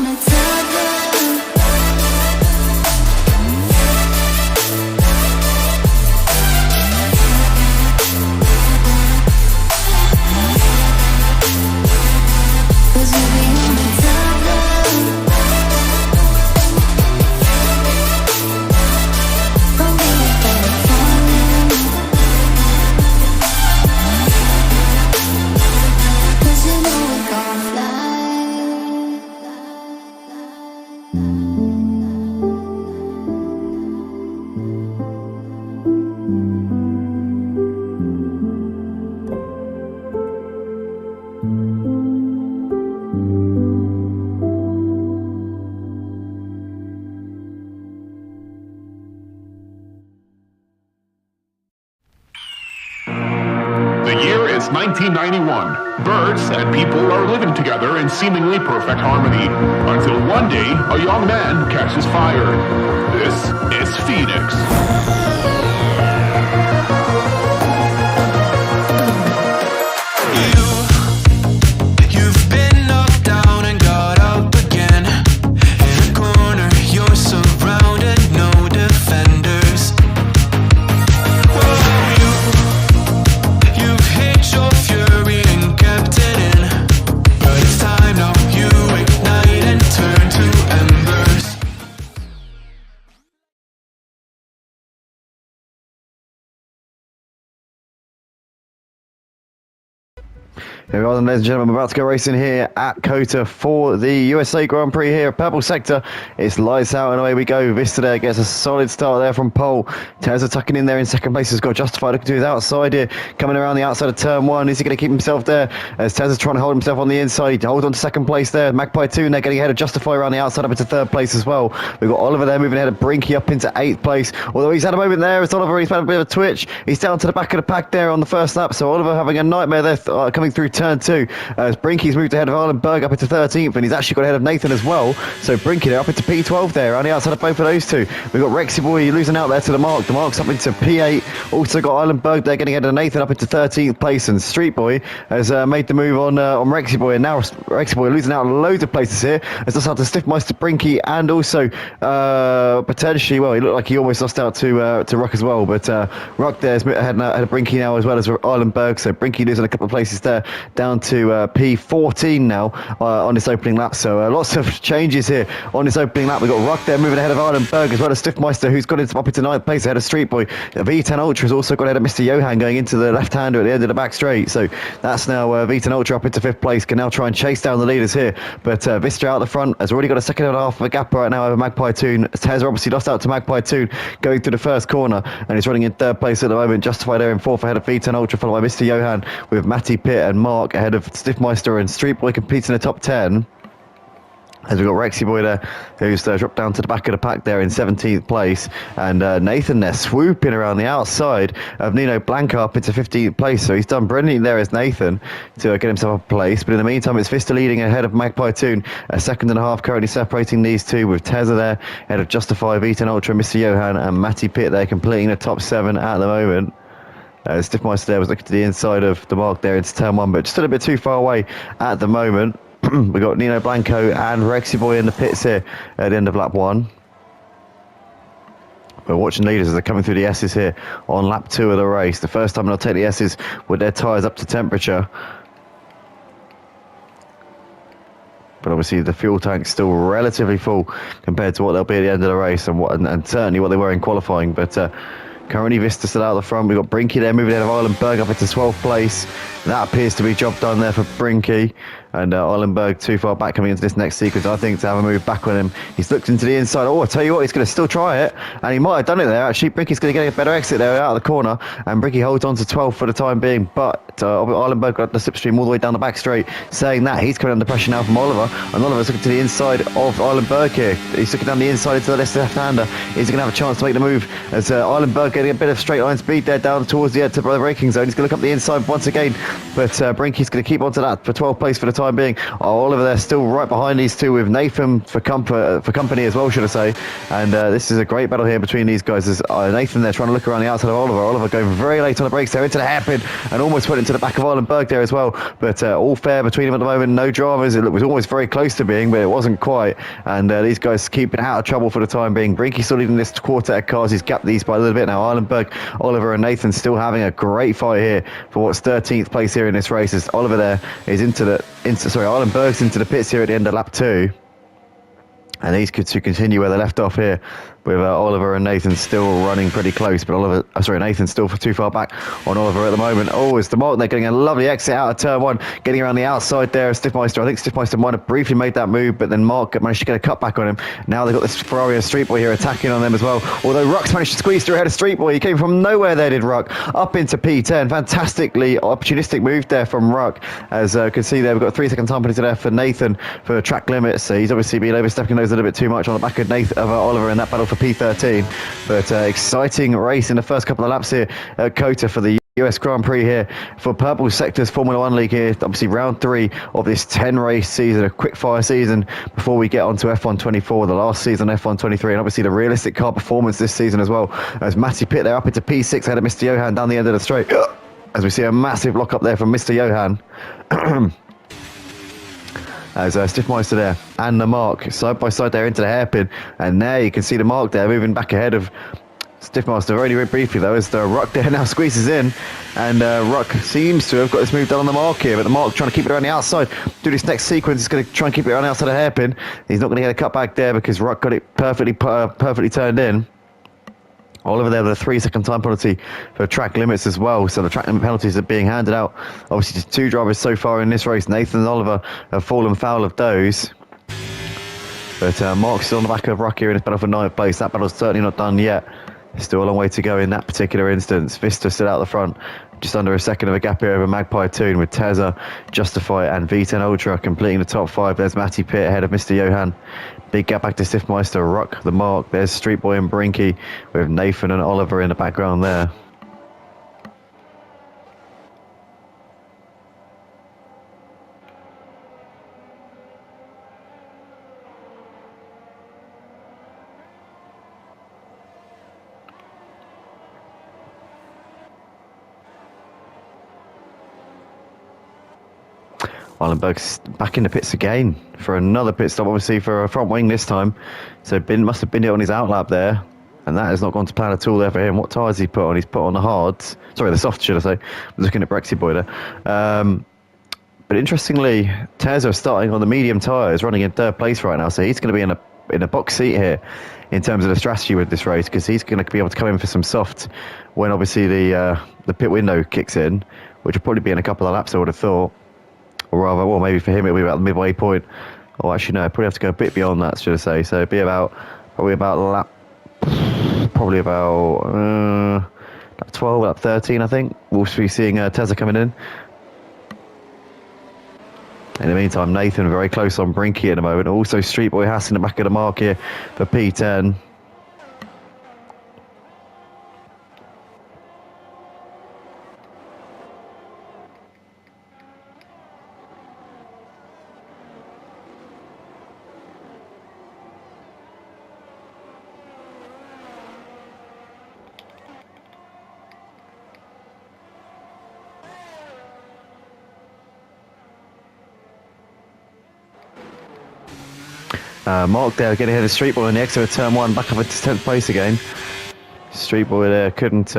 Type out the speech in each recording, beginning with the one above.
wanna tell them. Cause you be on the tell them. Don't be afraid of falling. Cause you know we're gonna fly. The year is 1991. Birds and people are living together in seemingly perfect harmony, until one day a young man catches fire. This is Phoenix. You've been knocked down and got up again. In the corner, you're surrounded, no defenders. You've hid your fury and kept it in. But it's time now, you ignite and turn to embers. Here we are then, ladies and gentlemen, we're about to go racing here at Kota for the USA Grand Prix here at Purple Sector. It's lights out and away we go. Vista there gets a solid start there from pole. Tezza tucking in there in second place has got Justified looking to his outside here. Coming around the outside of turn one. Is he going to keep himself there? As Tezza's trying to hold himself on the inside. He holds on to second place there. Magpie 2 and they're getting ahead of Justify around the outside up into third place as well. We've got Oliver there moving ahead of Brinky up into 8th place. Although he's had a moment there as Oliver, he's had a bit of a twitch. He's down to the back of the pack there on the first lap. So Oliver having a nightmare there coming through turn 2. As Brinky's moved ahead of Arlenberg up into 13th, and he's actually got ahead of Nathan as well. So Brinky there up into P12 there, on the outside of both of those two. We've got Rexy Boy losing out there to the Mark. The Mark's up into P8. Also got Arlenberg there getting ahead of Nathan up into 13th place, and Street Boy has made the move on Rexy Boy, and now Rexy Boy losing out loads of places here. Has lost out to Stiffmeister, Brinky, and also potentially, well, he looked like he almost lost out to Ruck as well, but Ruck there's ahead of Brinky now as well as Arlenberg. So Brinky losing a couple of places there, down to P14 now on this opening lap. So lots of changes here on this opening lap. We've got Ruck there moving ahead of Arlenberg as well as Stiffmeister, who's got up into 9th place ahead of Street Boy. V10 Ultra has also got ahead of Mr. Johan going into the left-hander at the end of the back straight. So that's now V10 Ultra up into 5th place, can now try and chase down the leaders here. But Vista out the front has already got a second and a half of a gap right now over Magpie Toon. Tezza obviously lost out to Magpie Toon going through the first corner, and he's running in 3rd place at the moment. Justified there in 4th ahead of V10 Ultra, followed by Mr. Johan with Matty Pitt and Mark ahead of Stiffmeister, and Street Boy competes in the top 10. As we've got Rexy Boy there, who's dropped down to the back of the pack there in 17th place. And Nathan there swooping around the outside of Nino Blanco up into 15th place. So he's done brilliantly there as Nathan to get himself a place. But in the meantime, it's Vista leading ahead of Magpie Toon. A second and a half currently separating these two, with Tezza there ahead of Justify, V10 Ultra, Mr. Johan, and Matty Pitt there completing the top 7 at the moment. Stiffmeister there was looking to the inside of the Mark there into turn 1, but just a little bit too far away at the moment. We've got Nino Blanco and Rexy Boy in the pits here at the end of lap 1. We're watching leaders as they're coming through the S's here on lap 2 of the race. The first time they'll take the S's with their tyres up to temperature. But obviously the fuel tank's still relatively full compared to what they'll be at the end of the race, and certainly what they were in qualifying. But currently Vista still out the front. We've got Brinky there moving ahead of Arlenberg up into 12th place. That appears to be job done there for Brinky. And Arlenberg too far back coming into this next sequence, I think, to have a move back on him. He's looked into the inside. Oh, I tell you what, he's going to still try it. And he might have done it there. Actually, Brinky's going to get a better exit there out of the corner. And Brinky holds on to 12 for the time being. But Arlenberg got the slipstream all the way down the back straight. Saying that, he's coming under pressure now from Oliver. And Oliver's looking to the inside of Arlenberg here. He's looking down the inside into the left-hander. Is he going to have a chance to make the move? As Arlenberg getting a bit of straight line speed there down towards the braking zone. He's going to look up the inside once again. But Brinky's going to keep onto that for 12th place for the time being. Oliver there still right behind these two with Nathan for company as well, should I say. And this is a great battle here between these guys. There's Nathan there trying to look around the outside of Oliver. Oliver going very late on the brakes there into the hairpin and almost went into the back of Eilenberg there as well. But all fair between them at the moment. No dramas. It was almost very close to being, but it wasn't quite. And these guys keeping out of trouble for the time being. Brinky still leading this quartet of cars. He's gapped these by a little bit now. Eilenberg, Oliver and Nathan still having a great fight here for what's 13th place here in this race. As Oliver there is Eilenberg's into the pits here at the end of lap 2. And these could to continue where they left off here with Oliver and Nathan still running pretty close, but Nathan's still too far back on Oliver at the moment. Oh, it's the Mark. They're getting a lovely exit out of turn 1, getting around the outside there. Stiffmeister, I think Stiffmeister might have briefly made that move, but then Mark managed to get a cut back on him. Now they've got this Ferrari and Street Boy here attacking on them as well. Although Ruck's managed to squeeze through ahead of Street Boy. He came from nowhere there, did Ruck, up into P10. Fantastically opportunistic move there from Ruck. As you can see there, we've got a 3-second time penalty there for Nathan for track limits. So he's obviously been overstepping those a little bit too much on the back of Oliver in that battle for P13. But exciting race in the first couple of laps here at COTA for the US Grand Prix here for Purple Sector's Formula 1 League here. Obviously round 3 of this 10 race season, a quick fire season before we get on to F1 24, the last season F1 23, and obviously the realistic car performance this season as well. As Matty Pitt there up into P6 ahead of Mr. Johan down the end of the straight. As we see a massive lock up there from Mr. Johan. As Stiffmeister there and the Mark side by side there into the hairpin, and there you can see the Mark there moving back ahead of Stiffmeister very briefly though, as the Ruck there now squeezes in, and Ruck seems to have got this move done on the Mark here, but the Mark trying to keep it around the outside. Do this next sequence, he's going to try and keep it around the outside of the hairpin. He's not going to get a cut back there because Ruck got it perfectly turned in. Oliver there with a 3-second time penalty for track limits as well. So the track limit penalties are being handed out. Obviously just 2 drivers so far in this race. Nathan and Oliver have fallen foul of those. But Mark's still on the back of Ruck here in his battle for 9th place. That battle's certainly not done yet. Still a long way to go in that particular instance. Vista still out the front. Just under a second of a gap here over Magpie Toon with Tezza, Justify and V10 Ultra completing the top 5. There's Matty Pitt ahead of Mr. Johan. Big gap back to Stiffmeister, Ruck, the Mark. There's Street Boy and Brinky with Nathan and Oliver in the background there. Eilenberg's back in the pits again for another pit stop, obviously for a front wing this time. So must have been it on his outlap there, and that has not gone to plan at all there for him. What tyres he put on? He's put on the hards. Sorry, the soft, should I say. I'm looking at Brexit Boy there. But interestingly, Tezza starting on the medium tyres, running in 3rd place right now, so he's going to be in a box seat here in terms of the strategy with this race, because he's going to be able to come in for some soft when obviously the pit window kicks in, which will probably be in a couple of laps, I would have thought. Or rather, well, maybe for him it'll be about the midway point. Or actually, no, probably have to go a bit beyond that, should I say. So it'd be probably about lap 12, lap 13, I think. We'll be seeing Tezza coming in. In the meantime, Nathan very close on Brinky at the moment. Also, Street Boy Hass in the back of the mark here for P10. Mark there getting ahead of Street Boy on the exit of turn 1, back up into 10th place again. Street Boy there couldn't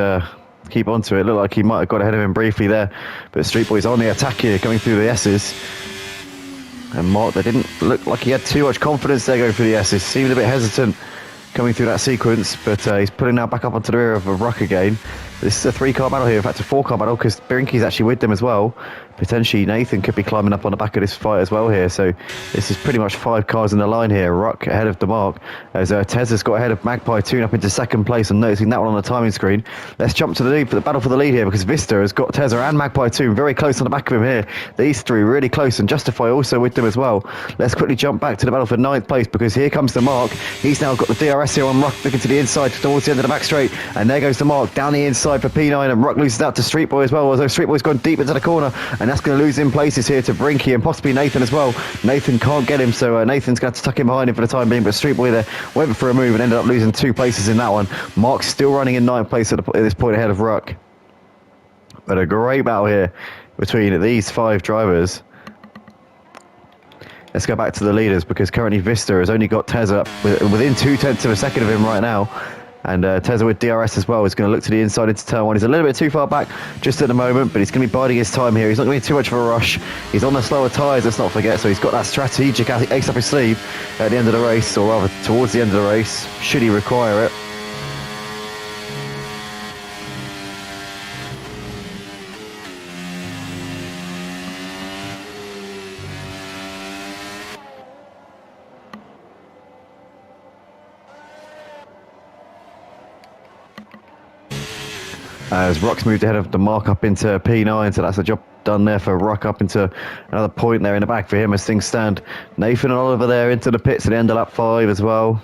keep on to it. Looked like he might have got ahead of him briefly there, but Street Boy's on the attack here, coming through the S's. And Mark, they didn't look like he had too much confidence there going through the S's. Seemed a bit hesitant coming through that sequence, but he's putting now back up onto the rear of Ruck again. This is a 3-car battle here, in fact a 4-car battle, because Brinky's actually with them as well. Potentially Nathan could be climbing up on the back of this fight as well here, so this is pretty much 5 cars in the line here. Ruck ahead of DeMarc, as Tezza's got ahead of Magpie Toon up into 2nd place. I'm noticing that one on the timing screen. Let's jump to the lead for the battle for the lead here, because Vista has got Tezza and Magpie Toon very close on the back of him here. These 3 really close, and Justify also with them as well. Let's quickly jump back to the battle for 9th place, because here comes DeMarc. He's now got the DRS here on Ruck, looking to the inside towards the end of the back straight, and there goes DeMarc down the inside inside for P9, and Ruck loses out to Street Boy as well, although Street Boy's gone deep into the corner, and that's going to lose in places here to Brinky and possibly Nathan as well. Nathan can't get him, so Nathan's going to have to tuck him behind him for the time being, but Street Boy there went for a move and ended up losing 2 places in that one. Mark's still running in 9th place at this point ahead of Ruck. But a great battle here between these 5 drivers. Let's go back to the leaders, because currently Vista has only got Tezza within 0.2 of a second of him right now. And Tezza with DRS as well is going to look to the inside into turn 1. He's a little bit too far back just at the moment, but he's going to be biding his time here. He's not going to be too much of a rush. He's on the slower tyres, let's not forget, so he's got that strategic ace up his sleeve at the end of the race, or rather towards the end of the race, should he require it. As Rock's moved ahead of the Mark up into P9, so that's a job done there for Rock up into another point there in the back for him as things stand. Nathan and Oliver there into the pits at the end of lap 5 as well.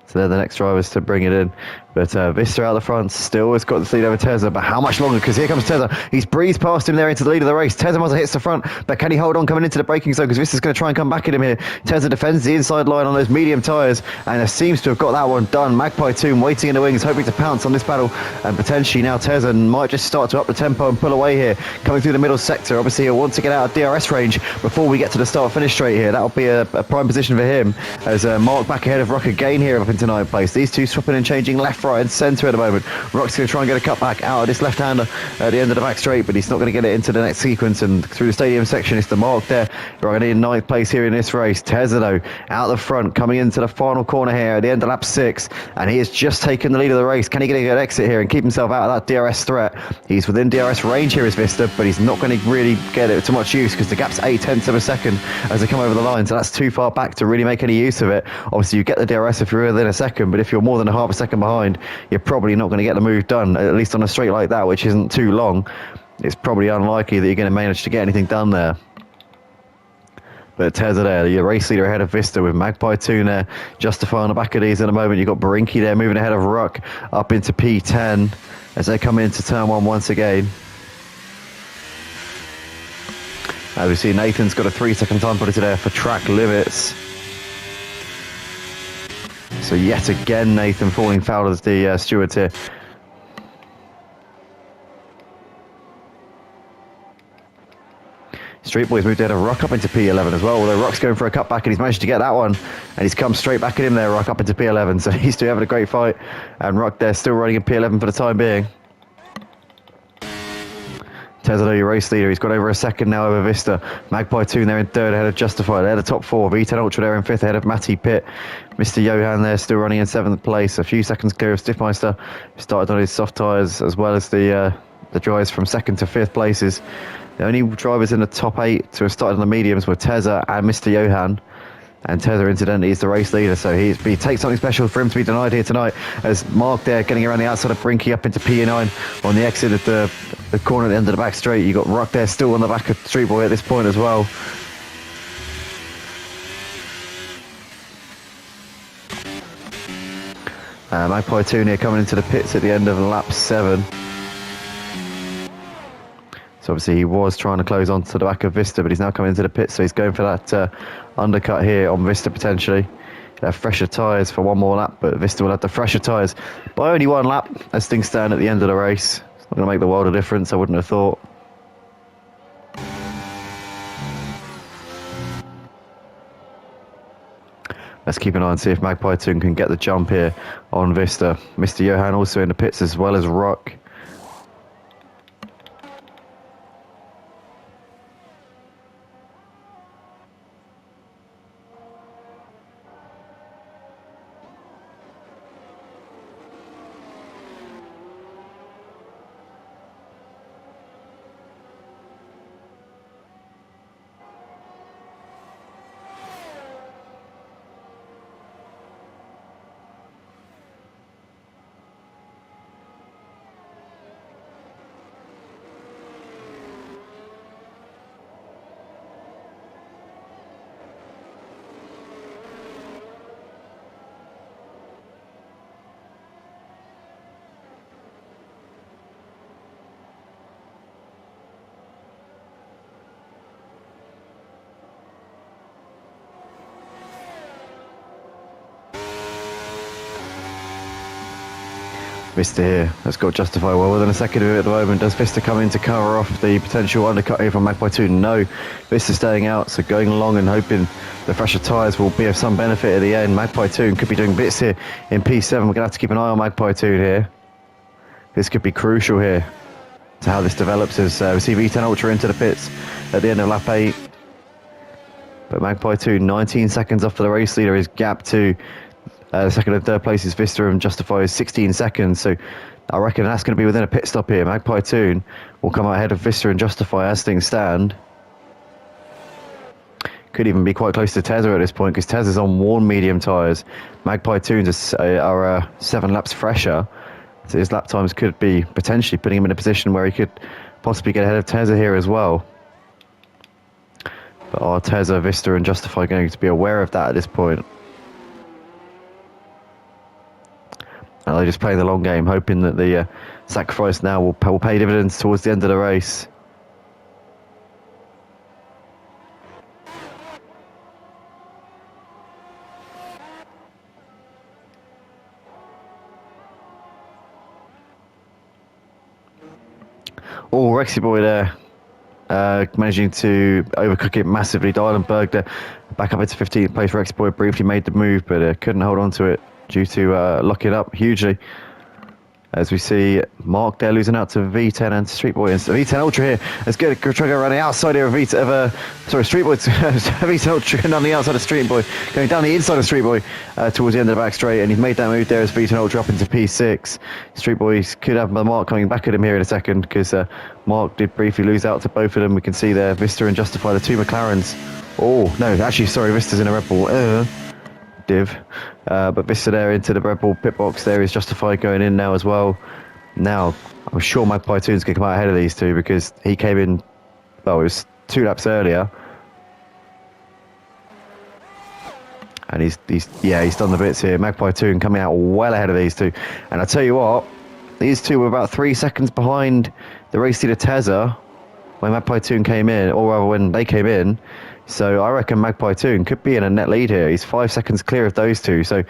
So they're the next drivers to bring it in. But Vista out the front still has got the lead over Tezza, but how much longer? Because here comes Tezza. He's breezed past him there into the lead of the race. Tezza must have hits the front, but can he hold on coming into the braking zone? Because Vista's going to try and come back at him here. Tezza defends the inside line on those medium tyres, and seems to have got that one done. Magpie Tomb waiting in the wings, hoping to pounce on this battle, and potentially now Tezza might just start to up the tempo and pull away here, coming through the middle sector. Obviously he'll want to get out of DRS range before we get to the start-finish straight here. That'll be a prime position for him, as Mark back ahead of Rock again here up into 9th place. These two swapping and changing left, right and centre at the moment. Rock's going to try and get a cut back out of this left-hander at the end of the back straight, but he's not going to get it into the next sequence, and through the stadium section it's the Mark there. Right in 9th place here in this race. Tezza though out the front, coming into the final corner here at the end of lap 6, and he has just taken the lead of the race. Can he get a good exit here and keep himself out of that DRS threat? He's within DRS range here as Vista, but he's not going to really get it to much use, because the gap's 0.8 of a second as they come over the line, so that's too far back to really make any use of it. Obviously you get the DRS if you're within a second, but if you're more than a half a second behind, you're probably not going to get the move done, at least on a straight like that, which isn't too long. It's probably unlikely that you're going to manage to get anything done there. But Tezza there, your race leader ahead of Vista, with Magpie Toon there justifying the back of these in a moment. You've got Barinki there moving ahead of Ruck up into P10 as they come into turn 1 once again. As we see, Nathan's got a 3-second time penalty there for track limits. So yet again, Nathan falling foul of the stewards here. Street Boy's moved ahead of Rock up into P11 as well, although Rock's going for a cutback and he's managed to get that one, and he's come straight back at him there, Rock up into P11, so he's still having a great fight, and Rock there still running in P11 for the time being. Tezza, your race leader, he's got over a second now over Vista. Magpie Toon there in 3rd ahead of Justify. They're the top 4. V10 Ultra there in 5th ahead of Matty Pitt. Mr. Johan there still running in 7th place. A few seconds clear of Stiffmeister, who started on his soft tyres, as well as the drivers from 2nd to 5th places. The only drivers in the top 8 to have started on the mediums were Tezza and Mr. Johan. And Tezza, incidentally, is the race leader, so he takes something special for him to be denied here tonight, as Mark there getting around the outside of Brinky up into P9 on the exit of the corner at the end of the back straight. You got Rock there still on the back of Street Boy at this point as well. Magpie Toon here coming into the pits at the end of lap 7. So obviously he was trying to close on to the back of Vista, but he's now coming into the pit, so he's going for that undercut here on Vista potentially. He'll have fresher tyres for one more lap, but Vista will have the fresher tyres by only 1 lap as things stand at the end of the race. It's not going to make the world of difference, I wouldn't have thought. Let's keep an eye and see if Magpie Toon can get the jump here on Vista. Mr. Johan also in the pits as well as Rock. Vista here. Let's go Justify well within a second of it at the moment. Does Vista come in to cover off the potential undercut here from Magpie 2? No. Vista staying out, so going along and hoping the fresher tyres will be of some benefit at the end. Magpie 2 could be doing bits here in P7. We're going to have to keep an eye on Magpie 2 here. This could be crucial here to how this develops as we see V10 Ultra into the pits at the end of lap 8. But Magpie 2, 19 seconds off for the race leader. His gap to second and third place is Vista and Justify is 16 seconds. So I reckon that's going to be within a pit stop here. Magpie 2 will come out ahead of Vista and Justify as things stand. Could even be quite close to Tezza at this point because Tezza's on worn medium tyres. Magpie 2 are 7 laps fresher. So his lap times could be potentially putting him in a position where he could possibly get ahead of Tezza here as well. But are Tezza, Vista and Justify going to be aware of that at this point? And they're just playing the long game, hoping that the sacrifice now will pay dividends towards the end of the race. Oh, Rexy boy there. Managing to overcook it massively. Dylenberg there back up into 15th place. Rexy boy briefly made the move, but couldn't hold on to it due to locking up hugely. As we see Mark there losing out to V10 and Street Boy. And V10 Ultra here. Let's go try to go around the outside here of Street Boy. V10 Ultra on the outside of Street Boy. Going down the inside of Street Boy towards the end of the back straight. And he's made that move there as V10 Ultra up into P6. Street Boys could have Mark coming back at him here in a second because Mark did briefly lose out to both of them. We can see there Vista and Justify, the two McLarens. Oh, no, actually, sorry, Vista's in a Red Bull. Div. But Vista there into the Red Bull pit box. There is Justify going in now as well. Now, I'm sure Magpie 2 is going to come out ahead of these two because he came in, well, it was 2 laps earlier. And he's done the bits here. Magpie 2 and coming out well ahead of these two. And I tell you what, these two were about 3 seconds behind the race leader Tezza when Magpie 2 came in, or rather when they came in. So I reckon Magpie 2 could be in a net lead here. He's 5 seconds clear of those two. So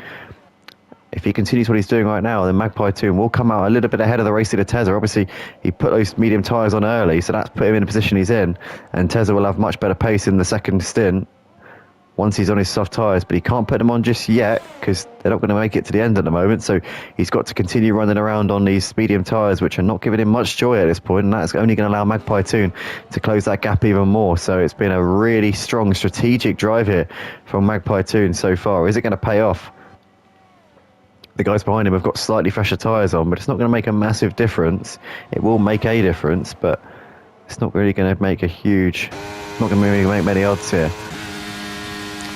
if he continues what he's doing right now, then Magpie 2 will come out a little bit ahead of the race leader Tezza. Obviously, he put those medium tyres on early, so that's put him in the position he's in. And Tezza will have much better pace in the second stint once he's on his soft tyres. But he can't put them on just yet because they're not going to make it to the end at the moment. So he's got to continue running around on these medium tyres, which are not giving him much joy at this point. And that's only going to allow Magpie 2 to close that gap even more. So it's been a really strong strategic drive here from Magpie 2 so far. Is it going to pay off? The guys behind him have got slightly fresher tyres on, but it's not going to make a massive difference. It will make a difference, but it's not really going to make a huge... not going to really make many odds here.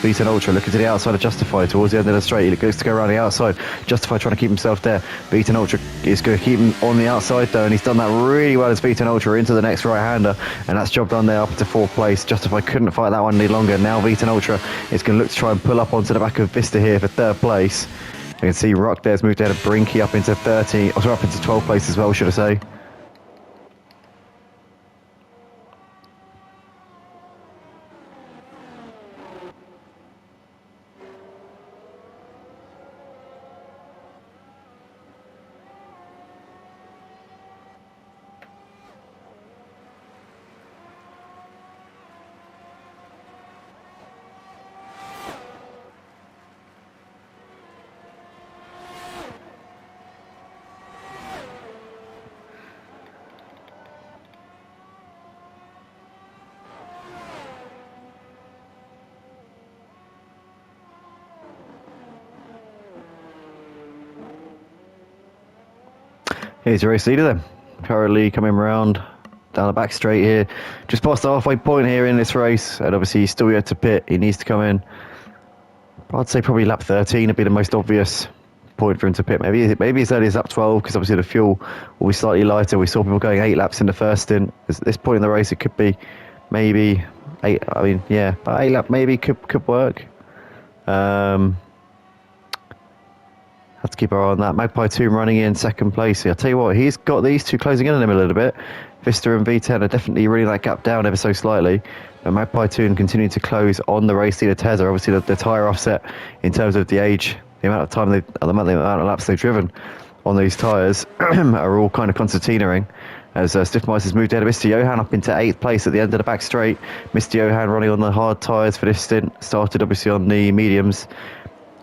V10 Ultra looking to the outside of Justify towards the end of the straight. He goes to go around the outside. Justify trying to keep himself there. V10 Ultra is going to keep him on the outside though, and he's done that really well as V10 Ultra into the next right-hander, and that's job done there up into 4th place. Justify couldn't fight that one any longer. Now V10 Ultra is going to look to try and pull up onto the back of Vista here for 3rd place. You can see Rock there's moved ahead of Brinky up into 13, or sorry, up into 12th place as well, should I say. Here's your race leader then. Currently coming around down the back straight here. Just past the halfway point here in this race. And obviously he's still yet to pit. He needs to come in. I'd say probably lap 13 would be the most obvious point for him to pit. Maybe as early as lap 12 because obviously the fuel will be slightly lighter. We saw people going 8 laps in the first stint. At this point in the race it could be maybe 8. I mean, yeah, but 8 lap maybe could work. Have to keep our eye on that. Magpie 2 running in 2nd place here. I'll tell you what, he's got these two closing in on him a little bit. Vista and V10 are definitely really that gap down ever so slightly. But Magpie 2 continuing to close on the race leader Tezza. Obviously the tyre offset in terms of the age, the amount of time the amount of laps they've driven on these tyres are all kind of concertinaing. As Stiffmeister's moved ahead of Mr. Johan up into 8th place at the end of the back straight. Mr. Johan running on the hard tyres for this stint. Started obviously on the mediums.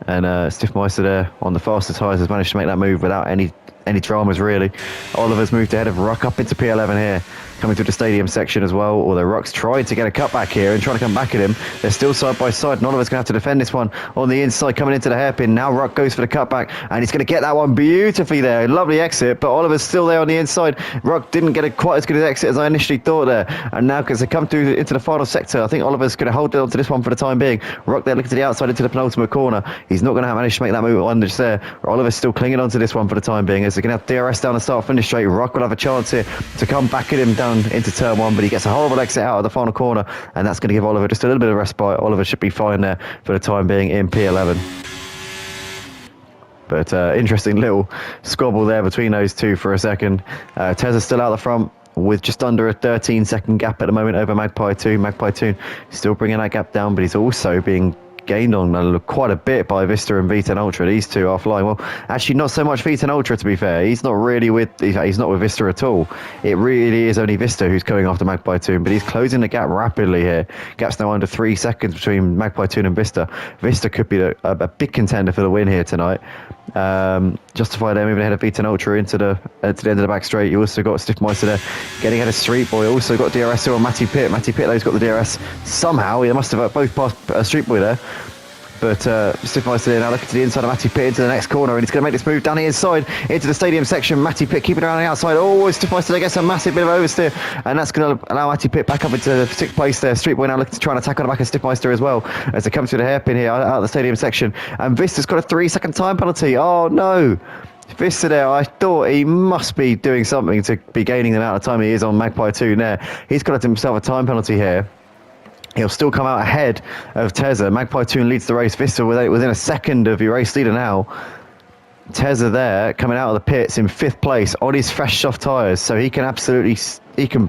And Stiffmeister there on the faster tyres has managed to make that move without any dramas really. Oliver's moved ahead of Ruck up into P11 here. Coming through the stadium section as well, although Ruck's trying to get a cutback here and trying to come back at him. They're still side by side, and Oliver's going to have to defend this one on the inside, coming into the hairpin. Now Ruck goes for the cutback, and he's going to get that one beautifully there. Lovely exit, but Oliver's still there on the inside. Ruck didn't get quite as good an exit as I initially thought there, and now as they come through into the final sector, I think Oliver's going to hold on to this one for the time being. Ruck there looking to the outside into the penultimate corner. He's not going to manage to make that move on just there. Oliver's still clinging on to this one for the time being, as they're going to have DRS down the start finish straight. Ruck will have a chance here to come back at him down into turn 1, but he gets a horrible exit out of the final corner, and that's going to give Oliver just a little bit of respite. Oliver should be fine there for the time being in P11. But interesting little squabble there between those two for a second. Tezza's still out the front with just under a 13-second gap at the moment over Magpie 2. Magpie 2 still bringing that gap down, but he's also being gained on quite a bit by Vista and V10 Ultra. These two are flying. Well, actually not so much V10 Ultra, to be fair. He's not really with, he's not with Vista at all. It really is only Vista who's going after Magpie 2, but he's closing the gap rapidly here. Gap's now under 3 seconds between Magpie 2 and Vista. Vista could be a big contender for the win here tonight. Justified there moving ahead of V10 Ultra into the to the end of the back straight. You also got Stiffmeister there getting ahead of Street Boy. Also got DRS here on Matty Pitt. Matty Pitt's got the DRS somehow. He must have both passed Street Boy there. But Stiffmeister there now looking to the inside of Matty Pitt into the next corner, and he's going to make this move down the inside into the stadium section. Matty Pitt keeping around the outside. Oh, Stiffmeister gets a massive bit of oversteer, and that's going to allow Matty Pitt back up into 6th place there. Street Boy now looking to try and attack on the back of Stiffmeister as well as they come through the hairpin here out of the stadium section. And Vista's got a 3-second time penalty. Oh no! Vista there, I thought he must be doing something to be gaining the amount of time he is on Magpie 2 there. He's got himself a time penalty here. He'll still come out ahead of Tezza. Magpie 2 leads the race. Vista within a second of your race leader now. Tezza there coming out of the pits in 5th place on his fresh soft tyres, so he can absolutely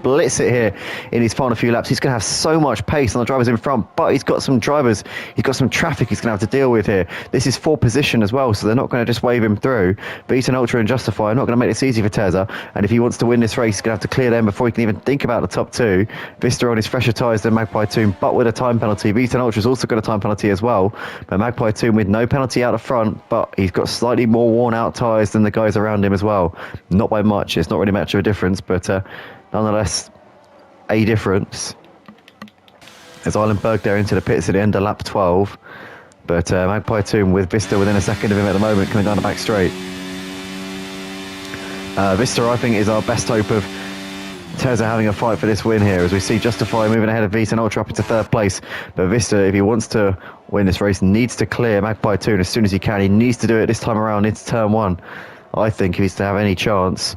blitz it here in his final few laps. He's going to have so much pace on the drivers in front, but he's got some traffic he's going to have to deal with here. This is 4th position as well, so they're not going to just wave him through. V10 Ultra and Justify are not going to make this easy for Tezza, and if he wants to win this race, he's going to have to clear them before he can even think about the top 2. Vista on his fresher tyres than Magpie 2, but with a time penalty. V10 Ultra's also got a time penalty as well, but Magpie 2 with no penalty out the front, but he's got slightly more worn out tyres than the guys around him as well. Not by much, it's not really much of a difference, but nonetheless, a difference. As Eilenberg there into the pits at the end of lap 12. But Magpie 2 with Vista within a second of him at the moment, coming down the back straight. Vista, I think, is our best hope of Tezza having a fight for this win here, as we see Justify moving ahead of V10 Ultra up into 3rd place. But Vista, if he wants to win this race, needs to clear Magpie 2 as soon as he can. He needs to do it this time around into turn 1. I think if he's to have any chance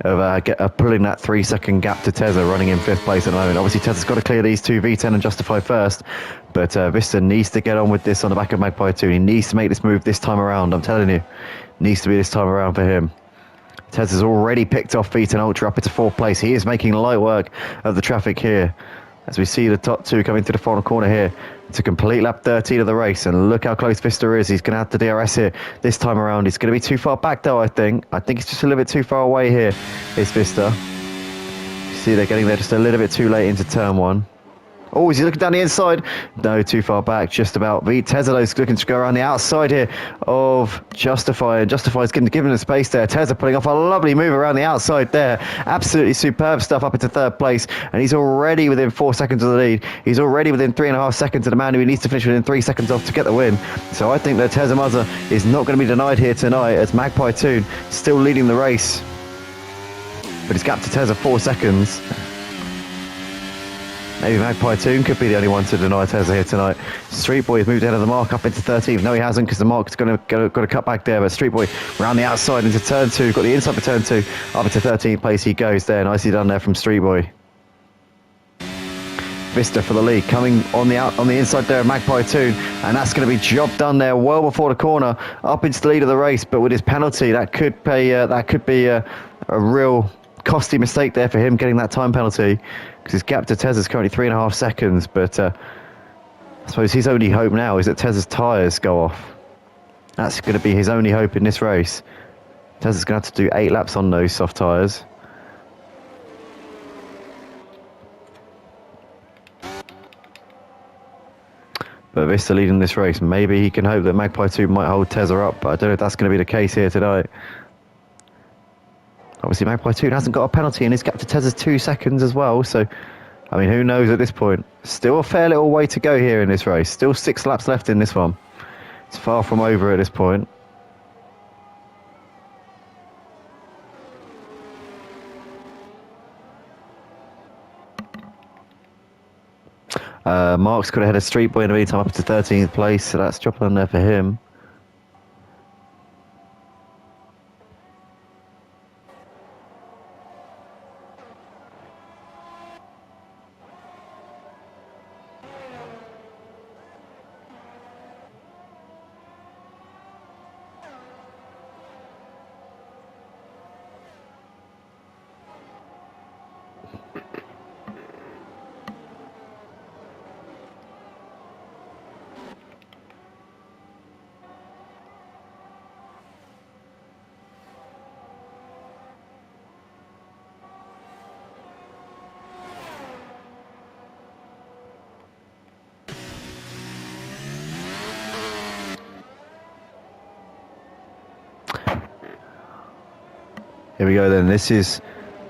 of pulling that 3-second gap to Tezza running in 5th place at the moment. Obviously Tezza's got to clear these two, V10 and Justify first, but Vista needs to get on with this on the back of Magpie 2. He needs to make this move this time around, I'm telling you. Needs to be this time around for him. Tezza's already picked off V10 Ultra up into 4th place. He is making light work of the traffic here as we see the top 2 coming to the final corner here to complete lap 13 of the race. And look how close Vista is. He's going to have to DRS here this time around. He's going to be too far back though, I think. He's just a little bit too far away here, is Vista. You see they're getting there just a little bit too late into turn 1. Oh, is he looking down the inside? No, too far back, just about. Tezza's looking to go around the outside here of Justify, and Justify's given the space there. Tezza putting off a lovely move around the outside there. Absolutely superb stuff up into 3rd place, and he's already within 4 seconds of the lead. He's already within 3.5 seconds of the man who he needs to finish within 3 seconds off to get the win. So I think that Tezza Mazza is not going to be denied here tonight, as Magpie 2 still leading the race. But it's gapped to Tezza 4 seconds. Maybe Magpie 2 could be the only one to deny Tezza here tonight. Street Boy has moved ahead of the mark up into 13th. No, he hasn't, because the mark's got to cut back there. But Street Boy round the outside into turn 2. Got the inside for turn 2. Up into 13th place he goes there. Nicely done there from Street Boy. Vista for the lead, coming on the inside there of Magpie 2, and that's going to be job done there well before the corner, up into the lead of the race. But with his penalty, that could be a real costly mistake there for him, getting that time penalty, because his gap to Tezza is currently 3.5 seconds. But I suppose his only hope now is that Tezza's tyres go off. That's going to be his only hope in this race. Tesla's going to have to do 8 laps on those soft tyres. But Vista leading this race. Maybe he can hope that Magpie 2 might hold Tezza up, but I don't know if that's going to be the case here tonight. Obviously, Magpie 2 hasn't got a penalty, and his gap to Tezza's 2 seconds as well. So, I mean, who knows at this point? Still a fair little way to go here in this race. Still 6 laps left in this one. It's far from over at this point. Mark's could have had a street boy in the meantime up to 13th place, so that's dropping on there for him. Here we go then. This is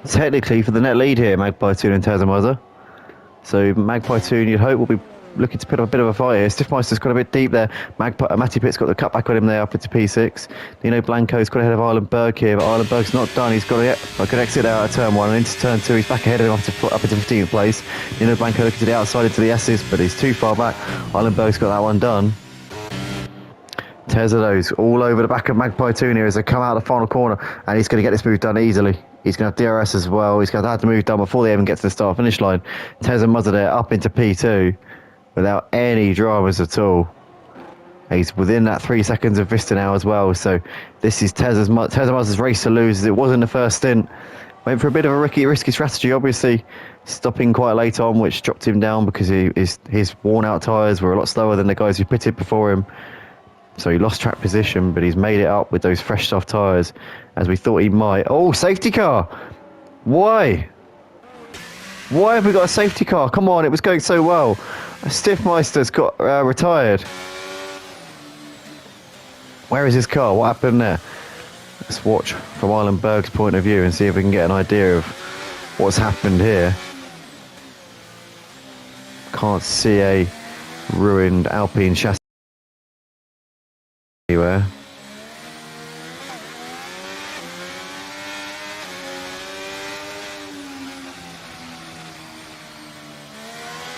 technically for the net lead here, Magpie 2 and Tazamaza. So Magpie 2, you'd hope, will be looking to put up a bit of a fight here. Stiffmeister's got a bit deep there. Matty Pitt's got the cut back on him there up into P6. Dino Blanco's got ahead of Islandberg here, but Islandberg's not done. He's got a good exit out of turn 1 and into turn 2. He's back ahead of him up into 15th place. Dino Blanco looking to the outside into the S's, but he's too far back. Islandberg's got that one done. Tezado's all over the back of Magpie 2 here as they come out of the final corner, and he's going to get this move done easily. He's going to have DRS as well. He's going to have the move done before they even get to the start finish line. Teza Muzza there up into P2 without any dramas at all. He's within that 3 seconds of Vista now as well. So this is Teza Muzza's race to lose. It was in the first stint. Went for a bit of a risky strategy, obviously stopping quite late on, which dropped him down because his worn out tyres were a lot slower than the guys who pitted before him. So he lost track position, but he's made it up with those fresh soft tyres, as we thought he might. Oh, safety car! Why? Why have we got a safety car? Come on, it was going so well. Stiffmeister's got retired. Where is his car? What happened there? Let's watch from Islandberg's point of view and see if we can get an idea of what's happened here. Can't see a ruined Alpine chassis anywhere.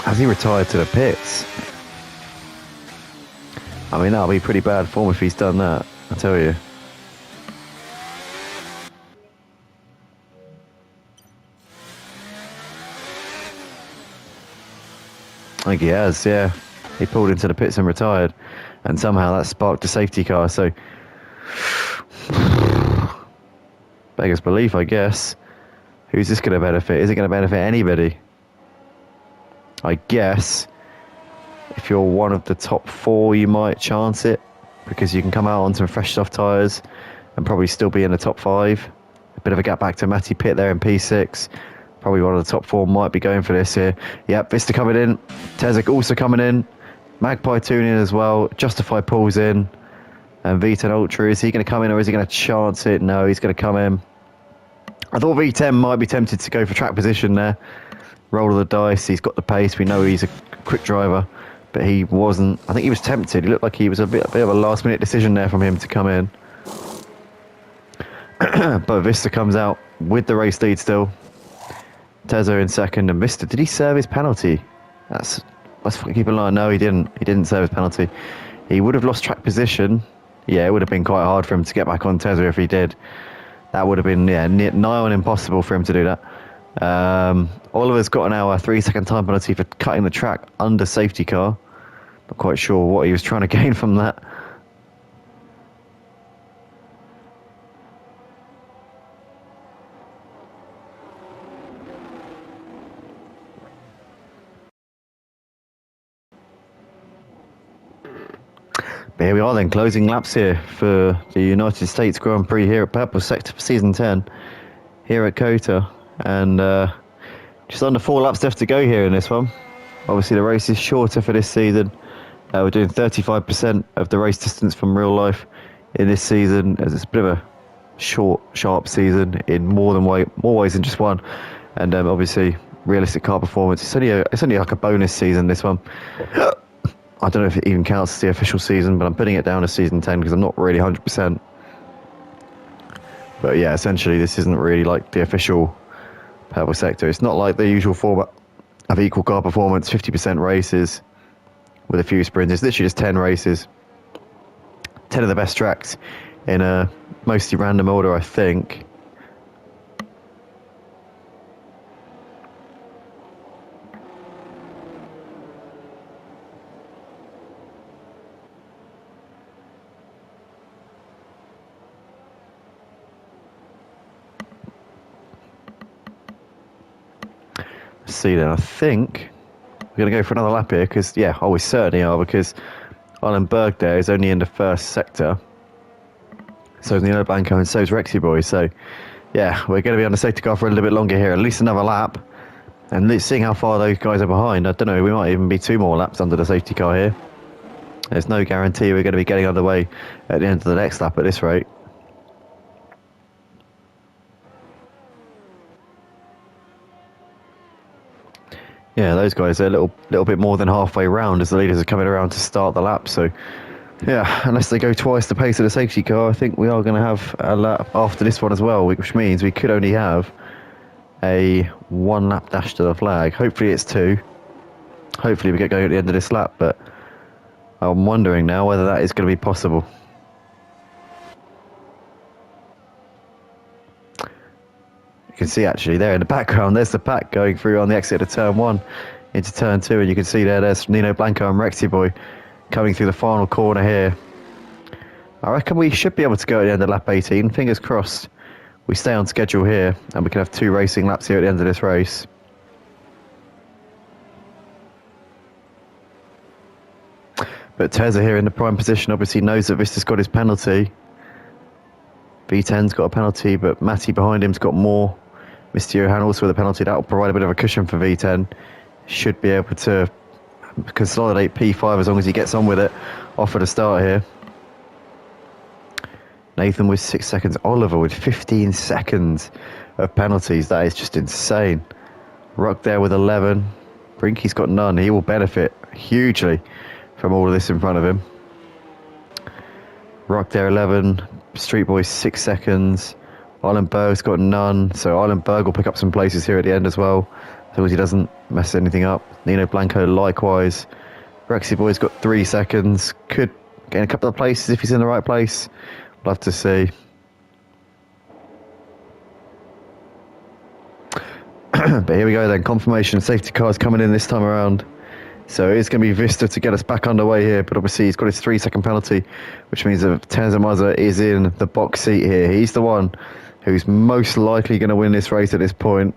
Has he retired to the pits? I mean, that'll be pretty bad form if he's done that, I tell you. I think he has, yeah. He pulled into the pits and retired. And somehow that sparked a safety car, so beggars belief, I guess. Who's this going to benefit? Is it going to benefit anybody? I guess if you're one of the top 4, you might chance it, because you can come out on some fresh soft tyres and probably still be in the top 5. A bit of a gap back to Matty Pitt there in P6. Probably one of the top 4 might be going for this here. Yep, Vista coming in. Tezek also coming in. Magpie tuning in as well. Justify pulls in. And V10 Ultra, is he going to come in or is he going to chance it? No, he's going to come in. I thought V10 might be tempted to go for track position there. Roll of the dice. He's got the pace. We know he's a quick driver. But he wasn't. I think he was tempted. He looked like he was a bit of a last minute decision there from him to come in. But Vista comes out with the race lead still. Tezo in second. And Vista, did he serve his penalty? Let's keep an eye. No, he didn't. He didn't serve his penalty. He would have lost track position. Yeah, it would have been quite hard for him to get back on Tezo if he did. That would have been nigh on impossible for him to do that. Oliver's got now a 3-second time penalty for cutting the track under safety car. Not quite sure what he was trying to gain from that. But here we are then, closing laps here for the United States Grand Prix here at Purple Sector for Season 10 here at COTA. And just under 4 laps left to go here in this one. Obviously the race is shorter for this season. We're doing 35% of the race distance from real life in this season, as it's a bit of a short, sharp season in more ways than just one. And obviously realistic car performance. It's only like a bonus season, this one. I don't know if it even counts as the official season, but I'm putting it down as Season 10 because I'm not really 100%. But yeah, essentially this isn't really like the official Purple Sector. It's not like the usual format of equal car performance, 50% races with a few sprints. It's literally just 10 races. 10 of the best tracks in a mostly random order, I think. See then, I think we're going to go for another lap here because, yeah, we certainly are, because Berg there is only in the first sector. So is Nino Blanco and so is Rexy Boy. So, yeah, we're going to be on the safety car for a little bit longer here, at least another lap. And seeing how far those guys are behind, I don't know, we might even be 2 more laps under the safety car here. There's no guarantee we're going to be getting underway at the end of the next lap at this rate. Yeah, those guys are a little bit more than halfway round as the leaders are coming around to start the lap. So, yeah, unless they go twice the pace of the safety car, I think we are going to have a lap after this one as well, which means we could only have a 1 lap dash to the flag. Hopefully it's 2. Hopefully we get going at the end of this lap, but I'm wondering now whether that is going to be possible. You can see actually there in the background, there's the pack going through on the exit of turn 1 into turn 2, and you can see there's Nino Blanco and Rexy Boy coming through the final corner here. I reckon we should be able to go at the end of lap 18. Fingers crossed we stay on schedule here and we can have 2 racing laps here at the end of this race. But Tezza here in the prime position obviously knows that Vista's got his penalty. V10's got a penalty, but Matty behind him's got more. Mr. Johan also with a penalty. That will provide a bit of a cushion for V10. Should be able to consolidate P5 as long as he gets on with it off at the start here. Nathan with 6 seconds. Oliver with 15 seconds of penalties. That is just insane. Ruck there with 11. Brinky's got none. He will benefit hugely from all of this in front of him. Ruck there 11. Street Boy 6 seconds. Berg's got none, so Berg will pick up some places here at the end as well, as long as he doesn't mess anything up. Nino Blanco likewise. Rexy Boy's got 3 seconds. Could gain a couple of places if he's in the right place. We'll have to see. But here we go then. Confirmation safety cars coming in this time around. So it's going to be Vista to get us back underway here, but obviously he's got his 3-second penalty, which means that Tenza Mazza is in the box seat here. He's the one who's most likely going to win this race at this point.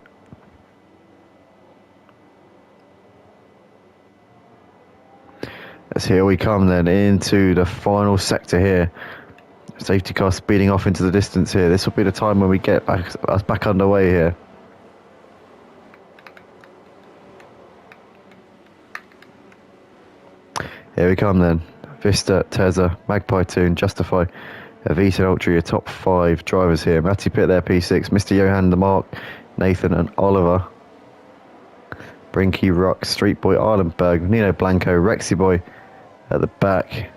As here we come then into the final sector here. Safety car speeding off into the distance here. This will be the time when we get us back underway here. Here we come then. Vista, Tezza, Magpie Toon, Justify, Avita Ultra, your top 5 drivers here. Matty Pitt there, P6, Mr. Johan, the Mark, Nathan and Oliver. Brinky, Ruck, Street Boy, Berg, Nino Blanco, Rexy Boy at the back.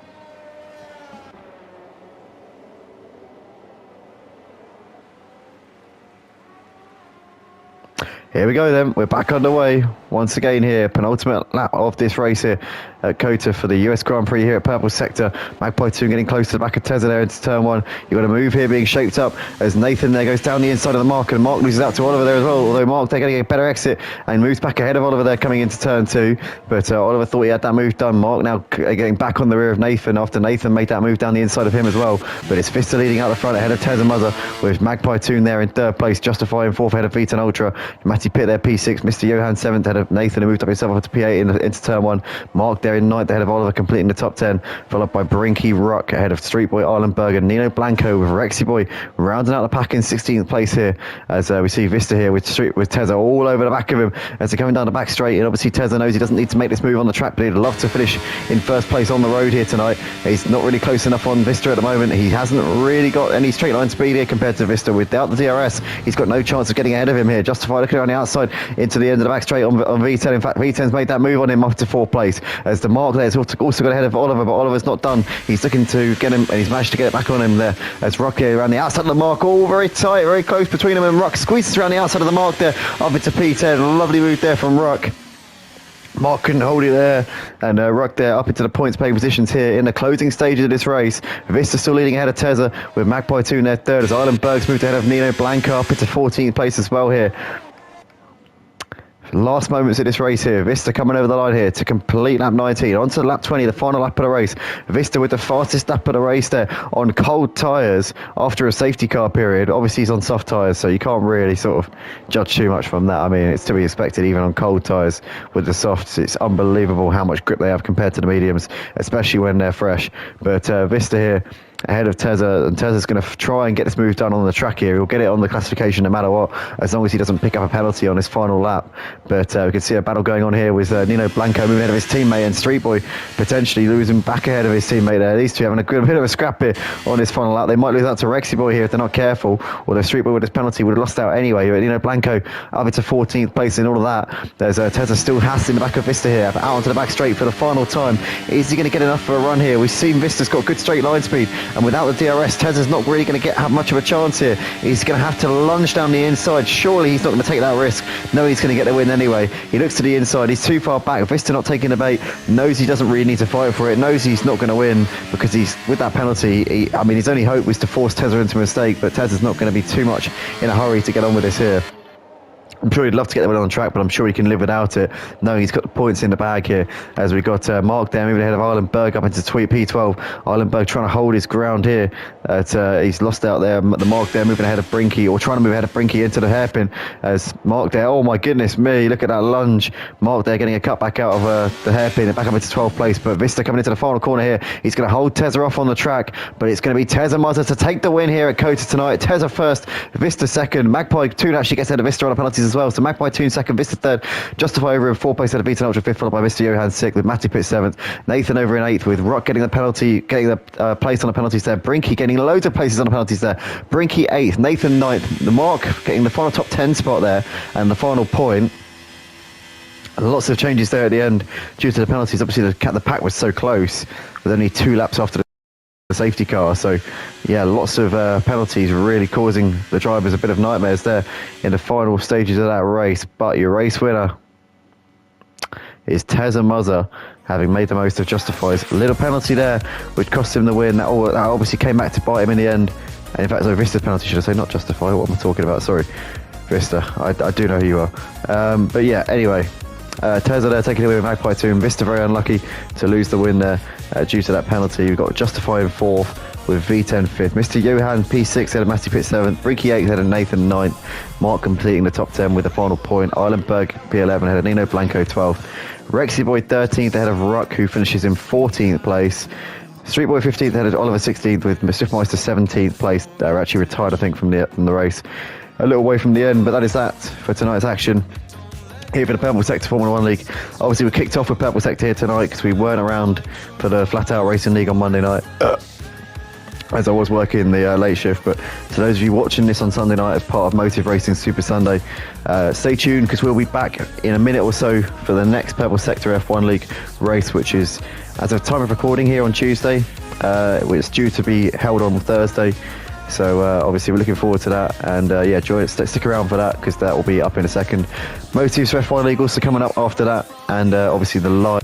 Here we go then, we're back underway once again here, penultimate lap of this race here at COTA for the US Grand Prix here at Purple Sector. Magpie 2 getting close to the back of Tezza there into turn 1. You've got a move here being shaped up as Nathan there goes down the inside of the Mark, and Mark loses out to Oliver there as well, although Mark they're getting a better exit and moves back ahead of Oliver there coming into turn 2. But Oliver thought he had that move done. Mark now getting back on the rear of Nathan after Nathan made that move down the inside of him as well. But it's Vista leading out the front ahead of Tezza Muzza with Magpie 2 there in 3rd place, Justifying 4th ahead of V10 Ultra. Matty empty pit there, P6. Mr. Johan 7th ahead of Nathan, who moved up himself up to P8 into turn 1. Mark there in 9th ahead of Oliver, completing the top 10, followed by Brinky Ruck ahead of Street Boy Arlenberg and Nino Blanco with Rexy Boy rounding out the pack in 16th place here, as we see Vista here with Tezza all over the back of him as they're coming down the back straight. And obviously Tezza knows he doesn't need to make this move on the track, but he'd love to finish in first place on the road here tonight. He's not really close enough on Vista at the moment. He hasn't really got any straight line speed here compared to Vista. Without the DRS, he's got no chance of getting ahead of him here. Justify looking around the outside into the end of the back straight on V10. In fact, V10's made that move on him up to 4th place, as the Mark there's also got ahead of Oliver, but Oliver's not done. He's looking to get him, and he's managed to get it back on him there, as Rock here around the outside of the Mark, all very tight, very close between him and Rock, squeezes around the outside of the Mark there, up into P10. Lovely move there from Rock. Mark couldn't hold it there, and Ruck there up into the points playing positions here in the closing stages of this race. Vista still leading ahead of Tezza, with Magpie 2 in their 3rd, as Islandberg's moved ahead of Nino Blanco up into 14th place as well here. Last moments of this race here. Vista coming over the line here to complete lap 19. On to lap 20, the final lap of the race. Vista with the fastest lap of the race there on cold tyres after a safety car period. Obviously he's on soft tyres, so you can't really sort of judge too much from that. I mean, it's to be expected even on cold tyres with the softs. It's unbelievable how much grip they have compared to the mediums, especially when they're fresh. But Vista here ahead of Tezza, and Tezza's going to try and get this move done on the track here. He'll get it on the classification no matter what, as long as he doesn't pick up a penalty on his final lap. But we can see a battle going on here with Nino Blanco moving ahead of his teammate, and Street Boy potentially losing back ahead of his teammate there. These two having a bit of a scrap here on his final lap. They might lose out to Rexy Boy here if they're not careful, although Street Boy with his penalty would have lost out anyway. But Nino Blanco up into 14th place in all of that. There's Tezza still hassling the back of Vista here, out onto the back straight for the final time. Is he going to get enough for a run here? We've seen Vista's got good straight line speed, and without the DRS, Tezza's not really going to have much of a chance here. He's going to have to lunge down the inside. Surely he's not going to take that risk. No, he's going to get the win anyway. He looks to the inside. He's too far back. Vista not taking the bait. Knows he doesn't really need to fight for it. Knows he's not going to win because he's with that penalty. I mean, his only hope was to force Tezza into a mistake, but Tezza's not going to be too much in a hurry to get on with this here. I'm sure he'd love to get the win on track, but I'm sure he can live without it, knowing he's got the points in the bag here. As we got Mark there moving ahead of Islandberg up into P12. Islandberg trying to hold his ground here. He's lost out there. The Mark there moving ahead of Brinky, or trying to move ahead of Brinky into the hairpin. As Mark there, oh my goodness me, look at that lunge. Mark there getting a cut back out of the hairpin and back up into 12th place. But Vista coming into the final corner here. He's going to hold Tezza off on the track, but it's going to be Tezza Mazza to take the win here at Kota tonight. Tezza first, Vista second. Magpie 2 actually gets ahead of Vista on the penalties as well. So Magpie 2 in second, Vista third, Justify over in 4th place ahead of Beaton Ultra 5th, followed by Mr. Johan 6th, with Matty Pitt 7th, Nathan over in 8th, with Rock getting the penalty, getting the place on the penalties there, Brinky getting loads of places on the penalties there, Brinky 8th, Nathan 9th, the Mark getting the final top 10 spot there, and the final point. Lots of changes there at the end due to the penalties. Obviously the pack was so close with only 2 laps after the safety car, so yeah, lots of penalties really causing the drivers a bit of nightmares there in the final stages of that race. But your race winner is Tezza Muzza, having made the most of Justify's little penalty there, which cost him the win. That obviously came back to bite him in the end, and in fact, so Vista's penalty, should I say, not Justify. What am I talking about? Sorry, Vista, I do know who you are. But yeah, anyway, Tezza there taking it away with Magpie 2, and Vista very unlucky to lose the win there due to that penalty. We've got Justify in 4th with V10 5th, Mr. Johan P6 head of Matty Pitt 7th, Ricky 8th head of Nathan 9th, Mark completing the top 10 with the final point, Islandberg P11 head of Nino Blanco 12th, Rexy Boy 13th ahead of Ruck, who finishes in 14th place, Street Boy 15th head of Oliver 16th, with Swiftmeister 17th place. They're actually retired, I think, from the race. A little way from the end, but that is that for tonight's action here for the Purple Sector Formula 1 League. Obviously, we kicked off with Purple Sector here tonight because we weren't around for the Flat Out Racing League on Monday night, as I was working the late shift. But to those of you watching this on Sunday night as part of Motive Racing Super Sunday, stay tuned because we'll be back in a minute or so for the next Purple Sector F1 League race, which is, as of time of recording here, on Tuesday. It's due to be held on Thursday. So obviously we're looking forward to that, and yeah, stick around for that because that will be up in a second. Motives for F1 League also coming up after that, and obviously the live.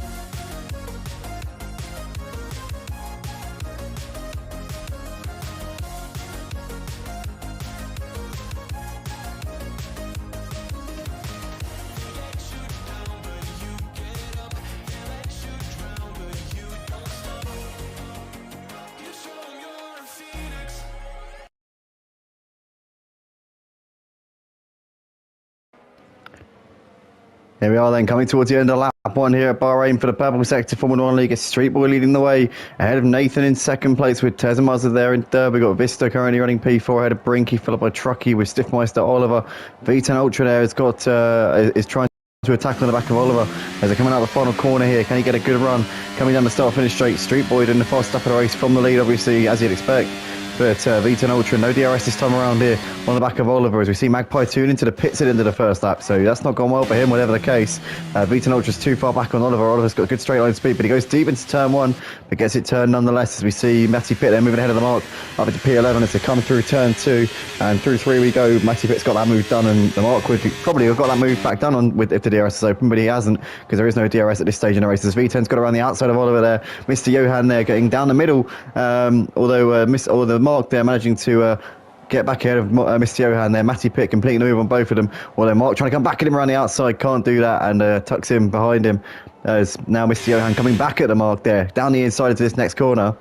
Here we are then, coming towards the end of lap one here at Bahrain for the purple sector Formula 1 League. It's Street Boy leading the way ahead of Nathan in second place with Tez and Mazda there in third. We've got Vista currently running P4 ahead of Brinky, followed by Truckee with Stiffmeister Oliver. V10 Ultra there has got, is trying to attack on the back of Oliver as they're coming out the final corner here. Can he get a good run? Coming down the start finish straight. Street Boy in the fast up of the race from the lead, obviously, as you'd expect. But V10 Ultra, no DRS this time around here on the back of Oliver as we see Magpie tune into the pits at the end of the first lap. So that's not gone well for him, whatever the case. V10 Ultra's too far back on Oliver. Oliver's got good straight line speed, but he goes deep into turn one, but gets it turned nonetheless as we see Matty Pitt there moving ahead of the mark up into P11 as they come through turn two. And through three we go. Matty Pitt's got that move done, and the mark would probably have got that move back done on with if the DRS is open, but he hasn't because there is no DRS at this stage in the race. As V10's got around the outside of Oliver there. Mr. Johan there getting down the middle, although the mark there managing to get back ahead of Mr. Johan there. Matty Pitt completing the move on both of them. Although Mark trying to come back at him around the outside, can't do that, and tucks him behind him. As now Mr. Johan coming back at the mark there, down the inside into this next corner.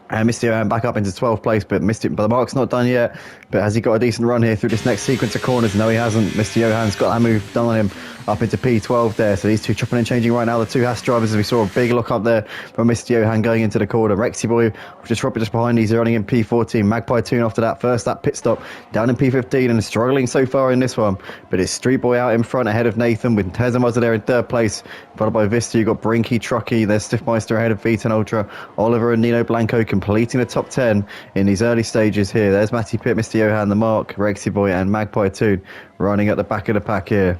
And Mr. Johan back up into 12th place, but the mark's not done yet. But has he got a decent run here through this next sequence of corners? No, he hasn't. Mr. Johan's got that move done on him up into P12 there. So these two chopping and changing right now. The two Haas drivers, as we saw a big look up there from Mr. Johan going into the corner. Rexy Boy just behind. He's running in P14. Magpie tune after that first lap pit stop down in P15 and struggling so far in this one. But it's Street Boy out in front ahead of Nathan with Tez and Mazda there in third place. Followed by Vista. You've got Brinky, Truckee. There's Stiffmeister ahead of V10 Ultra. Oliver and Nino Blanco completing the top 10 in these early stages here. There's Matty Pitt, Mr. Johan, the mark, Rexy Boy and Magpie tune running at the back of the pack here.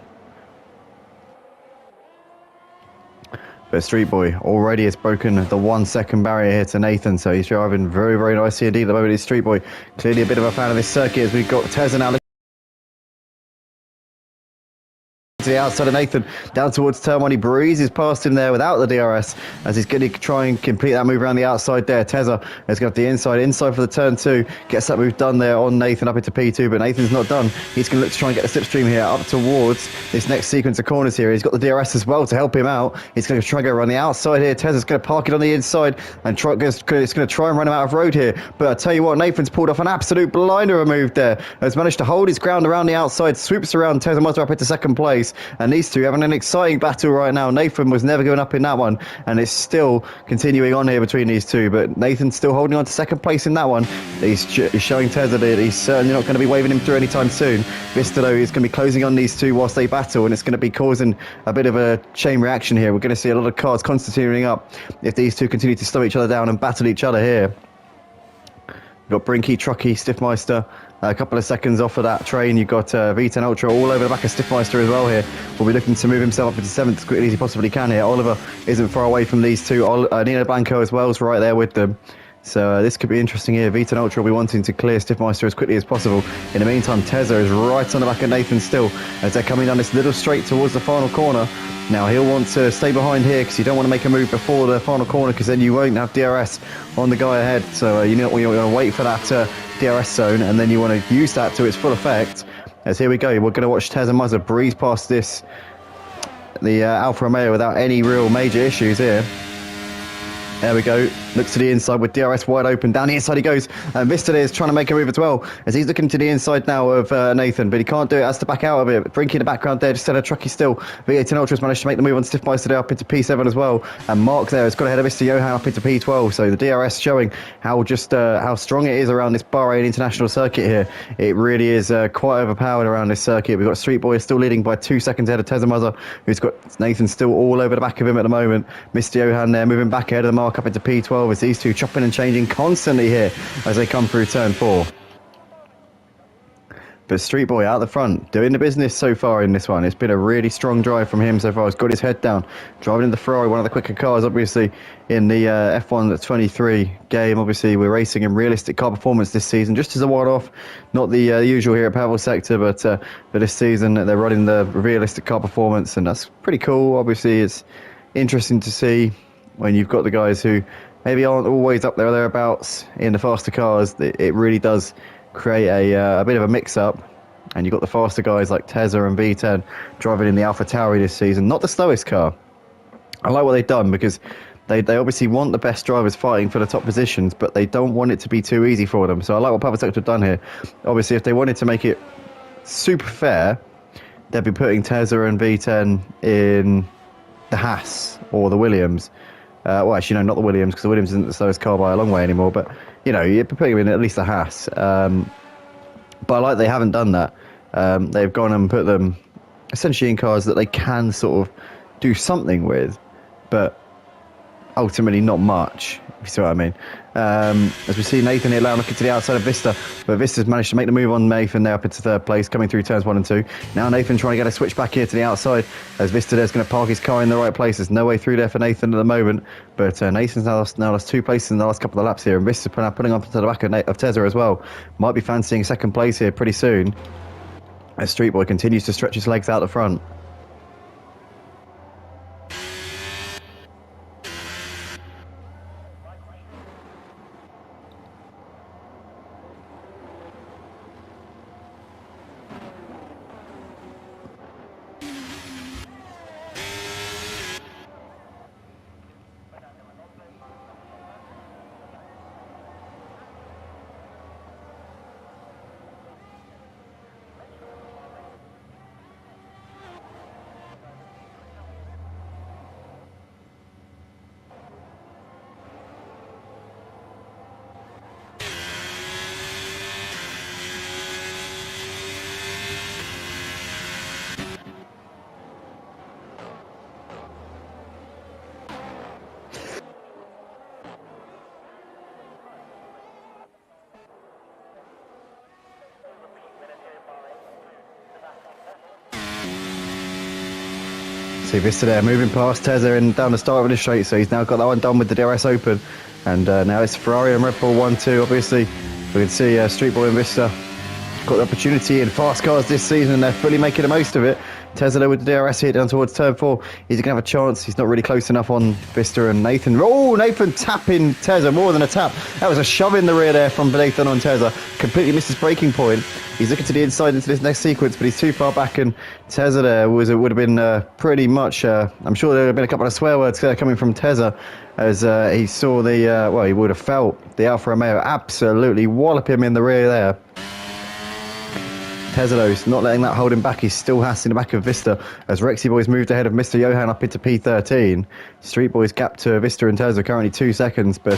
But Street Boy already has broken the 1 second barrier here to Nathan, so he's driving very, very nicely indeed at the moment. It's Street Boy, clearly a bit of a fan of this circuit as we've got Tezza now to the outside of Nathan down towards turn one. He breezes past him there without the DRS as he's going to try and complete that move around the outside there. Tezza has got the inside for the turn two, gets that move done there on Nathan up into P2, but Nathan's not done. He's going to look to try and get the slipstream here up towards this next sequence of corners here. He's got the DRS as well to help him out. He's going to try and go around the outside here. Tezza's going to park it on the inside and it's going to try and run him out of road here. But I tell you what, Nathan's pulled off an absolute blinder of a move there. Has managed to hold his ground around the outside, swoops around Tezza Mazda up into second place. And these two having an exciting battle right now. Nathan was never going up in that one, and it's still continuing on here between these two. But Nathan's still holding on to second place in that one. He's showing Tezza that he's certainly not going to be waving him through anytime soon. Vista, though, is going to be closing on these two whilst they battle, and it's going to be causing a bit of a chain reaction here. We're going to see a lot of cars constantly up if these two continue to slow each other down and battle each other here. We've got Brinky, Truckee, Stiffmeister. A couple of seconds off of that train. You've got V10 Ultra all over the back of Stiffmeister as well here. Will be looking to move himself up into seventh as quickly as he possibly can here. Oliver isn't far away from these two. Nino Blanco as well is right there with them. So this could be interesting here. V10 Ultra will be wanting to clear Stiffmeister as quickly as possible. In the meantime, Tezza is right on the back of Nathan still as they're coming down this little straight towards the final corner. Now he'll want to stay behind here because you don't want to make a move before the final corner because then you won't have DRS on the guy ahead. So you want to wait for that DRS zone and then you want to use that to its full effect. As here we go, we're going to watch Tezza Mazda breeze past the Alfa Romeo without any real major issues here. There we go. Looks to the inside with DRS wide open. Down the inside he goes. And Vista is trying to make a move as well as he's looking to the inside now of Nathan, but he can't do it. Has to back out of it. Brinky in the background there, just had a Truckee still. V18 Ultra's managed to make the move on Stiffmeister there up into P7 as well. And Mark there has got ahead of Mr. Johan up into P12. So the DRS showing how strong it is around this Bahrain international circuit here. It really is quite overpowered around this circuit. We've got Street Boy still leading by 2 seconds ahead of Tezza Mazda, who's got Nathan still all over the back of him at the moment. Mr. Johan there moving back ahead of the mark up into P12 as these two chopping and changing constantly here as they come through turn 4. But Street Boy out the front, doing the business so far in this one. It's been a really strong drive from him so far. He's got his head down, driving in the Ferrari, one of the quicker cars, obviously, in the F1 23 game. Obviously, we're racing in realistic car performance this season, just as a one-off. Not the usual here at Pavel Sector, but for this season, they're running the realistic car performance, and that's pretty cool. Obviously, it's interesting to see when you've got the guys who maybe aren't always up there or thereabouts in the faster cars. It really does create a bit of a mix-up, and you've got the faster guys like Tezza and V10 driving in the Alpha Tauri this season. Not the slowest car. I like what they've done because they obviously want the best drivers fighting for the top positions, but they don't want it to be too easy for them. So I like what Pavel Sector have done here. Obviously, if they wanted to make it super fair, they'll be putting Tezza and V10 in the Haas or the Williams. Well, actually, no, not the Williams, because the Williams isn't the slowest car by a long way anymore. But, you know, you're putting them in at least the Haas. But I like they haven't done that. They've gone and put them essentially in cars that they can sort of do something with, but ultimately not much, if you see what I mean. As we see Nathan here now looking to the outside of Vista, but Vista's managed to make the move on Nathan there up into third place, coming through turns 1 and 2. Now Nathan trying to get a switch back here to the outside, as Vista there's going to park his car in the right place. There's no way through there for Nathan at the moment, but Nathan's now lost 2 places in the last couple of laps here, and Vista's putting up to the back of Tezza as well. Might be fancying second place here pretty soon, as Street Boy continues to stretch his legs out the front. See Vista there moving past Tezza and down the start of the straight, so he's now got that one done with the DRS open, and now it's Ferrari and Red Bull 1-2. Obviously we can see Street Boy and Vista got the opportunity in fast cars this season, and they're fully making the most of it. Tezza there with the DRS here down towards turn 4. He's going to have a chance. He's not really close enough on Vista and Nathan. Oh, Nathan tapping Tezza, more than a tap. That was a shove in the rear there from Nathan on Tezza. Completely missed his braking point. He's looking to the inside into this next sequence, but he's too far back, and Tezza there would have been pretty much, I'm sure there would have been a couple of swear words coming from Tezza, as he saw the, well, he would have felt the Alfa Romeo absolutely wallop him in the rear there. Tezza not letting that hold him back. He's still hassling the back of Vista, as Rexy Boy's moved ahead of Mr. Johan up into P13. Street Boy's gap to Vista and Tezza currently 2 seconds, but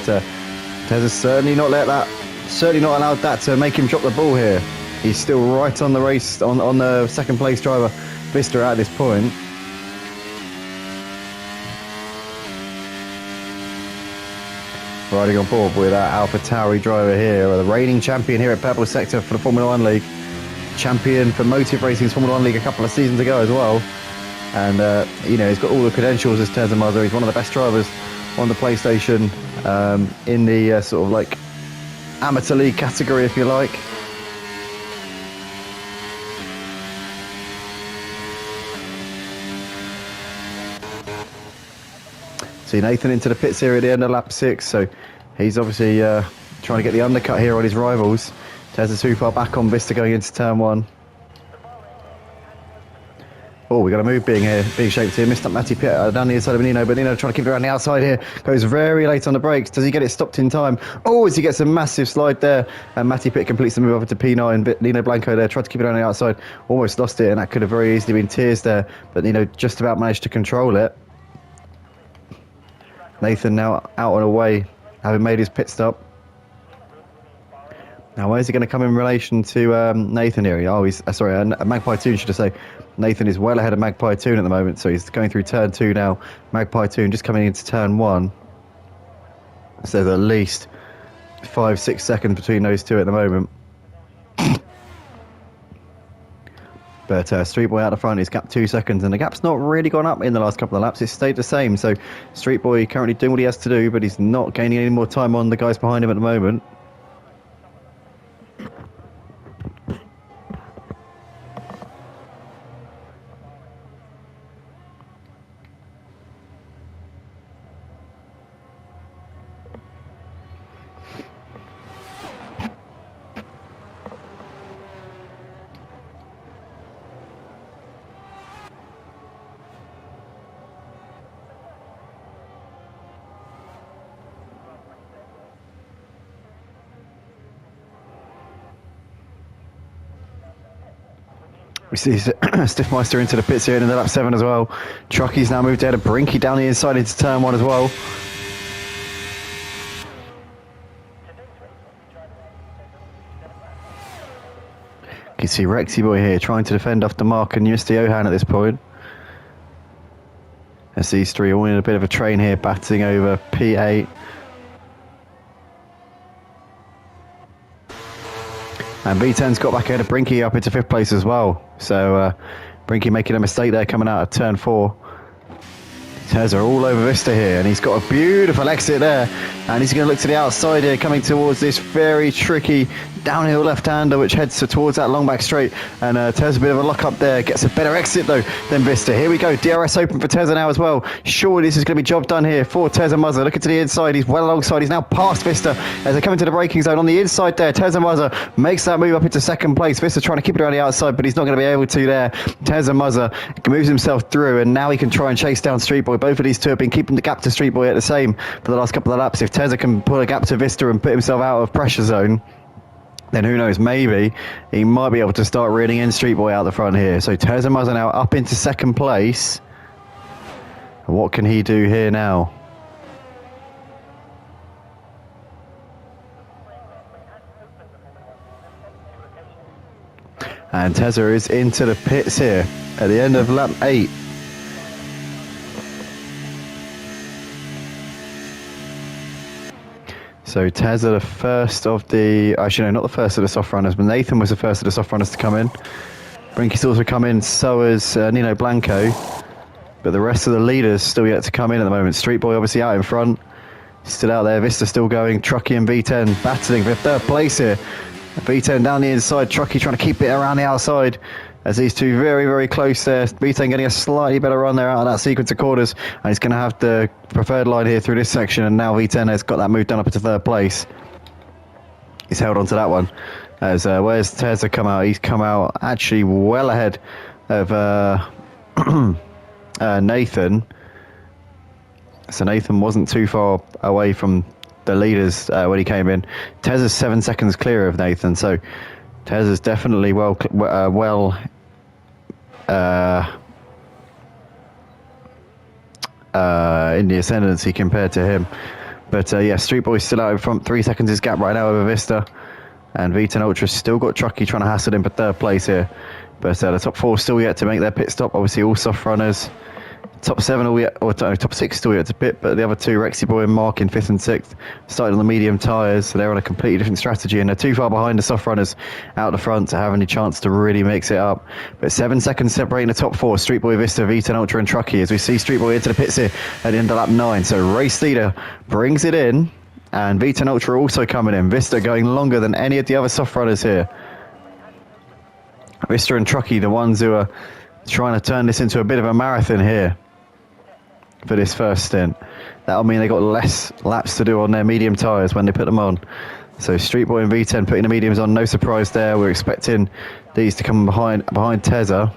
Tezza's certainly not allowed that to make him drop the ball here. He's still right on the race, on the second place driver, Vista, at this point. Riding on board with our Alpha Tauri driver here, the reigning champion here at Purple Sector for the Formula 1 League. Champion for Motive Racing's Formula 1 League a couple of seasons ago as well. And, you know, he's got all the credentials as Tezza Mazza. He's one of the best drivers on the PlayStation, in the sort of like amateur league category, if you like. See Nathan into the pits here at the end of lap 6, so he's obviously trying to get the undercut here on his rivals. Tezza's too far back on Vista going into turn 1. Oh, we got a move being shaped here. Missed up Matty Pitt down the inside of Nino, but Nino trying to keep it around the outside here. Goes very late on the brakes. Does he get it stopped in time? Oh, as he gets a massive slide there, and Matty Pitt completes the move over to P9. But Nino Blanco there tried to keep it around the outside, almost lost it, and that could have very easily been tears there. But Nino just about managed to control it. Nathan now out and away, having made his pit stop. Now, where's he going to come in relation to Nathan here? Oh, he's sorry, Magpie Toon, should I say. Nathan is well ahead of Magpie Toon at the moment, so he's going through turn 2 now. Magpie Toon just coming into turn 1. So there's at least 5-6 seconds between those two at the moment. But Street Boy out the front is gap 2 seconds, and the gap's not really gone up in the last couple of laps. It's stayed the same, so Street Boy currently doing what he has to do, but he's not gaining any more time on the guys behind him at the moment. We see Stiffmeister into the pits here in the lap 7 as well. Trucky's now moved ahead of Brinky down the inside into turn 1 as well. You can see Rexy Boy here trying to defend off the mark and Justy Johan at this point. As these three all in a bit of a train here, battling over P8. And V10's got back ahead of Brinky up into 5th place as well. So Brinky making a mistake there coming out of turn 4. Tezza all over Vista here, and he's got a beautiful exit there. And he's going to look to the outside here, coming towards this very tricky downhill left-hander, which heads towards that long back straight. And Tezza a bit of a lock up there, gets a better exit though than Vista. Here we go, DRS open for Tezza now as well. Surely this is going to be job done here for Tezza Muzza. Looking to the inside, he's well alongside, he's now past Vista as they come into the braking zone. On the inside there, Tezza Muzza makes that move up into 2nd place. Vista trying to keep it around the outside, but he's not going to be able to there. Tezza Muzza moves himself through, and now he can try and chase down Street Boy. Both of these two have been keeping the gap to Street Boy at the same for the last couple of laps. If Tezza can pull a gap to Vista and put himself out of pressure zone, then who knows, maybe he might be able to start reeling in Street Boy out the front here. So Tezza Muzza now up into 2nd place. What can he do here now? And Tezza is into the pits here at the end of lap 8. So Tezza, the first of the, actually no, not the first of the soft runners, but Nathan was the first of the soft runners to come in. Brinky's also come in, so has Nino Blanco. But the rest of the leaders still yet to come in at the moment. Street Boy obviously out in front, still out there. Vista still going. Trucky and V10 battling for 3rd place here. V10 down the inside. Trucky trying to keep it around the outside. As these two very, very close there. V10 getting a slightly better run there out of that sequence of corners. And he's going to have the preferred line here through this section. And now V10 has got that move done up into 3rd place. He's held on to that one. As where's Tezza come out? He's come out actually well ahead of Nathan. So Nathan wasn't too far away from the leaders when he came in. Tezza's 7 seconds clear of Nathan. So Tezza's definitely well in the ascendancy compared to him. But yeah, Street Boy's still out in front. 3 seconds his gap right now over Vista. And V10 Ultra's still got Trucky trying to hassle him for 3rd place here. But the top 4 still yet to make their pit stop. Obviously all soft runners. Top 7 top 6 still yet to pit, but the other two, Rexy Boy and Mark in 5th and 6th, started on the medium tyres, so they're on a completely different strategy, and they're too far behind the soft runners out the front to have any chance to really mix it up. But 7 seconds separating the top 4, Street Boy, Vista, V10 Ultra and Trucky, as we see Street Boy into the pits here at the end of lap 9. So race leader brings it in, and V10 Ultra also coming in. Vista going longer than any of the other soft runners here. Vista and Trucky, the ones who are trying to turn this into a bit of a marathon here for this first stint. That'll mean they got less laps to do on their medium tyres when they put them on. So Street Boy and V10 putting the mediums on, no surprise there. We're expecting these to come behind Tezza.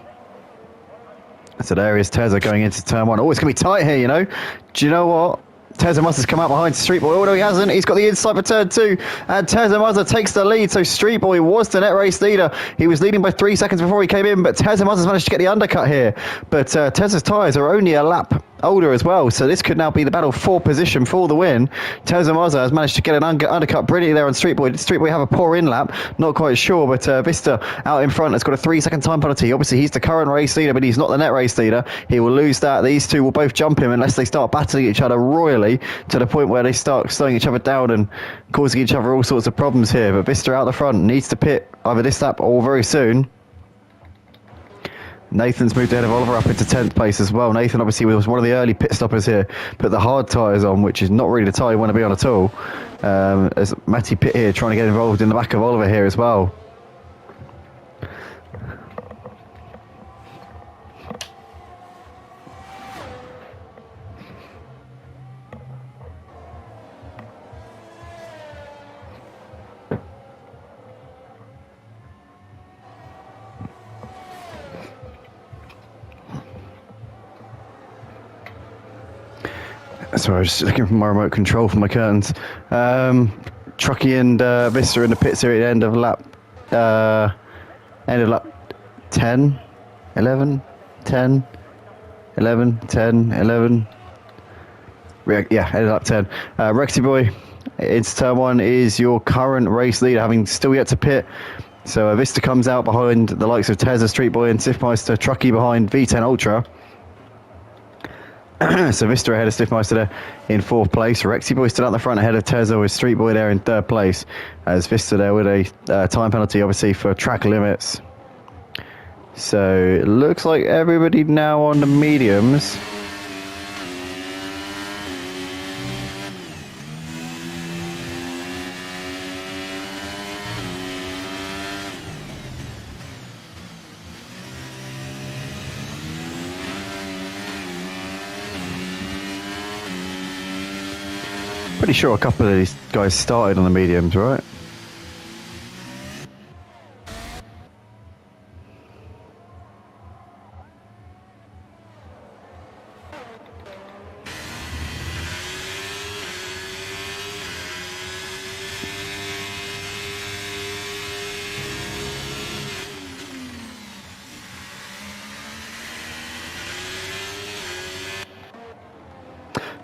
So there is Tezza going into turn 1. Oh, it's going to be tight here, you know. Do you know what? Tezza must have come out behind Street Boy. Oh, no, he hasn't. He's got the inside for turn 2. And Tezza Muzza takes the lead. So Street Boy was the net race leader. He was leading by 3 seconds before he came in. But Tezza Muzza's managed to get the undercut here. But Tezza's tyres are only a lap older as well. So this could now be the battle for position for the win. Tezza Muzza has managed to get an undercut brilliantly there on Street Boy. Did Street Boy have a poor in lap? Not quite sure. But Vista out in front has got a 3-second time penalty. Obviously, he's the current race leader, but he's not the net race leader. He will lose that. These two will both jump him unless they start battling each other royally to the point where they start slowing each other down and causing each other all sorts of problems here. But Vista out the front needs to pit either this lap or very soon. Nathan's moved ahead of Oliver up into 10th place as well. Nathan obviously was one of the early pit stoppers here, put the hard tyres on, which is not really the tyre you want to be on at all. As Matty Pitt here trying to get involved in the back of Oliver here as well. So I was just looking for my remote control for my curtains. Trucky and Vista in the pits here at the end of lap 10, 11, 10, 11, 10, 11. Yeah, ended up 10. Rexy Boy, into turn 1 is your current race leader, having still yet to pit. So Vista comes out behind the likes of Tezza, Street Boy, and Sifmeister. Trucky behind V10 Ultra. So Vista ahead of Stiffmeister there in 4th place. Rexy Boy still out the front ahead of Tezza, with Street Boy there in 3rd place. As Vista there with a time penalty, obviously, for track limits. So it looks like everybody now on the mediums. Pretty sure a couple of these guys started on the mediums, right?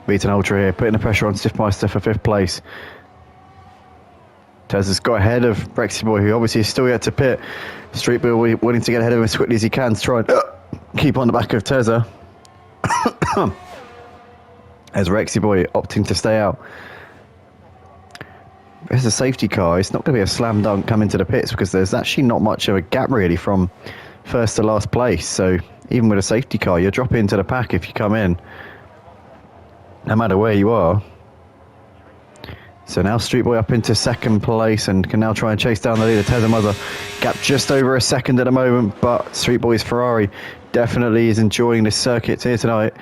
V10 Ultra here, putting the pressure on Stiffmeister for 5th place. Tez has got ahead of Rexy Boy, who obviously is still yet to pit. Street Boy willing to get ahead of him as quickly as he can to try and keep on the back of Tezza. As Rexy Boy opting to stay out. There's a safety car. It's not going to be a slam dunk coming to the pits, because there's actually not much of a gap really from first to last place. So even with a safety car, you're dropping into the pack if you come in, no matter where you are. So now Street Boy up into 2nd place and can now try and chase down the leader, Tezza Mother. Gap just over a second at the moment, but Street Boy's Ferrari definitely is enjoying this circuit here tonight.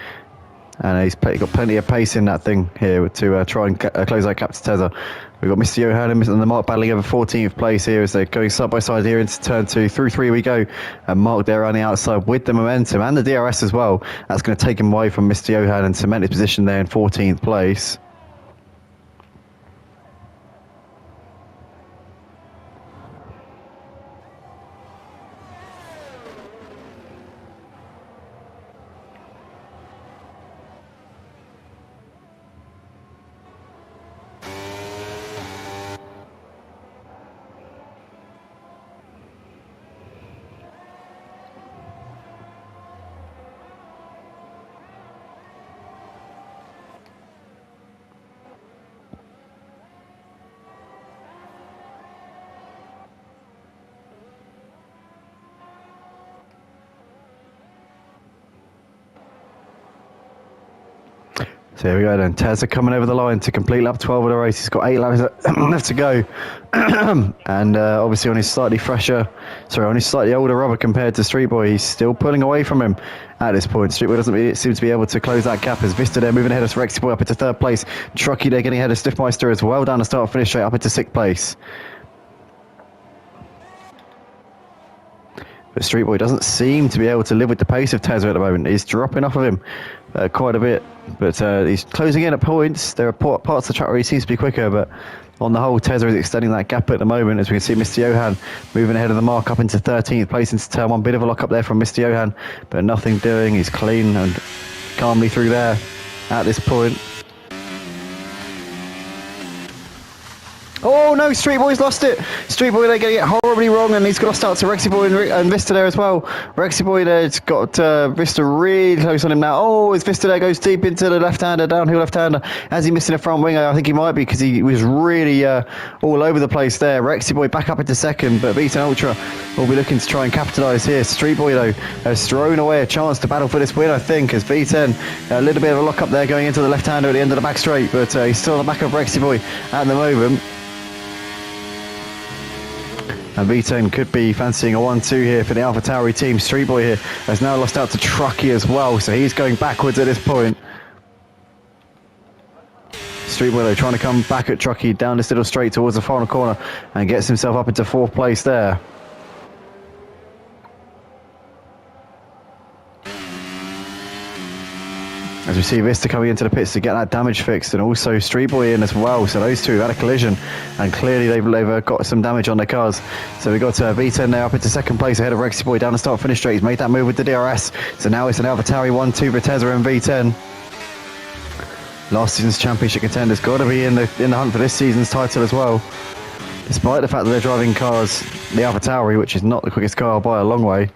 And he's got plenty of pace in that thing here to try and close that gap to Tezza. We've got Mr. Johan and the Mark battling over 14th place here as they're going side by side here into turn 2. Through 3 we go. And Mark there on the outside with the momentum and the DRS as well. That's going to take him away from Mr. Johan and cement his position there in 14th place. So here we go then. Tezza coming over the line to complete lap 12 of the race. He's got 8 laps left to go. And obviously on his slightly older rubber compared to Street Boy, he's still pulling away from him at this point. Street Boy doesn't seem to be able to close that gap as Vista there moving ahead of Rexy Boy up into 3rd place. Trucky there getting ahead of Stiffmeister as well down the start finish straight up into 6th place. But Street Boy doesn't seem to be able to live with the pace of Tezza at the moment. He's dropping off of him quite a bit, but he's closing in at points. There are parts of the track where he seems to be quicker, but on the whole, Tezza is extending that gap at the moment, as we can see Mr. Johan moving ahead of the mark up into 13th place into turn 1. Bit of a lock up there from Mr. Johan, but nothing doing. He's clean and calmly through there at this point. Oh no, Street Boy's lost it. Street Boy there getting it horribly wrong, and he's got to start to Rexy Boy and Vista there as well. Rexy Boy there's got Vista really close on him now. Oh, as Vista there goes deep into the left-hander, downhill left-hander. As he missing a front wing, I think he might be, because he was really all over the place there. Rexy Boy back up into 2nd, but V10 Ultra will be looking to try and capitalise here. Street Boy though has thrown away a chance to battle for this win, I think, as V10 a little bit of a lock up there going into the left-hander at the end of the back straight, but he's still on the back of Rexy Boy at the moment. And V10 could be fancying a 1-2 here for the AlphaTauri team. Street Boy here has now lost out to Trucky as well, so he's going backwards at this point. Street Boy though trying to come back at Trucky down this little straight towards the final corner and gets himself up into 4th place there. As we see Vista coming into the pits to get that damage fixed, and also Street Boy in as well. So those two have had a collision, and clearly they've got some damage on their cars. So we got V10 now up into second place ahead of Rexy Boy down the start finish straight. He's made that move with the DRS. So now it's an AlphaTauri 1-2 Breteza and V10. Last season's championship contenders got to be in the hunt for this season's title as well. Despite the fact that they're driving cars, the AlphaTauri, which is not the quickest car by a long way.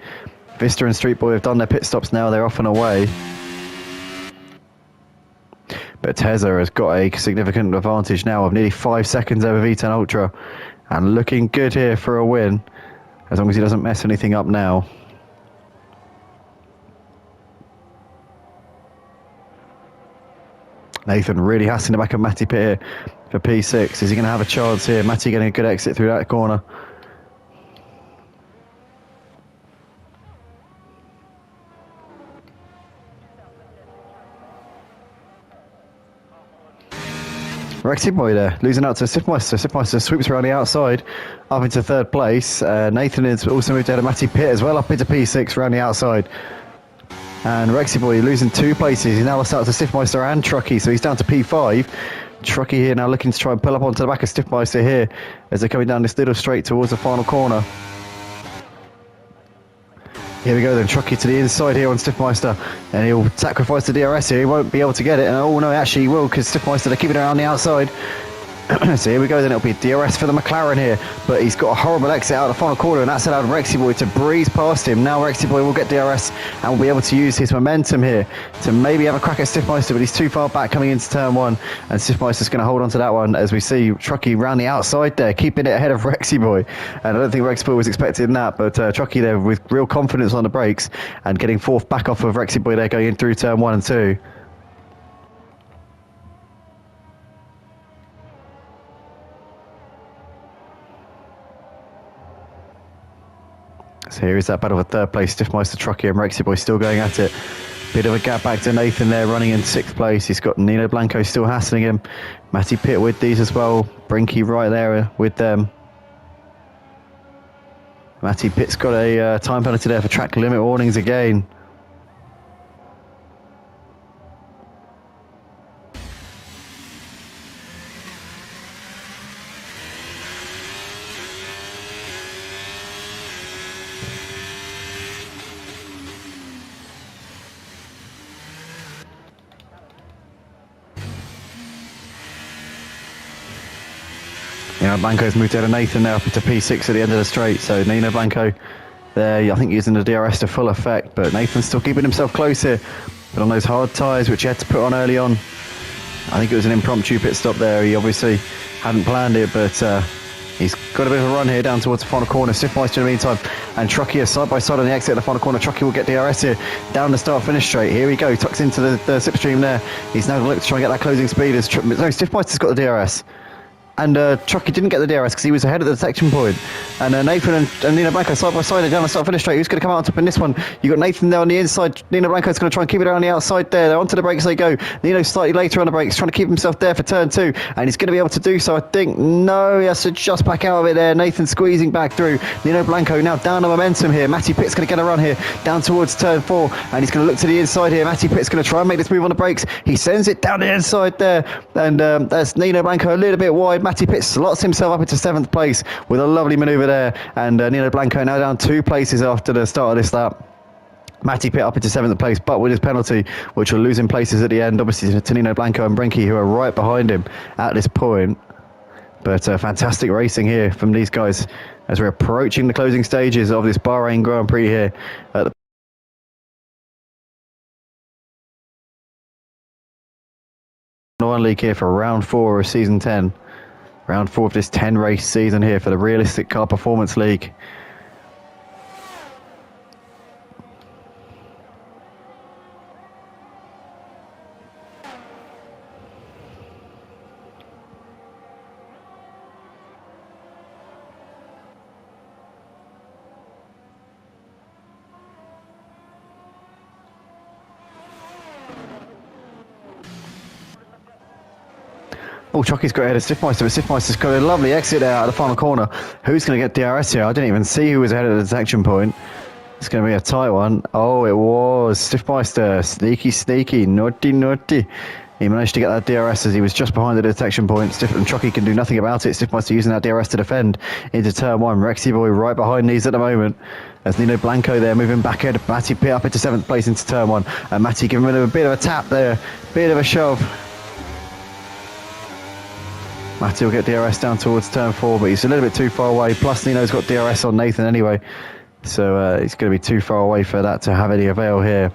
Vista and Street Boy have done their pit stops now. They're off and away. But Tezza has got a significant advantage now of nearly 5 seconds over V10 Ultra, and looking good here for a win, as long as he doesn't mess anything up now. Nathan really hassling the back of Matty Pit here for P6. Is he going to have a chance here? Matty getting a good exit through that corner. Rexy Boy there, losing out to Sifmeister. Sifmeister sweeps around the outside, up into third place. Nathan has also moved out of Matty Pitt as well, up into P6 around the outside. And Rexy Boy losing 2 places. He's now lost out to Sifmeister and Truckee, so he's down to P5. Truckee here now looking to try and pull up onto the back of Sifmeister here as they're coming down this little straight towards the final corner. Here we go then, Truckee to the inside here on Stiffmeister, and he'll sacrifice the DRS here. He won't be able to get it, and oh no, actually he will, because Stiffmeister, they're keeping it around the outside. So here we go then, it'll be DRS for the McLaren here, but he's got a horrible exit out of the final corner, and that's allowed Rexy Boy to breeze past him. Now Rexy Boy will get DRS and will be able to use his momentum here to maybe have a crack at Stiffmeister, but he's too far back coming into turn 1, and Stiffmeister's going to hold on to that one as we see Truckee round the outside there, keeping it ahead of Rexy Boy. And I don't think Rexy Boy was expecting that, but Truckee there with real confidence on the brakes and getting 4th back off of Rexy Boy there going in through turn 1 and 2. So here is that battle for third place. Stiffmeister, Truckee and Rexy Boy still going at it. Bit of a gap back to Nathan there, running in 6th place. He's got Nino Blanco still hassling him. Matty Pitt with these as well. Brinky right there with them. Matty Pitt's got a time penalty there for track limit warnings again. Nino Blanco's moved out of Nathan now up into P6 at the end of the straight, so Nino Blanco there, I think using the DRS to full effect, but Nathan's still keeping himself close here, but on those hard tyres which he had to put on early on. I think it was an impromptu pit stop there. He obviously hadn't planned it, but he's got a bit of a run here down towards the final corner. Stiffmeister in the meantime, and Truckee is side by side on the exit of the final corner. Truckee will get DRS here down the start finish straight. Here we go, tucks into the slipstream there. He's now going to look to try and get that closing speed. No, Stiffmeister's got the DRS. And Truckee didn't get the DRS because he was ahead at the detection point. And Nathan and Nino Blanco side by side down the start finish straight. Who's going to come out on top in this one? You got Nathan there on the inside. Nino Blanco's going to try and keep it around the outside there. They're onto the brakes they go. Nino slightly later on the brakes, trying to keep himself there for turn 2. And he's going to be able to do so, I think. No, he has to just back out of it there. Nathan squeezing back through. Nino Blanco now down the momentum here. Matty Pitt's going to get a run here down towards turn 4. And he's going to look to the inside here. Matty Pitt's going to try and make this move on the brakes. He sends it down the inside there. And that's Nino Blanco a little bit wide. Matty Pitt slots himself up into 7th place with a lovely manoeuvre there, and Nino Blanco now down 2 places after the start of this lap. Matty Pitt up into 7th place, but with his penalty, which will lose him places at the end, obviously to Nino Blanco and Brinky, who are right behind him at this point. But fantastic racing here from these guys as we're approaching the closing stages of this Bahrain Grand Prix here at the One League here for round 4 of season 10. Round 4 of this 10 race season here for the Realistic Car Performance League. Oh, Chucky's got ahead of Stiffmeister, but Stiffmeister's got a lovely exit there out of the final corner. Who's going to get DRS here? I didn't even see who was ahead of the detection point. It's going to be a tight one. Oh, it was. Stiffmeister. Sneaky, sneaky. Naughty, naughty. He managed to get that DRS as he was just behind the detection point. And Chucky can do nothing about it. Stiffmeister using that DRS to defend into turn one. Rexy Boy right behind these at the moment. As Nino Blanco there moving back ahead. Matty Pitt up into 7th place into turn one. And Matty giving him a bit of a tap there. Bit of a shove. Matty will get DRS down towards turn 4, but he's a little bit too far away. Plus Nino's got DRS on Nathan anyway. So he's going to be too far away for that to have any avail here.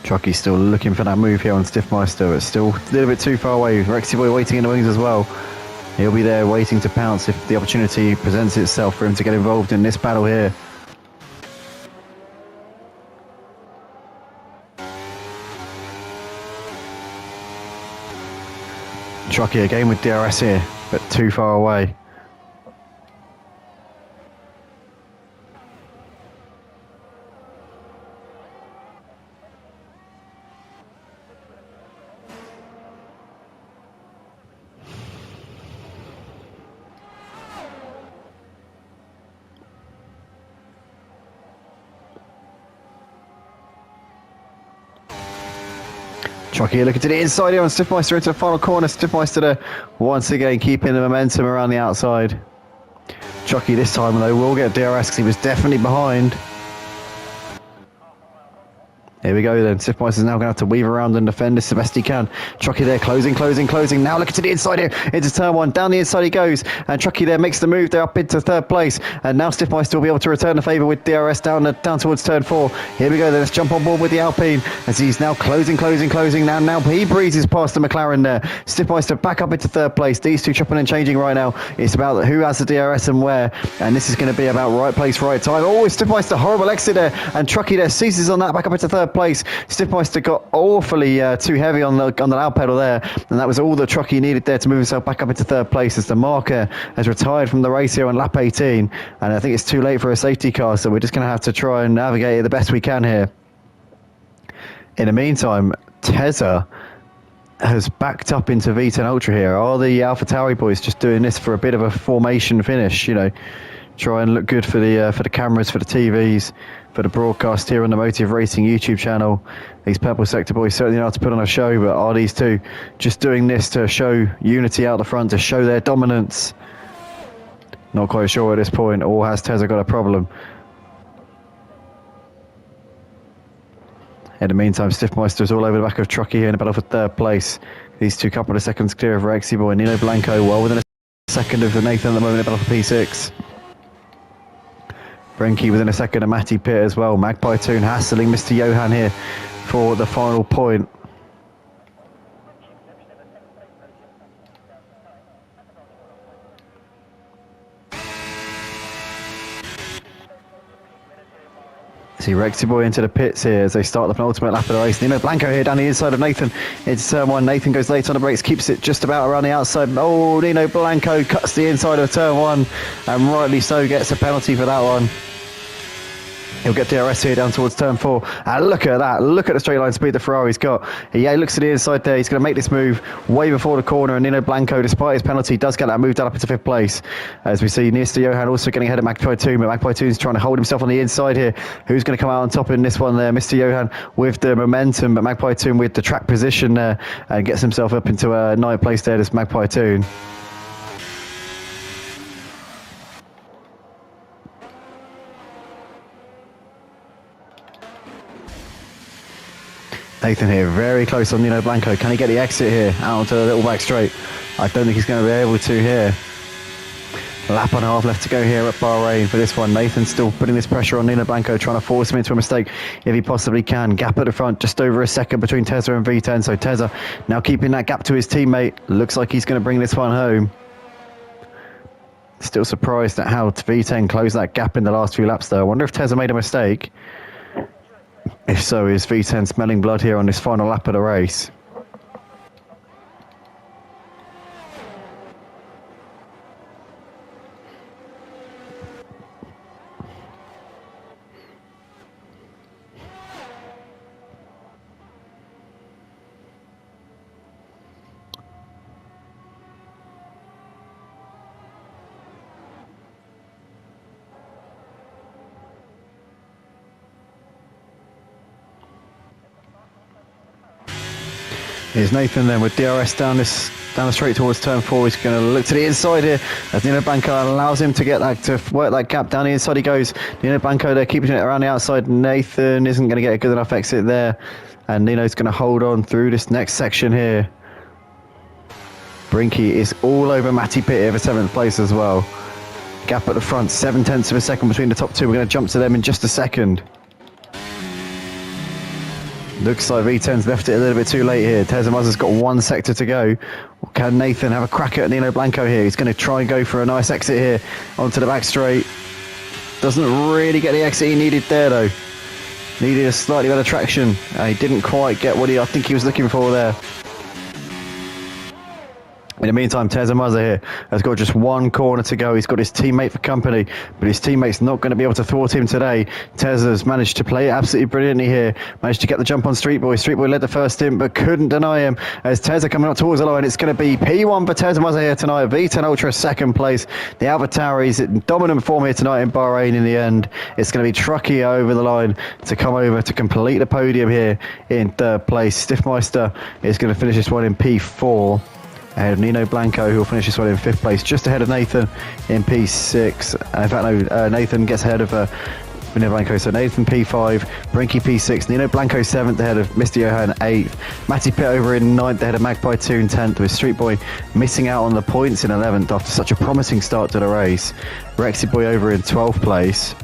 Chucky's still looking for that move here on Stiffmeister, but still a little bit too far away. Rexy Boy waiting in the wings as well. He'll be there waiting to pounce if the opportunity presents itself for him to get involved in this battle here. Chucky again with DRS here, but too far away. Chucky looking to the inside here on Stiffmeister into the final corner. Stiffmeister there once again keeping the momentum around the outside. Chucky this time though will get DRS because he was definitely behind. Here we go then. Stiffmeister's now going to have to weave around and defend as best he can. Chucky there closing. Now looking to the inside here into turn one. Down the inside he goes. And Chucky there makes the move there up into 3rd place. And now Stiffmeister will be able to return the favour with DRS down towards turn 4. Here we go then. Let's jump on board with the Alpine as he's now closing. Now he breezes past the McLaren there. Stiffmeister back up into 3rd place. These two chopping and changing right now. It's about who has the DRS and where. And this is going to be about right place, right time. Oh, Stiffmeister, horrible exit there. And Chucky there seizes on that back up into 3rd place. Stiffmeister got awfully too heavy on the loud pedal there, and that was all the Chucky needed there to move himself back up into 3rd place as the marker has retired from the race here on lap 18, and I think it's too late for a safety car, so we're just going to have to try and navigate it the best we can here. In the meantime, Tezza has backed up into V10 Ultra here. Are the AlphaTauri boys just doing this for a bit of a formation finish, you know, try and look good for the cameras, for the TVs, for the broadcast here on the Motive Racing YouTube channel? These Purple Sector boys certainly know how to put on a show, but are these two just doing this to show unity out the front, to show their dominance? Not quite sure at this point, or has Tezza got a problem? In the meantime, Stiffmeister's all over the back of Trucky here in the battle for 3rd place. These two couple of seconds clear of Rexy Boy. Nino Blanco well within a second of Nathan at the moment in the battle for P6. Brenke within a second of Matty Pitt as well. Magpie Toon hassling Mr. Johan here for the final point. See Rexy Boy into the pits here as they start the penultimate lap of the race. Nino Blanco here down the inside of Nathan. It's turn 1. Nathan goes late on the brakes, keeps it just about around the outside. Oh, Nino Blanco cuts the inside of turn 1, and rightly so gets a penalty for that one. He'll get DRS here down towards turn 4. And look at that. Look at the straight line speed the Ferrari's got. Yeah, he looks to the inside there. He's going to make this move way before the corner. And Nino Blanco, despite his penalty, does get that move down up into 5th place. As we see Mr. Johan also getting ahead of Magpie Toon. But Magpie Toon's trying to hold himself on the inside here. Who's going to come out on top in this one there? Mr. Johan with the momentum. But Magpie Toon with the track position there. And gets himself up into a 9th place there. This Magpie Toon. Nathan here, very close on Nino Blanco. Can he get the exit here out onto the little back straight? I don't think he's going to be able to here. A lap and a half left to go here at Bahrain for this one. Nathan's still putting this pressure on Nino Blanco, trying to force him into a mistake if he possibly can. Gap at the front, just over a second between Tezza and V10. So Tezza now keeping that gap to his teammate. Looks like he's going to bring this one home. Still surprised at how V10 closed that gap in the last few laps though. I wonder if Tezza made a mistake. If so, is V10 smelling blood here on this final lap of the race? Here's Nathan then with DRS down the straight towards turn 4. He's going to look to the inside here as Nino Blanco allows him to get that, to work that gap. Down the inside he goes. Nino Blanco there keeping it around the outside. Nathan isn't going to get a good enough exit there, and Nino's going to hold on through this next section here. Brinky is all over Matty Pitt here for 7th place as well. Gap at the front, 7/10 of a second between the top two. We're going to jump to them in just a second. Looks like V10's left it a little bit too late here. Teza Mazza's got 1 sector to go. Can Nathan have a crack at Nino Blanco here? He's going to try and go for a nice exit here onto the back straight. Doesn't really get the exit he needed there though. Needed a slightly better traction. He didn't quite get what I think he was looking for there. In the meantime, Teza Mazza here has got just 1 corner to go. He's got his teammate for company, but his teammate's not going to be able to thwart him today. Teza's managed to play it absolutely brilliantly here. Managed to get the jump on Street Boy. Street Boy led the first stint, but couldn't deny him. As Teza coming up towards the line, it's going to be P1 for Teza Mazza here tonight. V10 Ultra 2nd place. The AlphaTauri's in dominant form here tonight in Bahrain in the end. It's going to be Truckee over the line to come over to complete the podium here in 3rd place. Stiffmeister is going to finish this one in P4. Ahead of Nino Blanco, who will finish this one in 5th place, just ahead of Nathan in P6. In fact, no, Nathan gets ahead of Nino Blanco. So Nathan P5, Brinky P6, Nino Blanco 7th ahead of Mr. Johan 8th. Matty Pitt over in 9th ahead of Magpie 2 in 10th, with Street Boy missing out on the points in 11th after such a promising start to the race. Rexy Boy over in 12th place.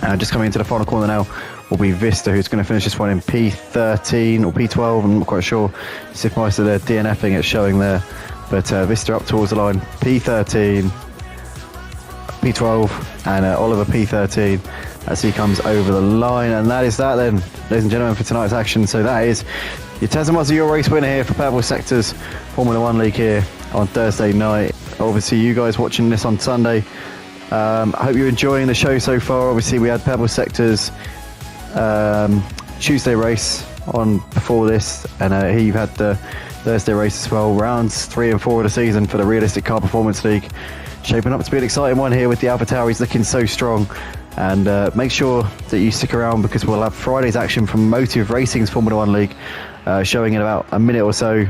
And just coming into the final corner now will be Vista, who's going to finish this one in P13 or P12, I'm not quite sure. Stiffmeister there DNFing it showing there, but Vista up towards the line, P13, P12 and Oliver P13 as he comes over the line. And that is that then, ladies and gentlemen, for tonight's action. So that is your Teza Mazza, your race winner here for Purple Sector's Formula 1 League here on Thursday night. Obviously you guys watching this on Sunday, I hope you're enjoying the show so far. Obviously we had Purple Sector's Tuesday race on before this, and here you've had the Thursday race as well. Rounds 3 and 4 of the season for the Realistic Car Performance League, shaping up to be an exciting one here with the AlphaTauri's looking so strong. And make sure that you stick around because we'll have Friday's action from Motive Racing's Formula 1 League showing in about a minute or so.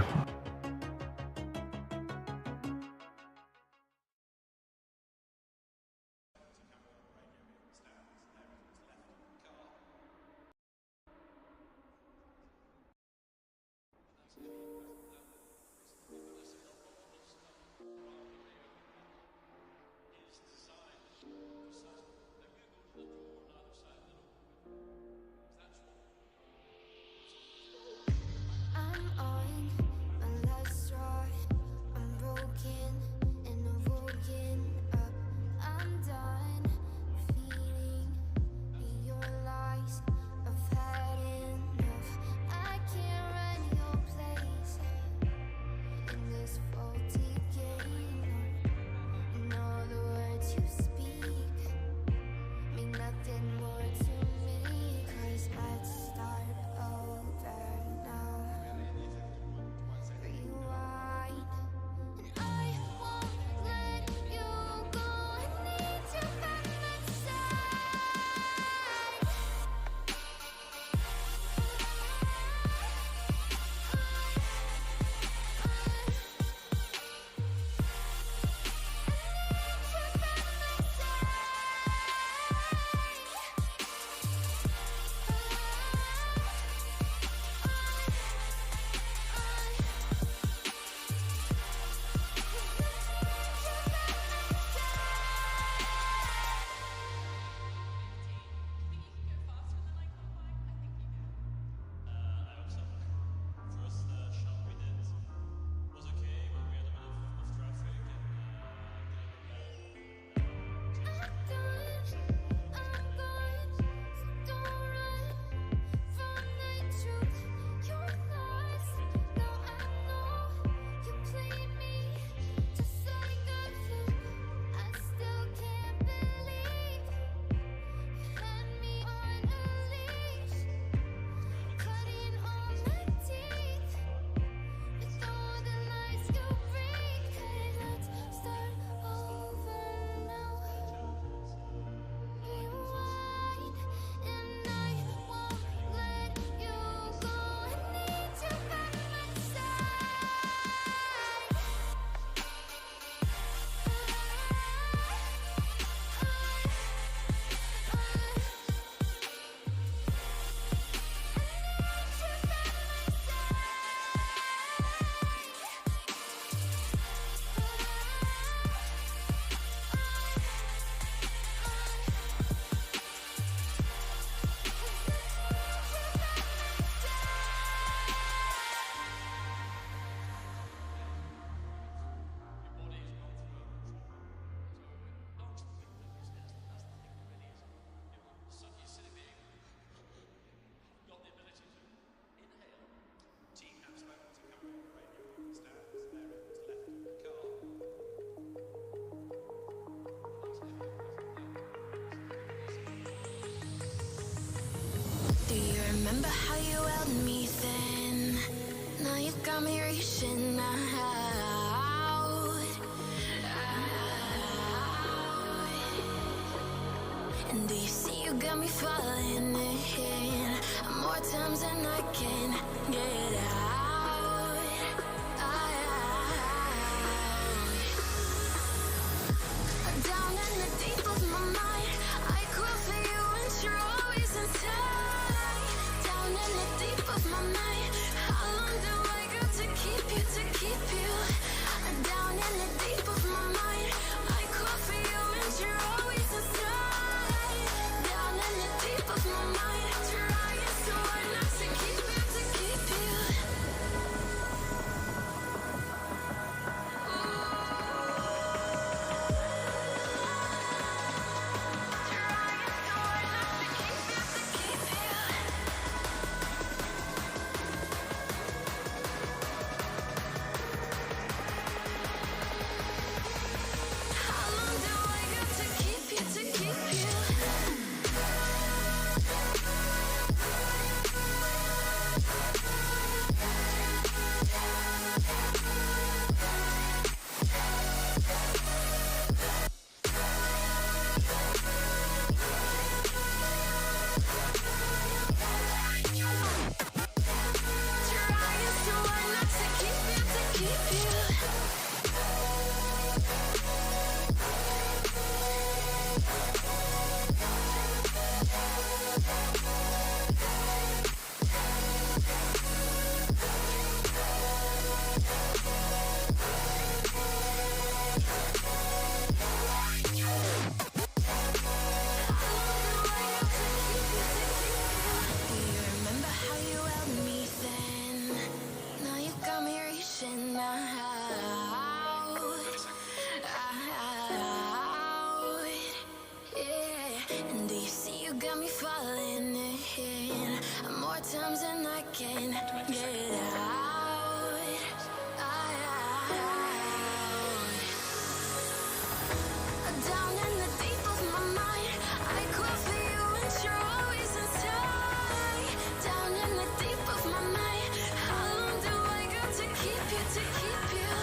I'm on my got me reaching out. And do you see you got me falling in more times than I can get out. Down in the deep of my mind, I crawl for you and you're always inside. Down in the deep of my mind, how long do I got to keep you, to keep you? Down in the deep of my mind, I crawl for you and you're always inside. Down in the deep of my mind, trying so hard not to keep you, to keep you. How long do I got to keep you, to keep you? Trying so hard not to keep you, to keep you. Do you remember how you held me then? Now you got me reaching out. Yeah. And do you see you got me falling in more times than I can get out. Down in the deep of my mind, I crawl for you and you're always inside. Down in the deep of my mind, how long do I got to keep you, to keep you?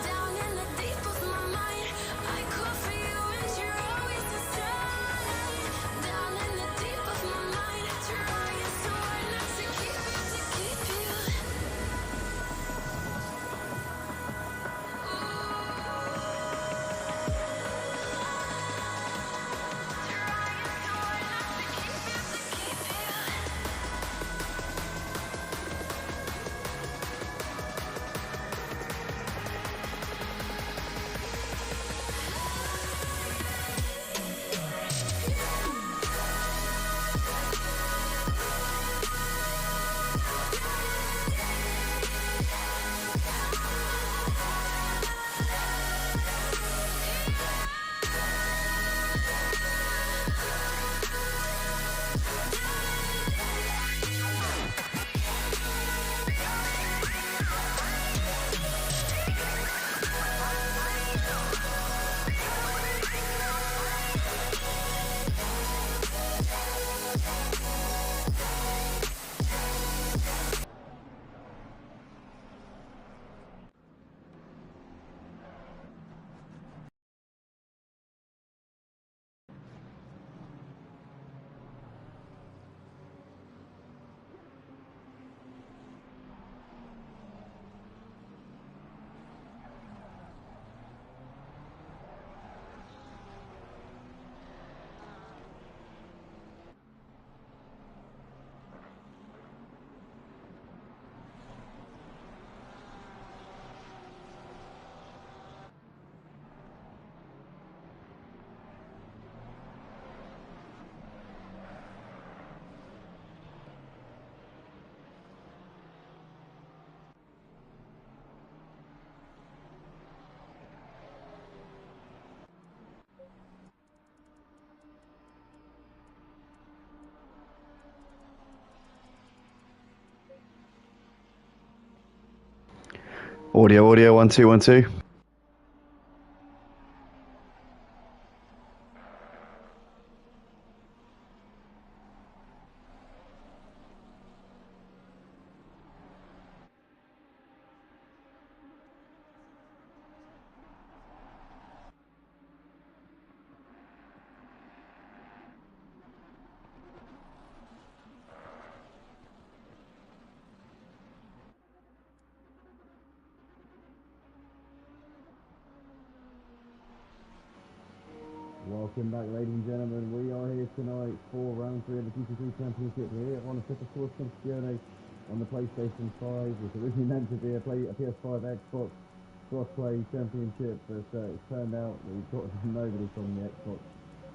Down in the deep of my mind, I crawl for you and you're always inside. Down in the deep of my mind, trying so hard not to keep you, to keep you. Audio, 1 2 1 2. Welcome back, ladies and gentlemen. We are here tonight for round 3 of the GT3 Championship here on the Super Sports Journey on the PlayStation 5. It was originally meant to be a PS5 Xbox cross-play championship, but it's turned out that we've got nobody from the Xbox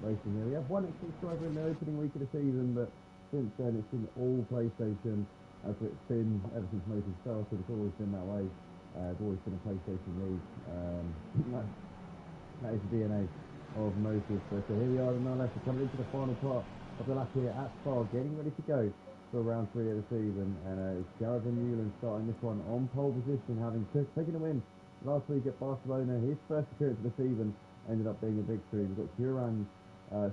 racing here. We have one subscriber in the opening week of the season, but since then it's been all PlayStation, as it's been ever since Motive started. It's always been that way. It's always been a PlayStation league. That is the DNA of Motive. But here we are nonetheless, coming into the final part of the lap here at Spa, getting ready to go for round 3 of the season. And it's Jared Van Meulen starting this one on pole position, having taken a win last week at Barcelona. His first appearance of the season ended up being a victory. We've got Duran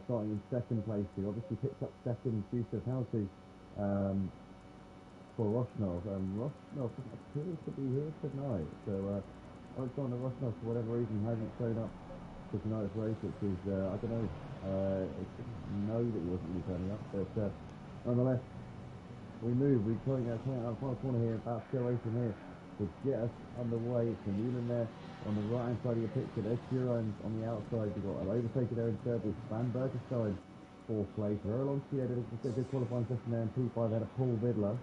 starting in second place. He obviously picked up second due to penalty for Roshnov. Roshnov appears to be here tonight, so Alexander Roshnov, for whatever reason, hasn't shown up for tonight's race, which is, I don't know, know that he wasn't really turning up, but nonetheless, we move. We're coming out the final corner here, about to go racing here to get us underway. It's Van Meulen there on the right hand side of your picture. There's Duran on the outside. We've got an overtaker there in third with Van Berkestein fourth place. Verolonsky did a good qualifying session there in P5. They had a Paul Vidler.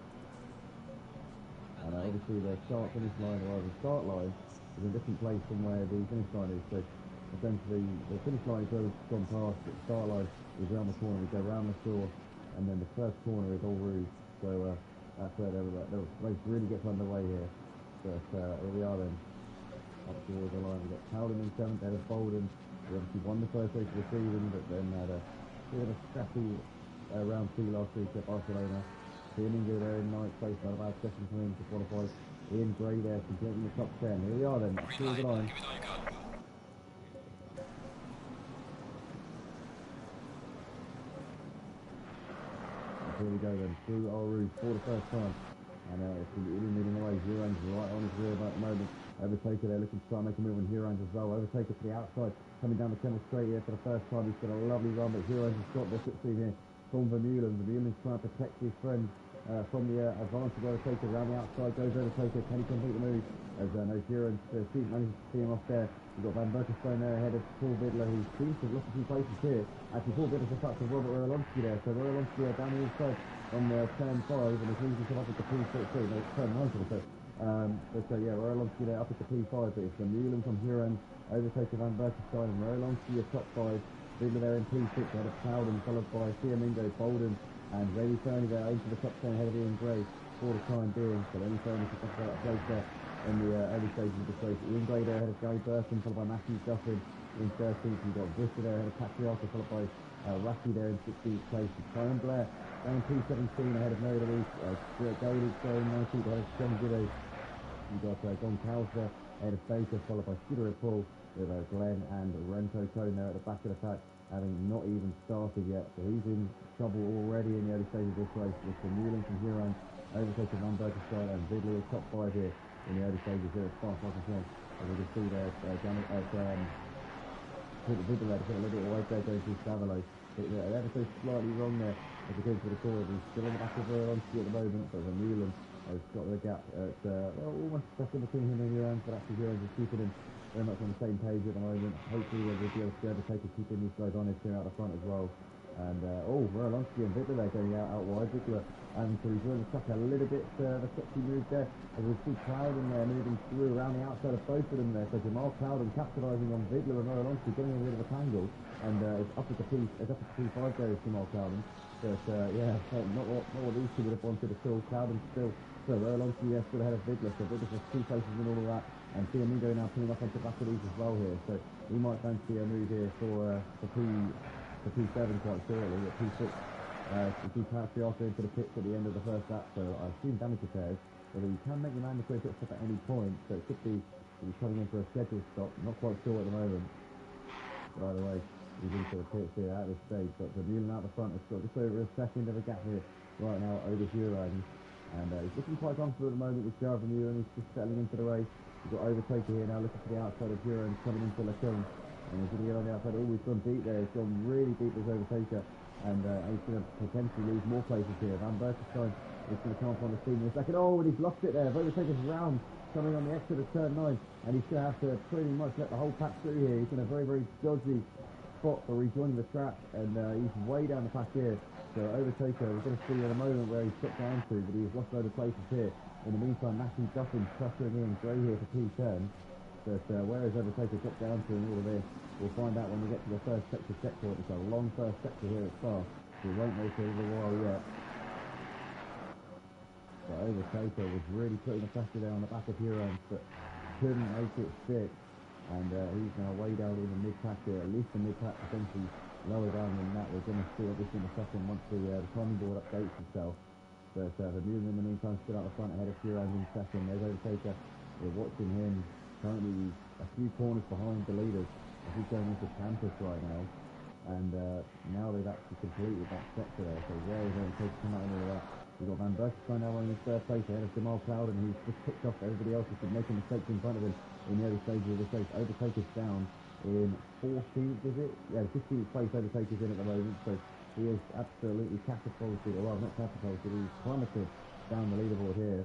And obviously the start-finish line, or the start line, is in a different place from where the finish line is. So essentially the finish line is where we've gone past, but the start line is around the corner. We go around the shore, and then the first corner is all Rouge. So that's where the race really gets underway here. But here we are then, up towards the line. We've got Cowden in 7th, Ed Bolden. We obviously won the first race of the season, but then had a bit of a scrappy round 2 last week at Barcelona. Fiermingo there in 9th place, not a bad session for him to qualify. Ian Gray there completing the top 10. Here we are then, up towards the line. Here we go then, through our Rouge for the first time. And it's really leading the way. Huron's right on his rear at the moment. Overtaker there looking to try and make a move on Huron's as well. Overtaker to the outside, coming down the Kennel straight here for the first time. He's got a lovely run, but Huron's has got the slipstream here from Van Meulen. Van Meulen's trying to protect his friend from the advantage of overtaker around the outside. Goes overtaker, can he complete the move? As no Huron's manages to see him off there. We've got Van Berkestein there ahead of Paul Vidler, who seems to have lost a few places here. Actually, Paul Vidler's a touch of Robert Verolonsky there. So Verolonsky down the inside on turn 5, and he's losing up at the P6, no, turn 9 for the first. But yeah, Verolonsky there up at the P5, but it's Van Meulen from Huron, overtaker Van Berkestein, and Verolonsky at top 5. Vidler there in P6, ahead of Cowden, followed by Fiermingo, Bolden, and Rayleigh Fernie there into the top 10 ahead of Ian Gray for the time being. So Rayleigh Fernie to top that place there in the early stages of the race. Ian Gray there ahead of Gary Burton, followed by Matthew Duffin in 13th. You've got Vista there ahead of Patriarca, followed by Racky there in 16th place. Karen Blair down in P17 ahead of Mary Louise. Gaelic there in 19th ahead of John Giddo. You've got Don Cowles there ahead of Baker, followed by Skidder Paul with Glenn and Rento Cone there at the back of the pack, having not even started yet. So he's in trouble already in the early stages of this race. With Van Meulen from Huron, overtaking Van Berkestein, and Vidler is top 5 here in the early stages here at Spa, like I said. As we can see there, Vidler there to put a little bit away there going through Savalo. Ever so slightly wrong there as he goes to the corner. He's still on the back of Verolonsky at the moment, but Van Meulen has got the gap at almost a second between him and Huron, but actually Huron is keeping him very much on the same page at the moment. Hopefully we'll be able to overtake and keeping these guys honest here out the front as well. And Verolonsky and Vidler there going out wide. Vidler and so he's really stuck a little bit of a sexy move there. As we see Cowden there moving through around the outside of both of them there. So Jamal Cowden capitalising on Vidler and Verolonsky, getting a bit of a tangle. And it's up at the P5 there with Jamal Cowden. But yeah, not what these two would have wanted at all. Cowden still, so Verolonsky still ahead of Vidler. So Vidler has 2 places in all of that. And Fiermingo now pulling up onto the back of these as well here. So we might fancy a move here for P7 quite shortly at P6. We see Patriarca into the pits at the end of the first lap, so I assume damage repairs. Although you can make your mandatory pit stop at any point, so it could be he's coming in for a scheduled stop. Not quite sure at the moment. But either way, he's into the pits here at this stage. But Van Meulen out the front has got just over a second of a gap here right now over Huron. And he's looking quite comfortable at the moment with Jared Van Meulen. He's just settling into the race. We've got overtaker here now looking for the outside of Huron coming into Lacombe. And he's going to get on the outside. Oh, he's gone deep there. He's gone really deep as overtaker. And he's going to potentially lose more places here. Van Berkestein is going to come up on the scene in a second. Oh, and he's lost it there. Overtaker's round coming on the exit of turn 9. And he's going to have to pretty much let the whole pack through here. He's in a very, very dodgy spot for rejoining the track, and he's way down the pack here. So Overtaker, we're going to see in a moment where he's shot down to, but he's lost a load of places here. In the meantime, Matthew Duffin's pressuring in, Gray here for P10. But where is Overtaker dropped down to in all of this? We'll find out when we get to the first sector checkpoint. It's a long first sector here at Spa, so we won't know for a little while yet. But Overtaker was really putting the pressure there on the back of Heroes, but couldn't make it stick. And he's now way down in the mid-pack here, at least the mid-pack, potentially lower down than that. We're going to see obviously in a second once the timing board updates itself. But the Mutant in the meantime still out the front ahead of Heroes in second. There's Overtaker. We're watching him currently a few corners behind the leaders as he's going into campus right now. And now they've actually completed that sector there. So where is Overtaker come out and all of that? We've got Van Berkestein now running in third place ahead of Jamal Clouden, who's just picked off everybody else who's been making mistakes in front of him in the early stages of this race. Overtaker's down in 14th, is it? Yeah, 15th place Overtaker's in at the moment, so he is absolutely catapulted, well not catapulted, he's plummeted down the leaderboard here.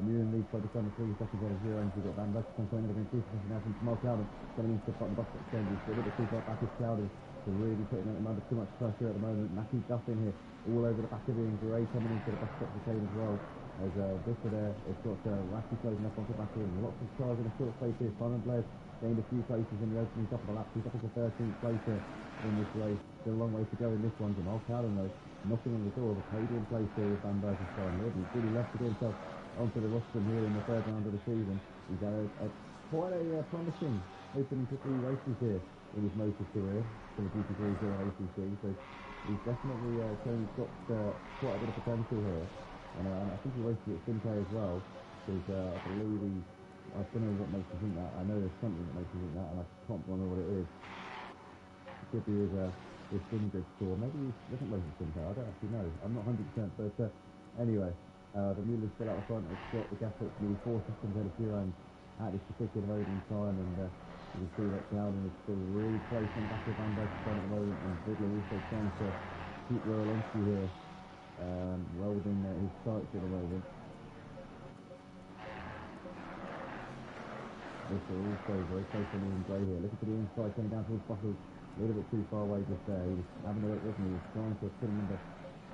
Muir leads by just under 3 seconds ahead of Heroes. We've got Van Berkestein coming in against 2 seconds now from Jamal Clouden, coming into the front of the box exchanges, but a little bit too far back is Clouden, so really putting him under too much pressure at the moment. Matthew Duffin here, all over the back of him, Gray coming into the box chicane as well. As Vista there, it's got Racky closing up off the back of him. Lots of cars in a short space here. Simon Blair gained a few places in the opening top of the lap. He's up into 13th place here in this race. Still a long way to go in this one. Jamal Cowden though, knocking on the door of a podium place here with Van Berkestein. He's really left to get himself onto the rostrum here in the third round of the season. He's had quite a promising opening to 3 races here in his motor career for the GT3 here on ACC. So he's definitely shown he's got quite a bit of potential here. And I think he raced at Simplay as well, because I believe I don't know what makes you think that. I know there's something that makes you think that, and I can't remember what it is. It could be his Singrid score. Maybe he doesn't race at Simplay, I don't actually know. I'm not 100%, but anyway, the Mueller's still out the front. It's got the gas up nearly 4 seconds ahead of Heroes at this particular moment in time, and you can see that Cowden is still really close on the back of Van Berkestein at the moment, and Vidler also trying to keep Royal Onsky here. Well within his sights at the moment. This is also very close to Ian Gray here. Looking to the inside, coming down towards Buckles. A little bit too far away just there. He was having a look, wasn't he? He was trying to put him under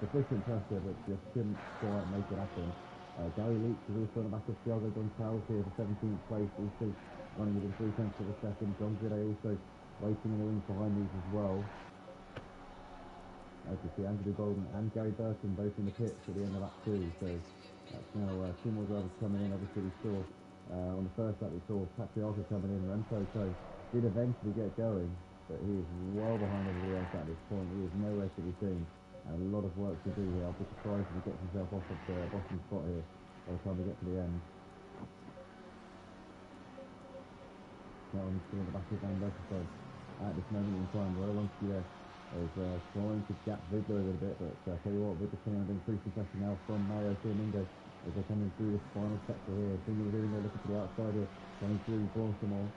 sufficient pressure, but just couldn't quite make it happen. Gary Leach is also on the back of Thiago Gonçalves here for 17th place, also running within 3/10 of a second. John Gide also waiting in the wings behind these as well. As you see, Andrew Bolden and Gary Burton both in the pits at the end of lap 2, so that's now 2 more drivers coming in. Obviously we saw on the first lap we saw Patriarca coming in. Remco did eventually get going, but he is well behind everybody else at this point. He is nowhere to be seen, and a lot of work to do here. I'll be surprised if he gets himself off at the bottom spot here by the time we get to the end. Cheltenham's still in the back of Van Berkestein at this moment in time. Royal Onsky there is trying to gap Vidler a little bit, but I tell you what, Vidler's coming under increasing pressure now from Mario Fiamingo as they're coming through this final sector here. Fiamingo looking to the outside here, coming through Blanchimont,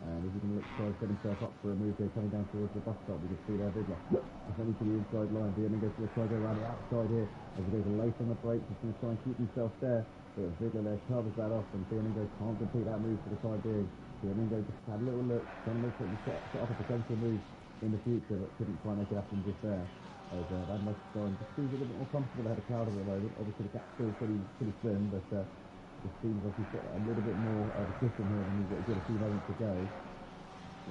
and if he can look to try and set himself up for a move here, coming down towards the bus stop, we can see there Vidler defending to the inside line. Fiamingo's going to try to go around the outside here as he goes late on the brakes. He's going to try and keep himself there, but Vidler there covers that off, and Fiamingo can't complete that move for the time being. Fiamingo just had a little look, trying to make sure he set up a potential move in the future, but couldn't quite make it happen just there. As Van Berkestein just seems a little bit more comfortable ahead of Clouden at the moment. Obviously the gap's still pretty slim, but just seems like he's got a little bit more of a cushion here than he's got a few moments to go.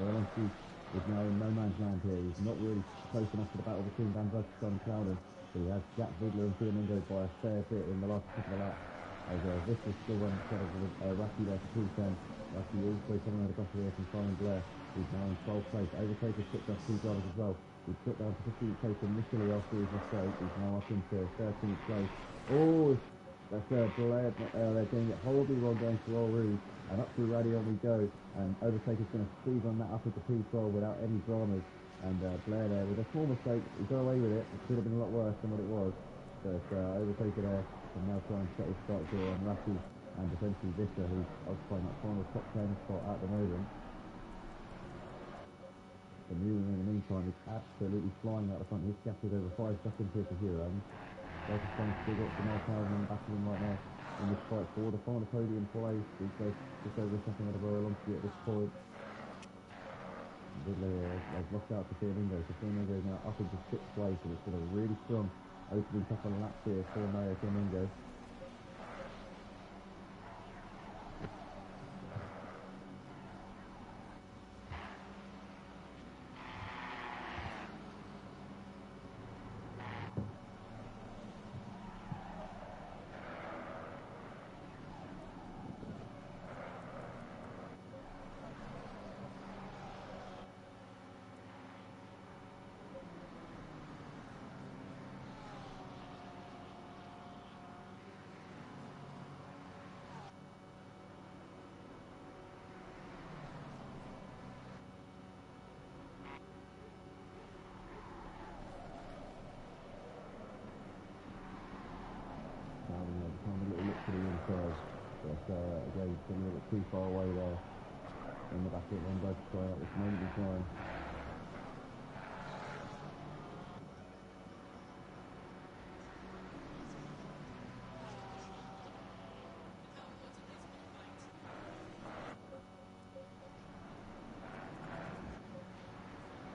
Royal Onsky is now in no man's land here. He's not really close enough to the battle between Van Berkestein and Clouden, but he has Jack Vidler and Fiamingo by a fair bit in the last couple of laps. As Vista's still running shadow with Racky there for P10. Racky also coming out of the pressure here from Simon Blair, who's now in 12th place. Overtaker's picked up 2 drivers as well. He's put down to 15th place initially after his mistake. He's now up into 13th place. Oh, that's Blair. They're getting it horribly wrong going to Royal Rouge, and up through Rally on we go. And Overtaker's going to squeeze on that up into P12 without any dramas. And Blair there with a small mistake. He got away with it. It could have been a lot worse than what it was. But Overtaker there can now try and set his sights here on Racky and potentially Vista, who's occupying that final top 10 spot at the moment. The Newman in the meantime is absolutely flying out the front. He's captured over 5 seconds here for Heroes. Berkestein still got Jamal Cowden on the back of him right now in this fight for the final podium place. He's just over a second ahead of Royal Onsky at this point. They've lost out to Flamingo, so Flamingo is now up into 6th place, and it's been a really strong opening couple of laps here for Mayo Flamingo. Having a little look to the inside, but again, it's a little bit too far away there in the back of it. Then both try out this moment in time.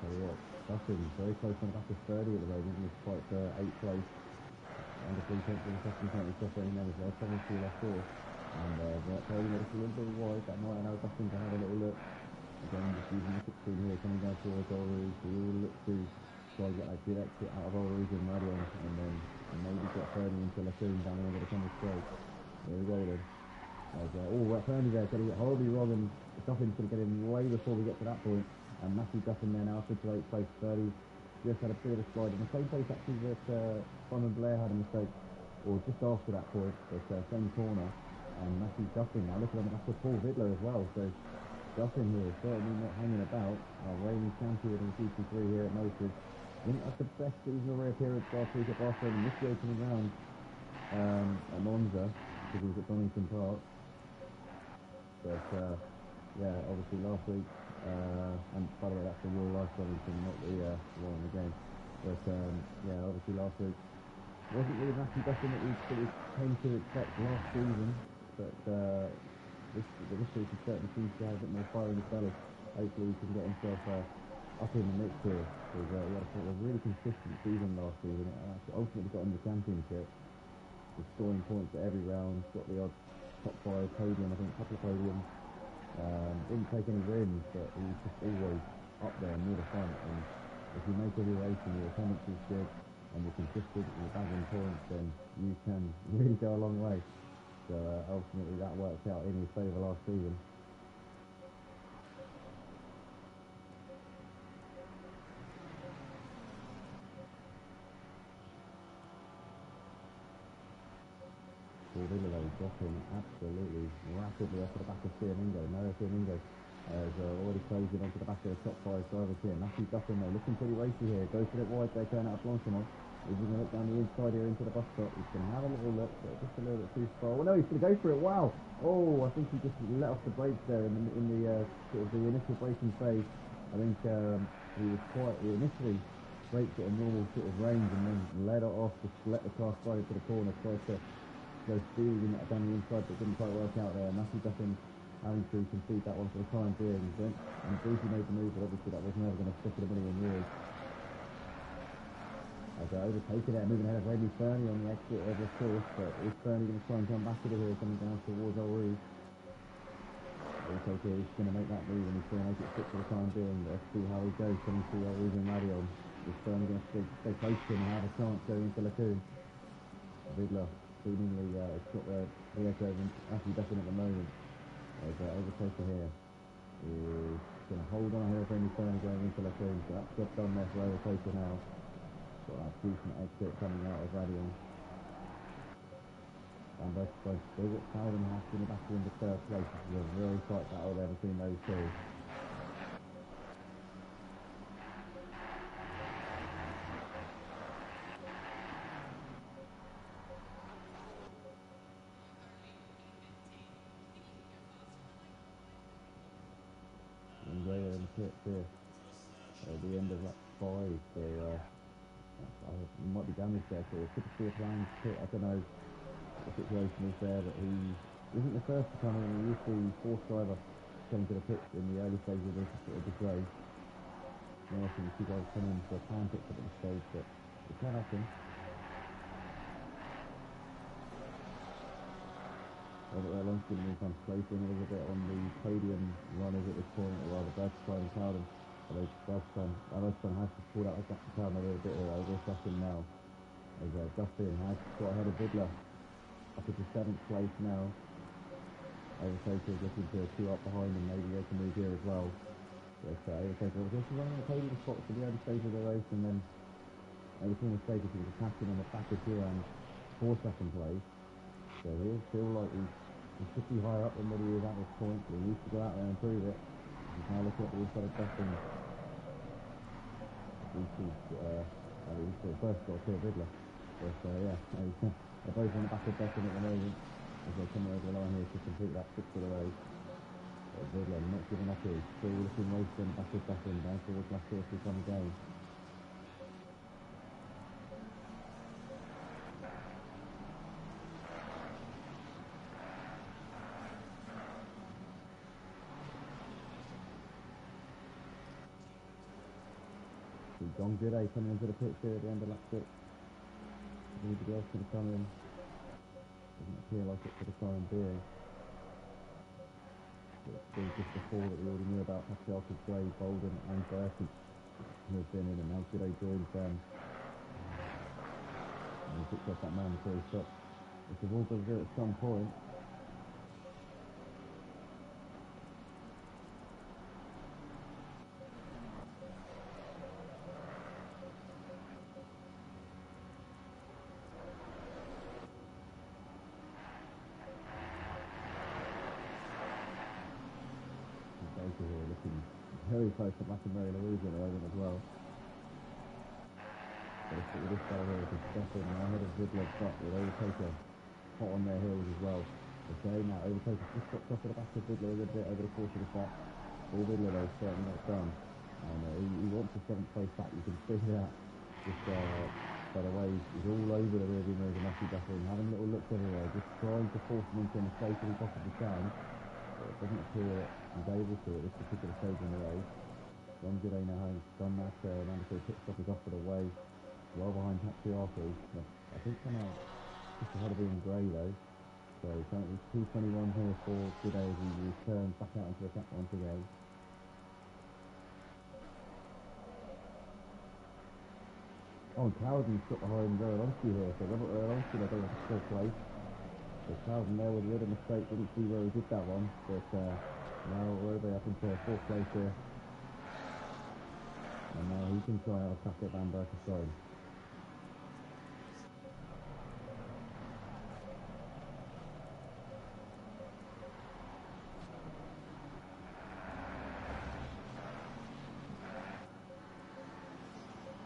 So yeah, Dustin's very close on the back of 30 at the moment. He's quite 8th place. Under 3 tenths in the second count, he's separating them as well. 72 left fourth. And Brady got a little bit wide. That might allow Dustin to have a little look. Again, just using the 16 here, coming down towards Olruz. So we'll look to try and get that good exit out of Olruz and Radion, and then maybe get Fernie into Lacoon down the end of the Kennel straight. There we go then. Fernie there, getting it horribly wrong, and Dustin's going to get him way before we get to that point. And Matthew Dustin there now, 58th place, 30. Just had a bit of a slide in the same place actually that Simon Blair had a mistake, or just after that point, but same corner. And Matthew Duffin now looking on the back of Paul Vidler as well, so Duffin here certainly not hanging about. Our reigning champion in GT3 here at Motors. I think that's the best seasonal reappearance last week at Bahrain, and this the opening round at Monza, because he was at Donington Park. But yeah, obviously last week, and by the way, that's the real life Donington, not the one in the game. But yeah, obviously last week wasn't really Matthew Dustin that we came to expect last season, but this week he certainly seems to have a bit more fire in his belly. Hopefully he can get himself up in the mix here, because he had a really consistent season last season, and actually ultimately got him the championship. Was scoring points at every round, got the odd top 5 podium, I think a couple of podiums. Didn't take any wins, but he was just always up there near the front. And if you make every race and your attendance is good and you're consistent and you're bagging points, then you can really go a long way. So ultimately that worked out in his favour last season. Paul Vidler dropping absolutely rapidly off the back of Fiamingo. Mario Fiamingo is already closing onto the back of the top 5 drivers here. Matthew Duffin though, looking pretty racy here. Goes for it wide there, going out of Blanchimont. He's going to look down the inside here into the bus stop. He's going to have a little look, but just a little bit too far. Well, no, he's going to go for it. Wow. Oh, I think he just let off the brakes there in the sort of the initial braking phase. I think he initially braked at a normal sort of range and then let it off, just let the car slide into the corner, tried to go speeding down the inside, but didn't quite work out there. Matthew Duffin having to concede that one for the time being. And briefly made the move, but obviously that was never going to stick in a million years. As they're overtaking it, moving ahead of Radley Fernie on the exit of the course, but is Fernie going to try and come back to the here, coming down towards Olruz? Okay, he's going to make that move and he's going to make it stick for the time being. Let's see how he goes coming through Olruz and Radion. Is Fernie going to stay close to him and have a chance going into Lacoon? Vidler seemingly it's got the edge over Matthew Duffin at the moment. As overtaker here is going to hold on ahead of Radley Fernie going into Lacoon, so that's job done there for overtaker now. Got that decent exit coming out of Radion. And both sides still got Calvin Haas in the back in the 3rd place. This is a very tight battle there between those two. And Gray in the pit here at the end of lap 5, so he might be damaged there, so it could be a planned pit. I don't know what the situation is there, but he isn't the first to come in. He is the 4th driver coming to the pits in the early stages of this race. North and two guys coming into a time pit at the stage, but it can happen. Robert Erlong's going to move on to placing a little bit on the podium runners at this point, or rather Bergstein and Cowden. Although Bergstein has just pulled out of Jackson Cowden a little bit here over a second now. As Dustin has got ahead of Vidler up into 7th place now. Overtaker is looking to 2 up behind him, maybe they can move here as well. But Overtaker was just running the podium spot for the early stage of the race, and then made a small mistake as he was attacking on the back of Duran for 2nd place. So he'll feel like he should be higher up than what he is at this point, but he needs to go out there and prove it. He's now looking at the inside of Dustin. He's first got to clear Vidler. But yeah, they're both on the back of Dustin at the moment as they're coming over the line here to complete that 6th of the race. But Vidler not giving up here, still looking raced on the back of Dustin down towards last year to come again. John Gidday coming into the pits here at the end of lap 6. Anybody else going to come in? Doesn't appear like it for the time being. But it's still just the 4 that we already knew about: Patriarchal, Gray, Bolden and Bertie, who have been in, and now Gidday joins them. And he picks up that mandatory stop, which they've all got to do at some point. Baker here looking very close to McInerney Louise at the moment as well. But it's with this guy here to step in and ahead of Vidler, but with Overtaker hot on their heels as well. Okay, now Overtaker just got off at the back of Vidler a little bit over the course of the start. All Vidler though is certainly not done. And he wants the 7th place back, you can see that. Just by the way, he's all over the rearview mirrors of Matthew Duffer and having little looks everywhere, just trying to force him into a mistake as he possibly can. But it doesn't appear that he's able to at this particular stage in the race. John Gidday now has done that mandatory pit stop, is off for the way, well behind Patriarchal. I think come out just ahead of being Gray though. So currently 2:21 here for Gidday as he returns back out into the track once again. Oh, and Cowden's got behind Erlonsky here, so Robert Erlonsky they're going to 4th place. So Cowden there with a little mistake, didn't see where he did that one, but now we're way up into 4th place here. And now he can try out a crack at Van Berkestein.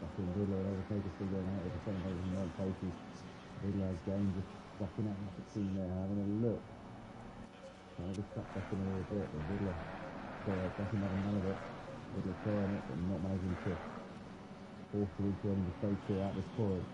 Dustin Vidler and Overtaker still going out with the 7th and 9th places. Vidler again just stacking out the 16 there, having a look. Trying to distract Dustin a little bit, but Vidler Dustin having none of it. Vidler trying it, but not managing to force him into any mistakes here at this point.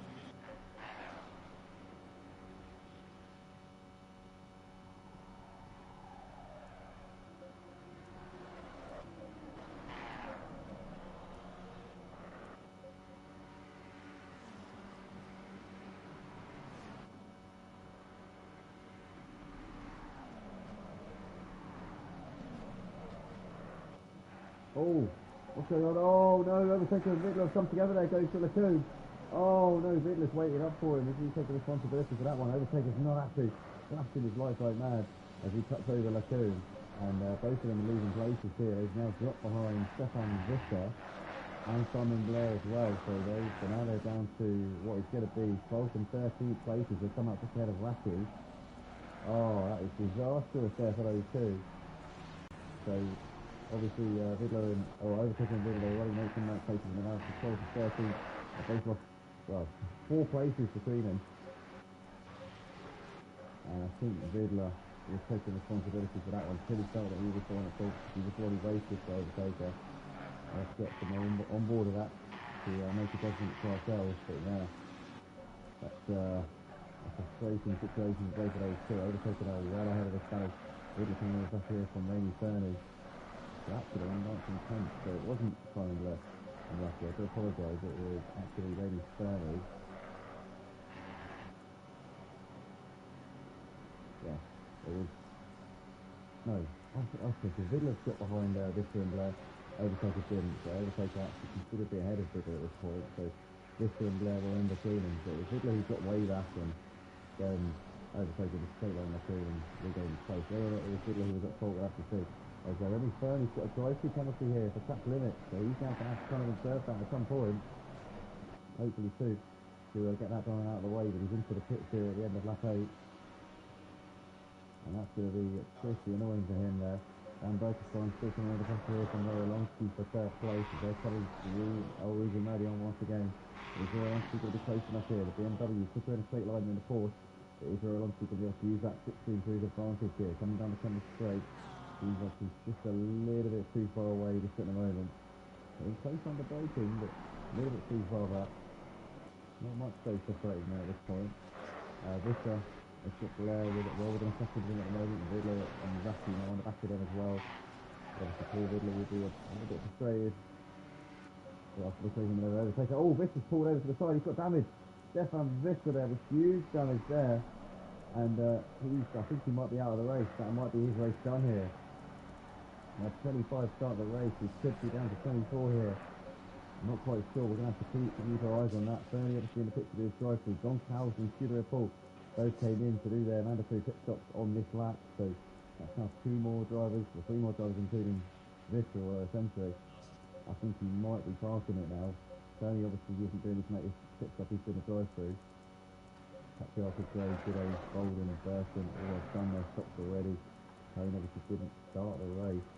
Oh, what's going on? Oh no, Overtaker and Vidler have come together there, goes to Lacoon. Oh no, Vidler's waiting up for him. Is he taking responsibility for that one? Overtaker's not happy, blasting his life like mad as he cuts over Lacoon. And both of them are losing places here. They've now dropped behind Stefan Visser and Simon Blair as well. So now they're down to what is going to be 12th and 13th places. They come up just ahead of Wacky. Oh, that is disastrous there for those two. So obviously Vidler and Overtaker and Vidler, they already made some nice places and now it's 12 to 13. They both lost, well, 4 places between them. And I think Vidler was taking responsibility for that one. Clearly felt that he was the one at fault. He was already wasted for Overtaker. Let's get some more on board of that to make a judgment for ourselves. But yeah, that's a frustrating situation for both of those two. Overtaker now well ahead of this battle. Vidler coming in back here from Rainy Fernie. So that could have been nice and tense, so it wasn't Simon Blair. Unlucky. I do apologise, it was actually Lady Spurley. Yeah, it was. No, okay, so Vidler's got behind Visser and Blair. Overtaker didn't, so Overtaker actually considerably ahead of Vidler at this point, so Visser and Blair were in between them. So it was Vidler who got way back and then Overtaker just straight line through and regained his place. Whether or not it was Vidler who was at fault, we'll have to see. As Remy Ferney's got a drive-through penalty here for track limit, so he's now going to have to kind of observe that at some point, hopefully soon, to get that done out of the way, but he's into the pits here at the end of lap 8. And that's going to be pretty annoying for him there. And Berkestein still coming under pressure here from Rorolonsky for third place. They're coming to Ulrich and Murdy on once again. Is Rorolonsky going to be close enough here? The BMW took her in a straight line in the Porsche. But is Rorolonsky going to be able to use that slipstream to his advantage here? Coming down the Kemmel straight. Seems like he's just a little bit too far away just at the moment. He's close under braking, but a little bit too far back. Not much space separating there at this point. Visser has got Blair with it well within a second of him at the moment, and Vidler and Rassi now on the back of them as well. Obviously Paul Vidler will be a little bit frustrated. Well, after the closing maneuver overtaker. Oh, Visser's pulled over to the side, he's got damage. Stefan Visser there with huge damage there. And I think he might be out of the race. That might be his race done here. Now 25 start the race, he could be down to 24 here. I'm not quite sure, we're going to have to keep our eyes on that. Fernie obviously in the pit to do his drive through. Don Cowles and Studio Paul both came in to do their mandatory pit stops on this lap. So that's now three more drivers including Visser essentially. I think he might be parking it now. Fernie obviously isn't doing his make his pit stop, he's doing the drive through. Patriarchal Gray, Gidday, Bolden, Burton all have done their stops already. Kane obviously didn't start the race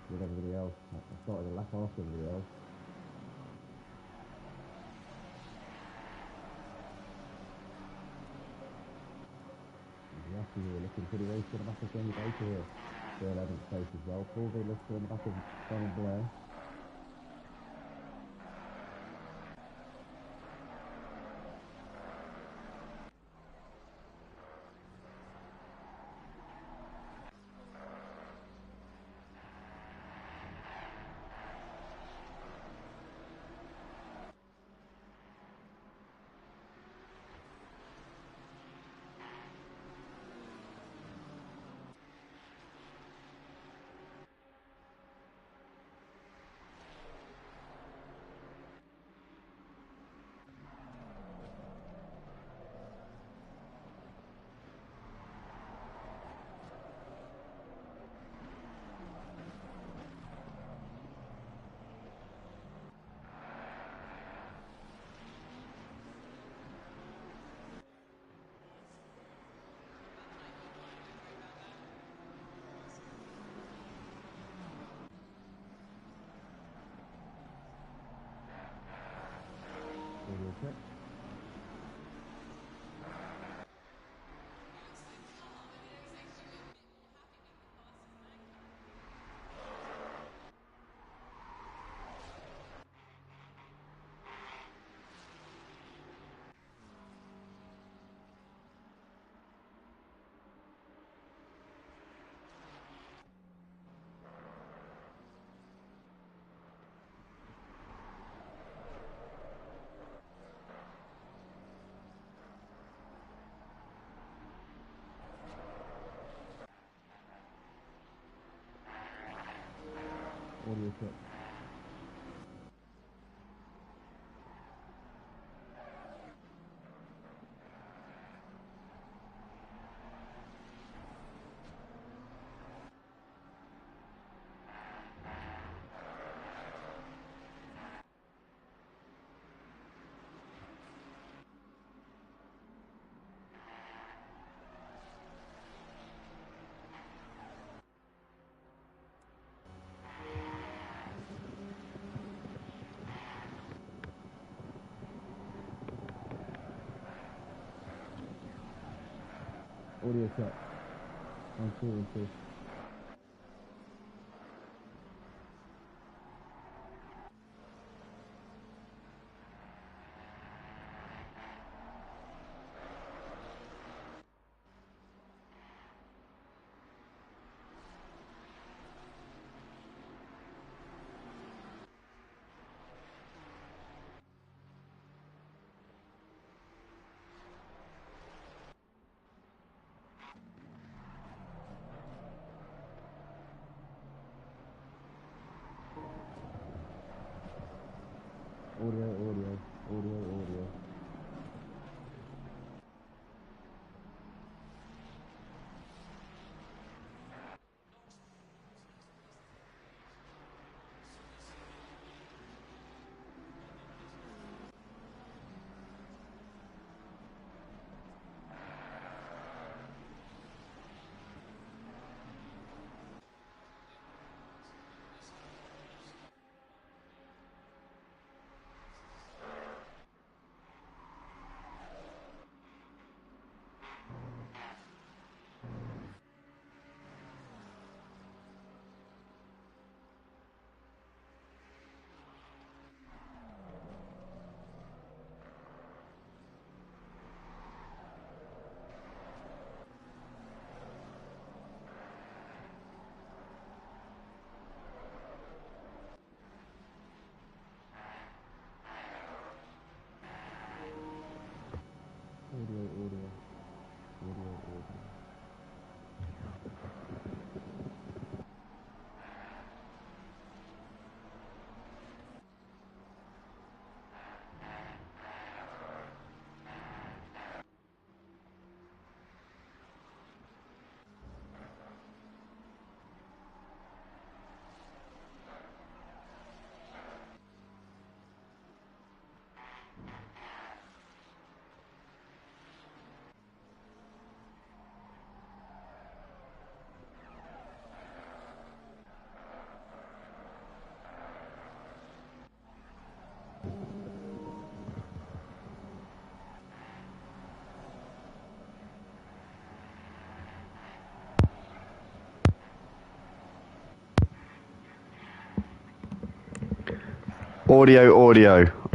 with everybody else. I started the lap after everybody else. Rassi here looking pretty race to the back of Jamie Baker here for 11th place as well. Paul Vidler still on the back of Donald Blair. Radio check. Audio check. Audio check. 1, 2, and 2.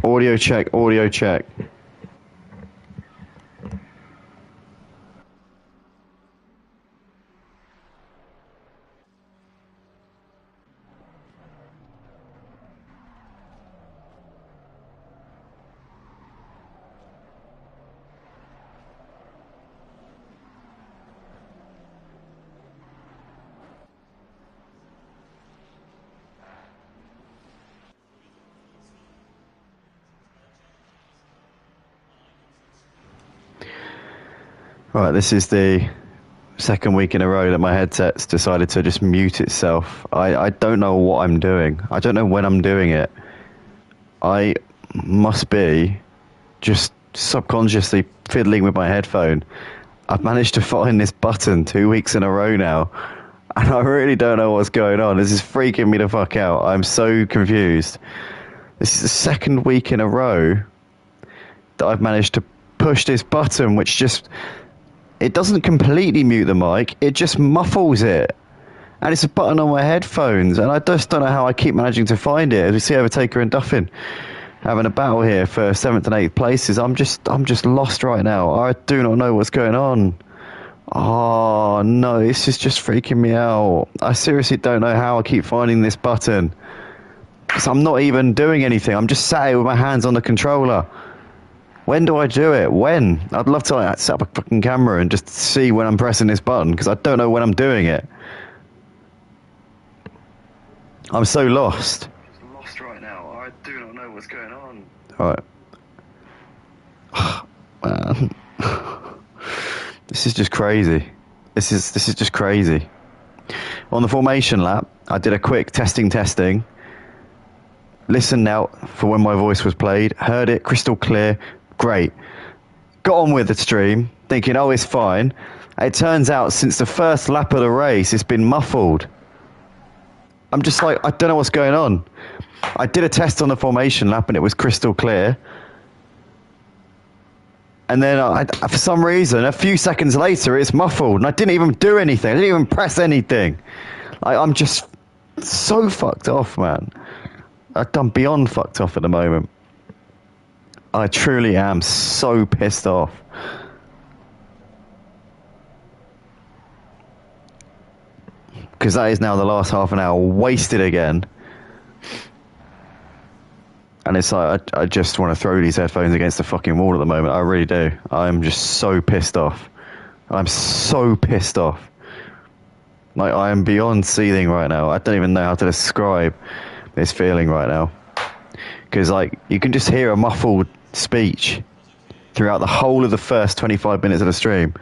Audio check, audio check. Right, this is the second week in a row that my headset's decided to just mute itself. I don't know what I'm doing. I don't know when I'm doing it. I must be just subconsciously fiddling with my headphone. I've managed to find this button 2 weeks in a row now, and I really don't know what's going on. This is freaking me the fuck out. I'm so confused. This is the second week in a row that I've managed to push this button, which just... It doesn't completely mute the mic, it just muffles it. And it's a button on my headphones, and I just don't know how I keep managing to find it. As we see Overtaker and Duffin having a battle here for 7th and 8th places. I'm just lost right now. I do not know what's going on. Oh no, this is just freaking me out. I seriously don't know how I keep finding this button. Because I'm not even doing anything. I'm just sat here with my hands on the controller. When do I do it? When? I'd love to like, set up a fucking camera and just see when I'm pressing this button, because I don't know when I'm doing it. I'm so lost. I'm lost right now. I do not know what's going on. Alright. Man. This is just crazy. This is just crazy. On the formation lap, I did a quick testing. Listened out for when my voice was played. Heard it crystal clear. Great. Got on with the stream, thinking, oh, it's fine. It turns out since the first lap of the race, it's been muffled. I'm just like, I don't know what's going on. I did a test on the formation lap and it was crystal clear. And then for some reason, a few seconds later, it's muffled. And I didn't even do anything. I didn't even press anything. I'm just so fucked off, man. I'm beyond fucked off at the moment. I truly am so pissed off. Because that is now the last half an hour wasted again. And it's like, I just want to throw these headphones against the fucking wall at the moment. I really do. I'm just so pissed off. I'm so pissed off. Like, I am beyond seething right now. I don't even know how to describe this feeling right now. because like you can just hear a muffled speech throughout the whole of the first 25 minutes of the stream.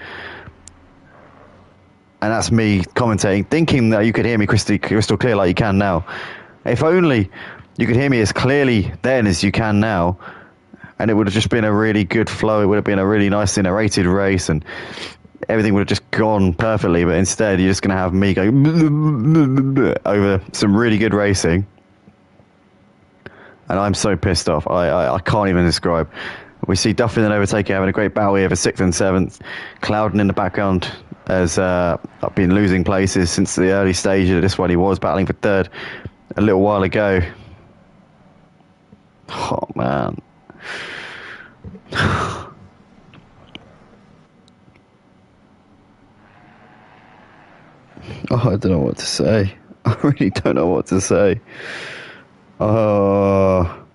And that's me commentating, thinking that you could hear me crystal clear like you can now. If only you could hear me as clearly then as you can now, and it would have just been a really good flow. It would have been a really nicely narrated race, and everything would have just gone perfectly. But instead, you're just going to have me going over some really good racing. And I'm so pissed off. I can't even describe. We see Duffin and Overtaker having a great battle here for 6th and 7th. Clouden in the background has been losing places since the early stage of this one. He was battling for 3rd a little while ago. Oh, man. Oh, I don't know what to say. I really don't know what to say. Oh,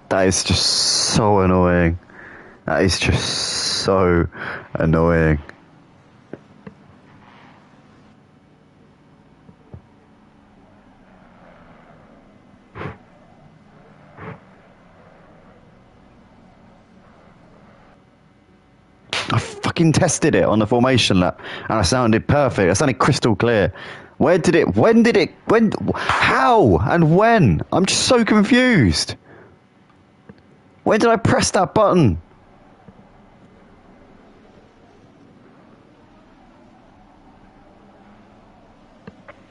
that is just so annoying. That is just so annoying. I fucking tested it on the formation lap and I sounded perfect. I sounded crystal clear. When, how and when? I'm just so confused. When did I press that button?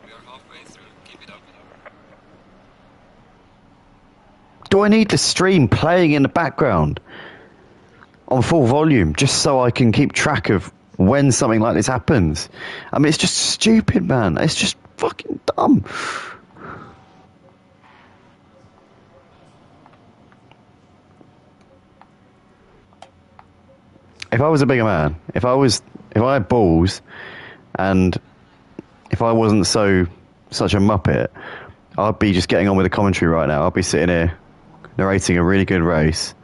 We are halfway through. Keep it up. Do I need the stream playing in the background on full volume just so I can keep track of when something like this happens? I mean, it's just stupid, man. It's just fucking dumb. If I was a bigger man, if I had balls, and if I wasn't such a muppet, I'd be just getting on with the commentary right now. I'd be sitting here narrating a really good race.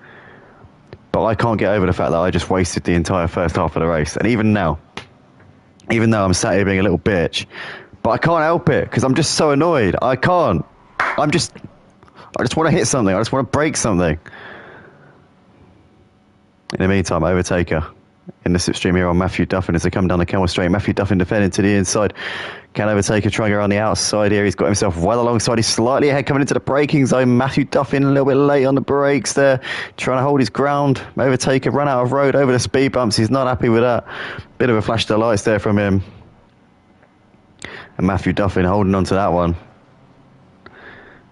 But I can't get over the fact that I just wasted the entire first half of the race. And even now, even though I'm sat here being a little bitch, but I can't help it because I'm just so annoyed. I can't. I just want to hit something. I just want to break something. In the meantime, Overtaker in the slipstream here on Matthew Duffin as they come down the Camel Straight. Matthew Duffin defending to the inside. Can Overtaker trying around the outside here? He's got himself well alongside. He's slightly ahead coming into the braking zone. Matthew Duffin a little bit late on the brakes there, trying to hold his ground. Overtaker run out of road over the speed bumps. He's not happy with that. Bit of a flash of lights there from him. And Matthew Duffin holding on to that one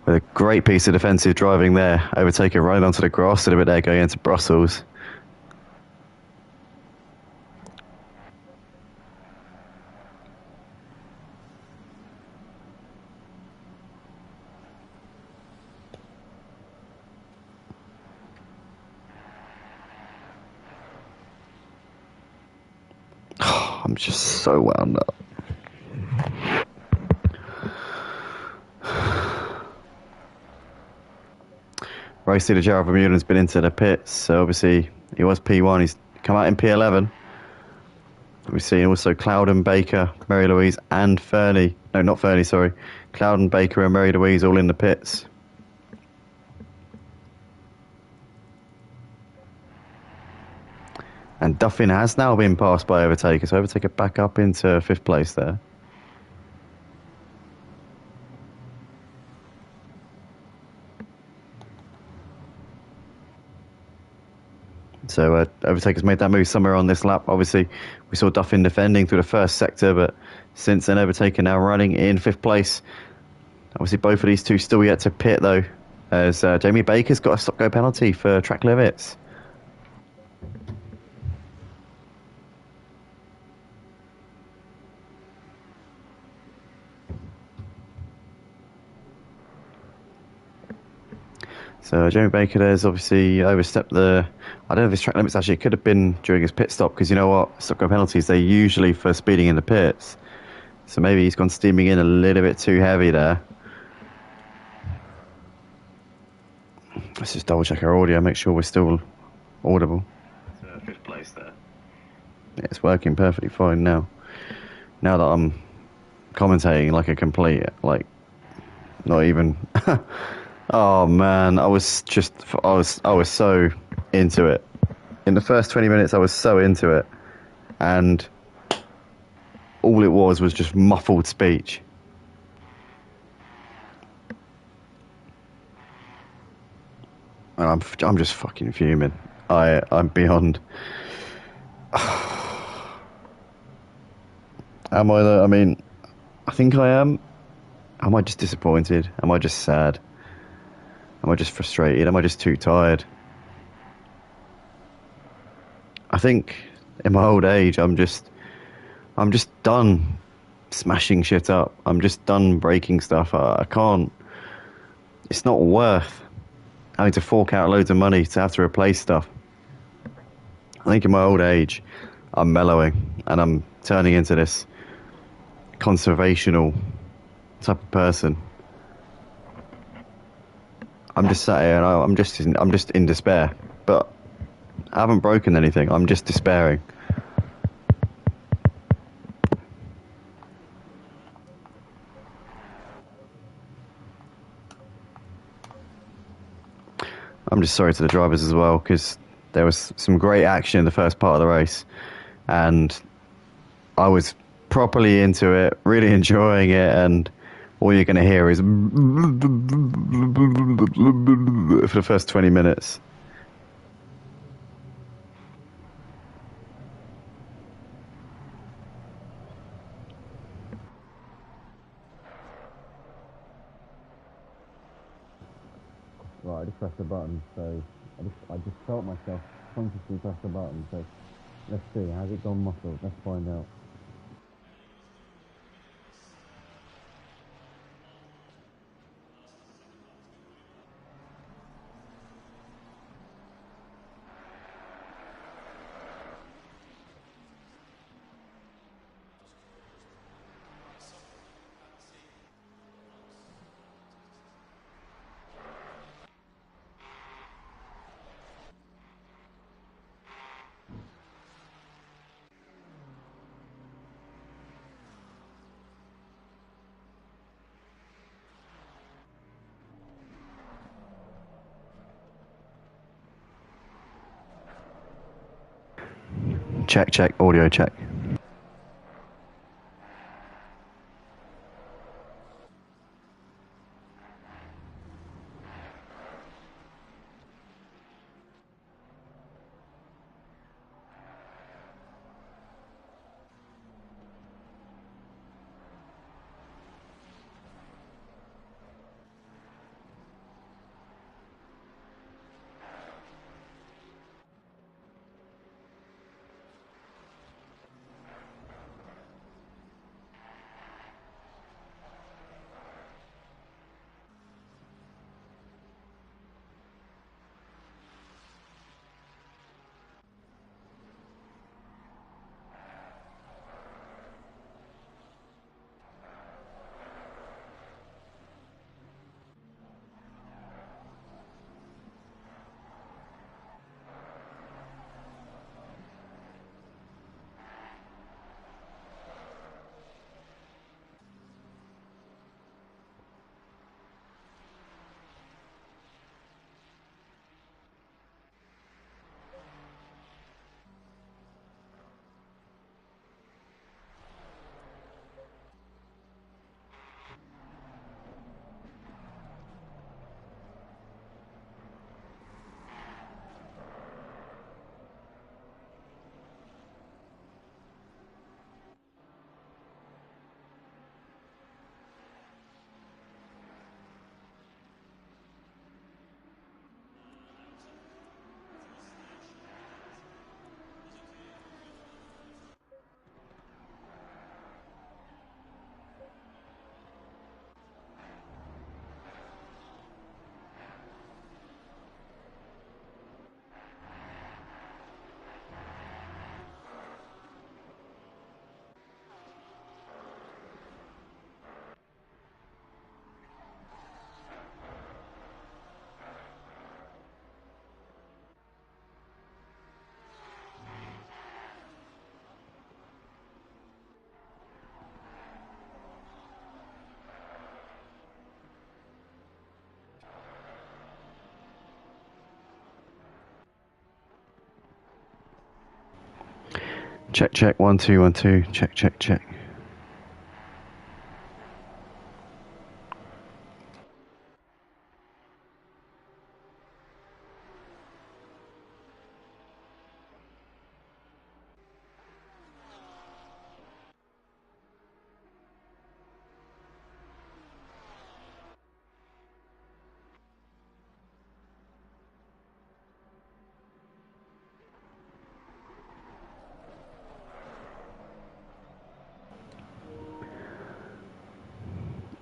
with a great piece of defensive driving there. Overtaker running onto the grass a little bit there going into Brussels. I'm just so wound up. Race leader Gerald Bermuda's been into the pits, so obviously he was P1. He's come out in P11. We've seen also Clouden, Baker, Mary Louise, and Fernie. No, not Fernie, sorry. Clouden, Baker, and Mary Louise all in the pits. And Duffin has now been passed by Overtaker, so Overtaker back up into 5th place there. So Overtaker's made that move somewhere on this lap. Obviously, we saw Duffin defending through the first sector, but since then, Overtaker now running in 5th place. Obviously, both of these two still yet to pit, though, as Jamie Baker's got a stop-go penalty for track limits. So Jamie Baker there's obviously overstepped the... I don't know if his track limits actually. It could have been during his pit stop, because you know what? Stop-go penalties, they're usually for speeding in the pits. So maybe he's gone steaming in a little bit too heavy there. Let's just double check our audio, make sure we're still audible. 5th place there. Yeah, it's working perfectly fine now. Now that I'm commentating like a complete, Not even. Oh man, I was so into it. In the first 20 minutes, I was so into it, and all it was just muffled speech. And I'm just fucking fuming. I'm beyond. Am I though? I mean, I think I am. Am I just disappointed? Am I just sad? Am I just frustrated? Am I just too tired? I think in my old age, I'm just done smashing shit up. I'm just done breaking stuff. I can't. It's not worth having to fork out loads of money to have to replace stuff. I think in my old age, I'm mellowing and I'm turning into this conservational type of person. I'm just sat here and I'm just in despair. But I haven't broken anything. I'm just despairing. I'm just sorry to the drivers as well, because there was some great action in the first part of the race, and I was properly into it, really enjoying it, and all you're going to hear is for the first 20 minutes. Right, I just pressed the button, so I just felt myself consciously press the button, so let's see, has it gone muffled? Let's find out. Check, audio check. Check, check, 1 2 1 2. Check, check, check.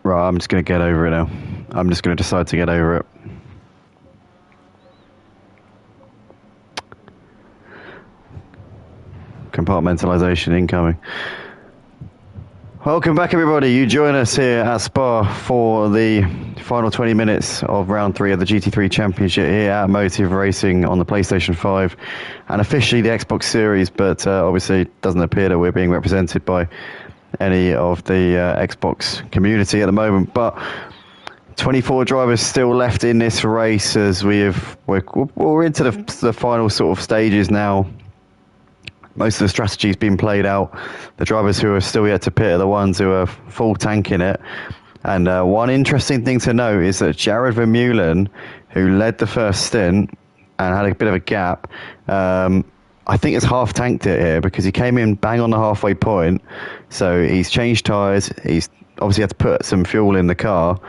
Right, I'm just going to get over it now. I'm just going to decide to get over it. Compartmentalization incoming. Welcome back, everybody. You join us here at Spa for the final 20 minutes of round 3 of the GT3 Championship here at Motive Racing on the PlayStation 5 and officially the Xbox Series, but obviously it doesn't appear that we're being represented by any of the Xbox community at the moment. But 24 drivers still left in this race as we're into the final sort of stages now. Most of the strategy's been played out. The drivers who are still yet to pit are the ones who are full tanking it. And one interesting thing to note is that Jared Vermeulen, who led the first stint and had a bit of a gap, I think has half tanked it here because he came in bang on the halfway point. So he's changed tyres. He's obviously had to put some fuel in the car.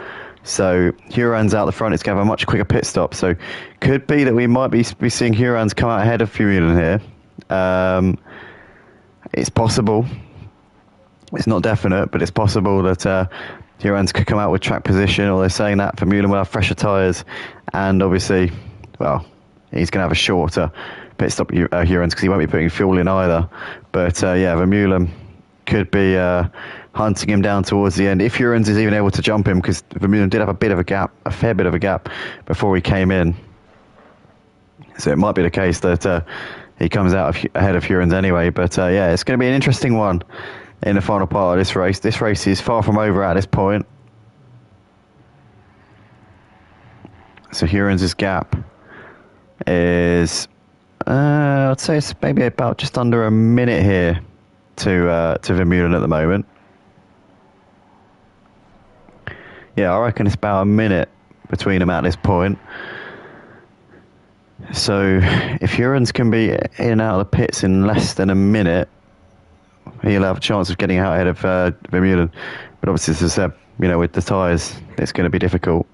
So Huron's out the front. It's going to have a much quicker pit stop. So could be that we might be seeing Huron's come out ahead of Vermeulen here. It's possible. It's not definite, but it's possible that Huron's could come out with track position, or they're saying that Vermeulen will have fresher tyres, and obviously, well, he's going to have a shorter pit stop Huron's because he won't be putting fuel in either. But yeah, Vermeulen could be hunting him down towards the end if Huron's is even able to jump him, because Vermeulen did have a fair bit of a gap before he came in. So it might be the case that he comes out ahead of Huron's anyway. But yeah, it's going to be an interesting one in the final part of this race. This race is far from over at this point. So Huron's gap is, I'd say it's maybe about just under a minute here to Vermeulen at the moment. Yeah, I reckon it's about a minute between them at this point. So if Huron's can be in and out of the pits in less than a minute, he'll have a chance of getting out ahead of Vermeulen. But obviously, as I said, with the tyres, it's going to be difficult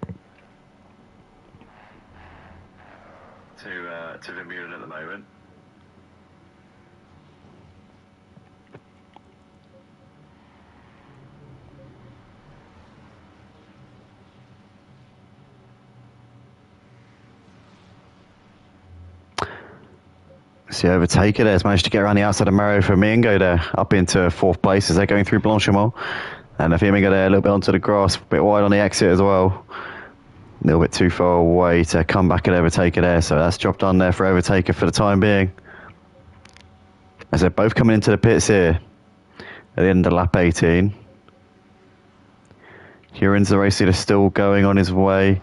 to Vermeulen at the moment. See, Overtaker there has managed to get around the outside of Mario Firmingo there, up into 4th place as they're going through Blanchimont. And Firmingo there a little bit onto the grass, a bit wide on the exit as well. A little bit too far away to come back at Overtaker there, so that's job done there for Overtaker for the time being. As they're both coming into the pits here at the end of lap 18. Huron's the race leader still going on his way.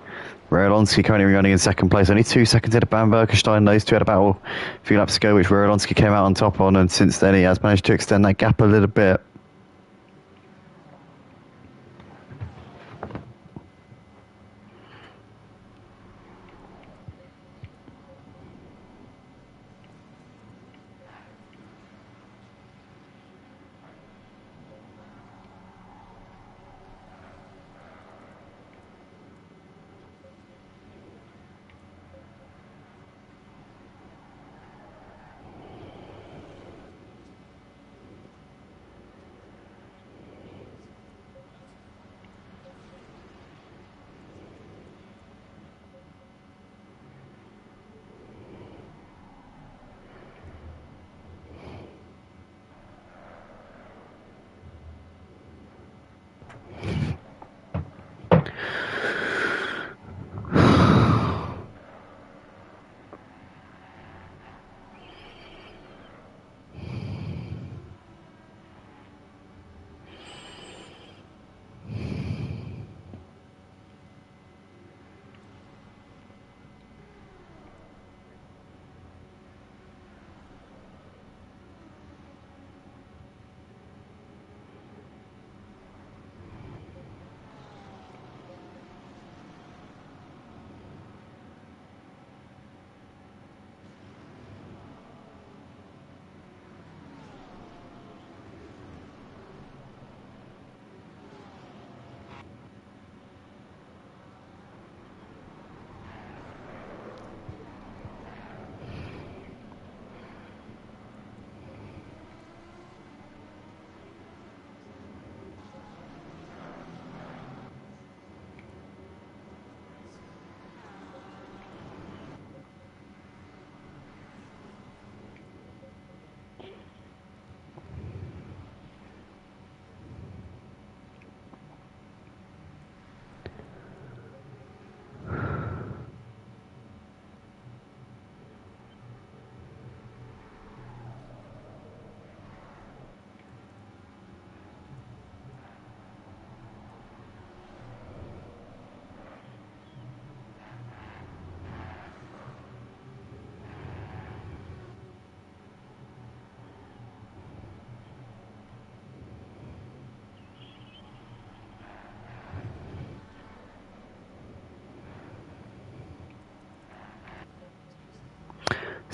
Rerolonsky currently running in 2nd place, only 2 seconds ahead of Bambergerstein. Those two had a battle a few laps ago, which Rerolonsky came out on top on, and since then he has managed to extend that gap a little bit.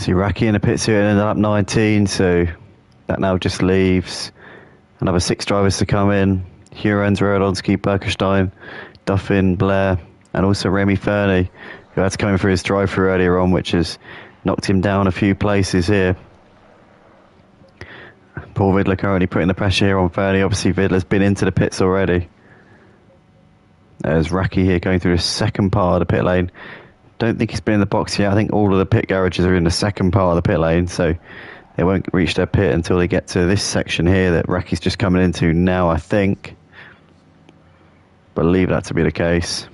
See Raki in the pits here and ended up 19, so that now just leaves another 6 drivers to come in. Hurans, Rodonsky, Berkerstein, Duffin, Blair, and also Remy Fernie, who had to come in for his drive-through earlier on, which has knocked him down a few places here. Paul Vidler currently putting the pressure here on Fernie. Obviously Vidler's been into the pits already. There's Raki here going through the second part of the pit lane. Don't think he's been in the box yet. I think all of the pit garages are in the second part of the pit lane, so they won't reach their pit until they get to this section here that Raki's just coming into now, I think. Believe that to be the case.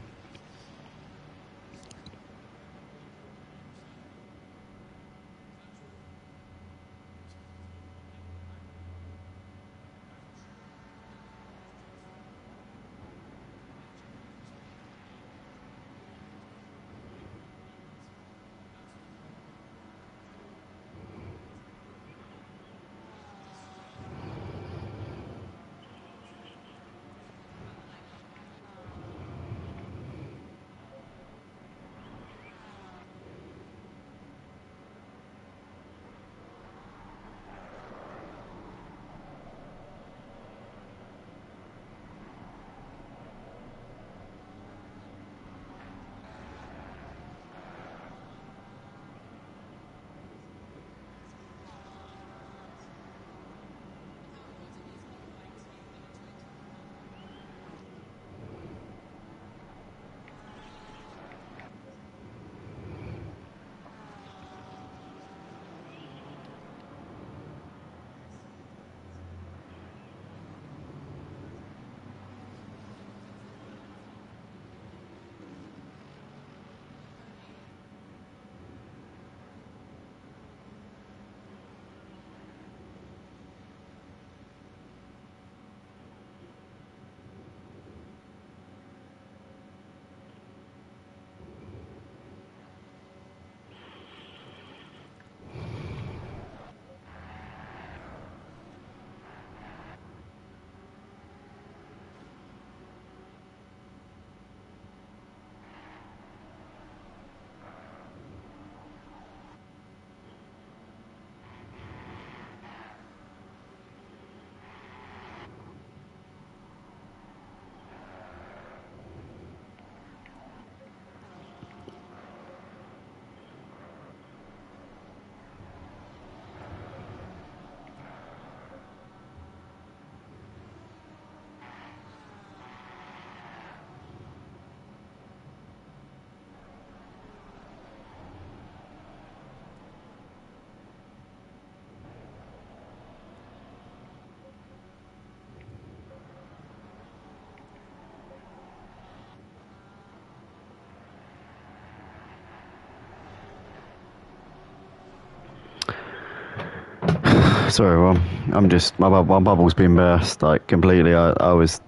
Sorry everyone, my bubble's been burst like completely. I was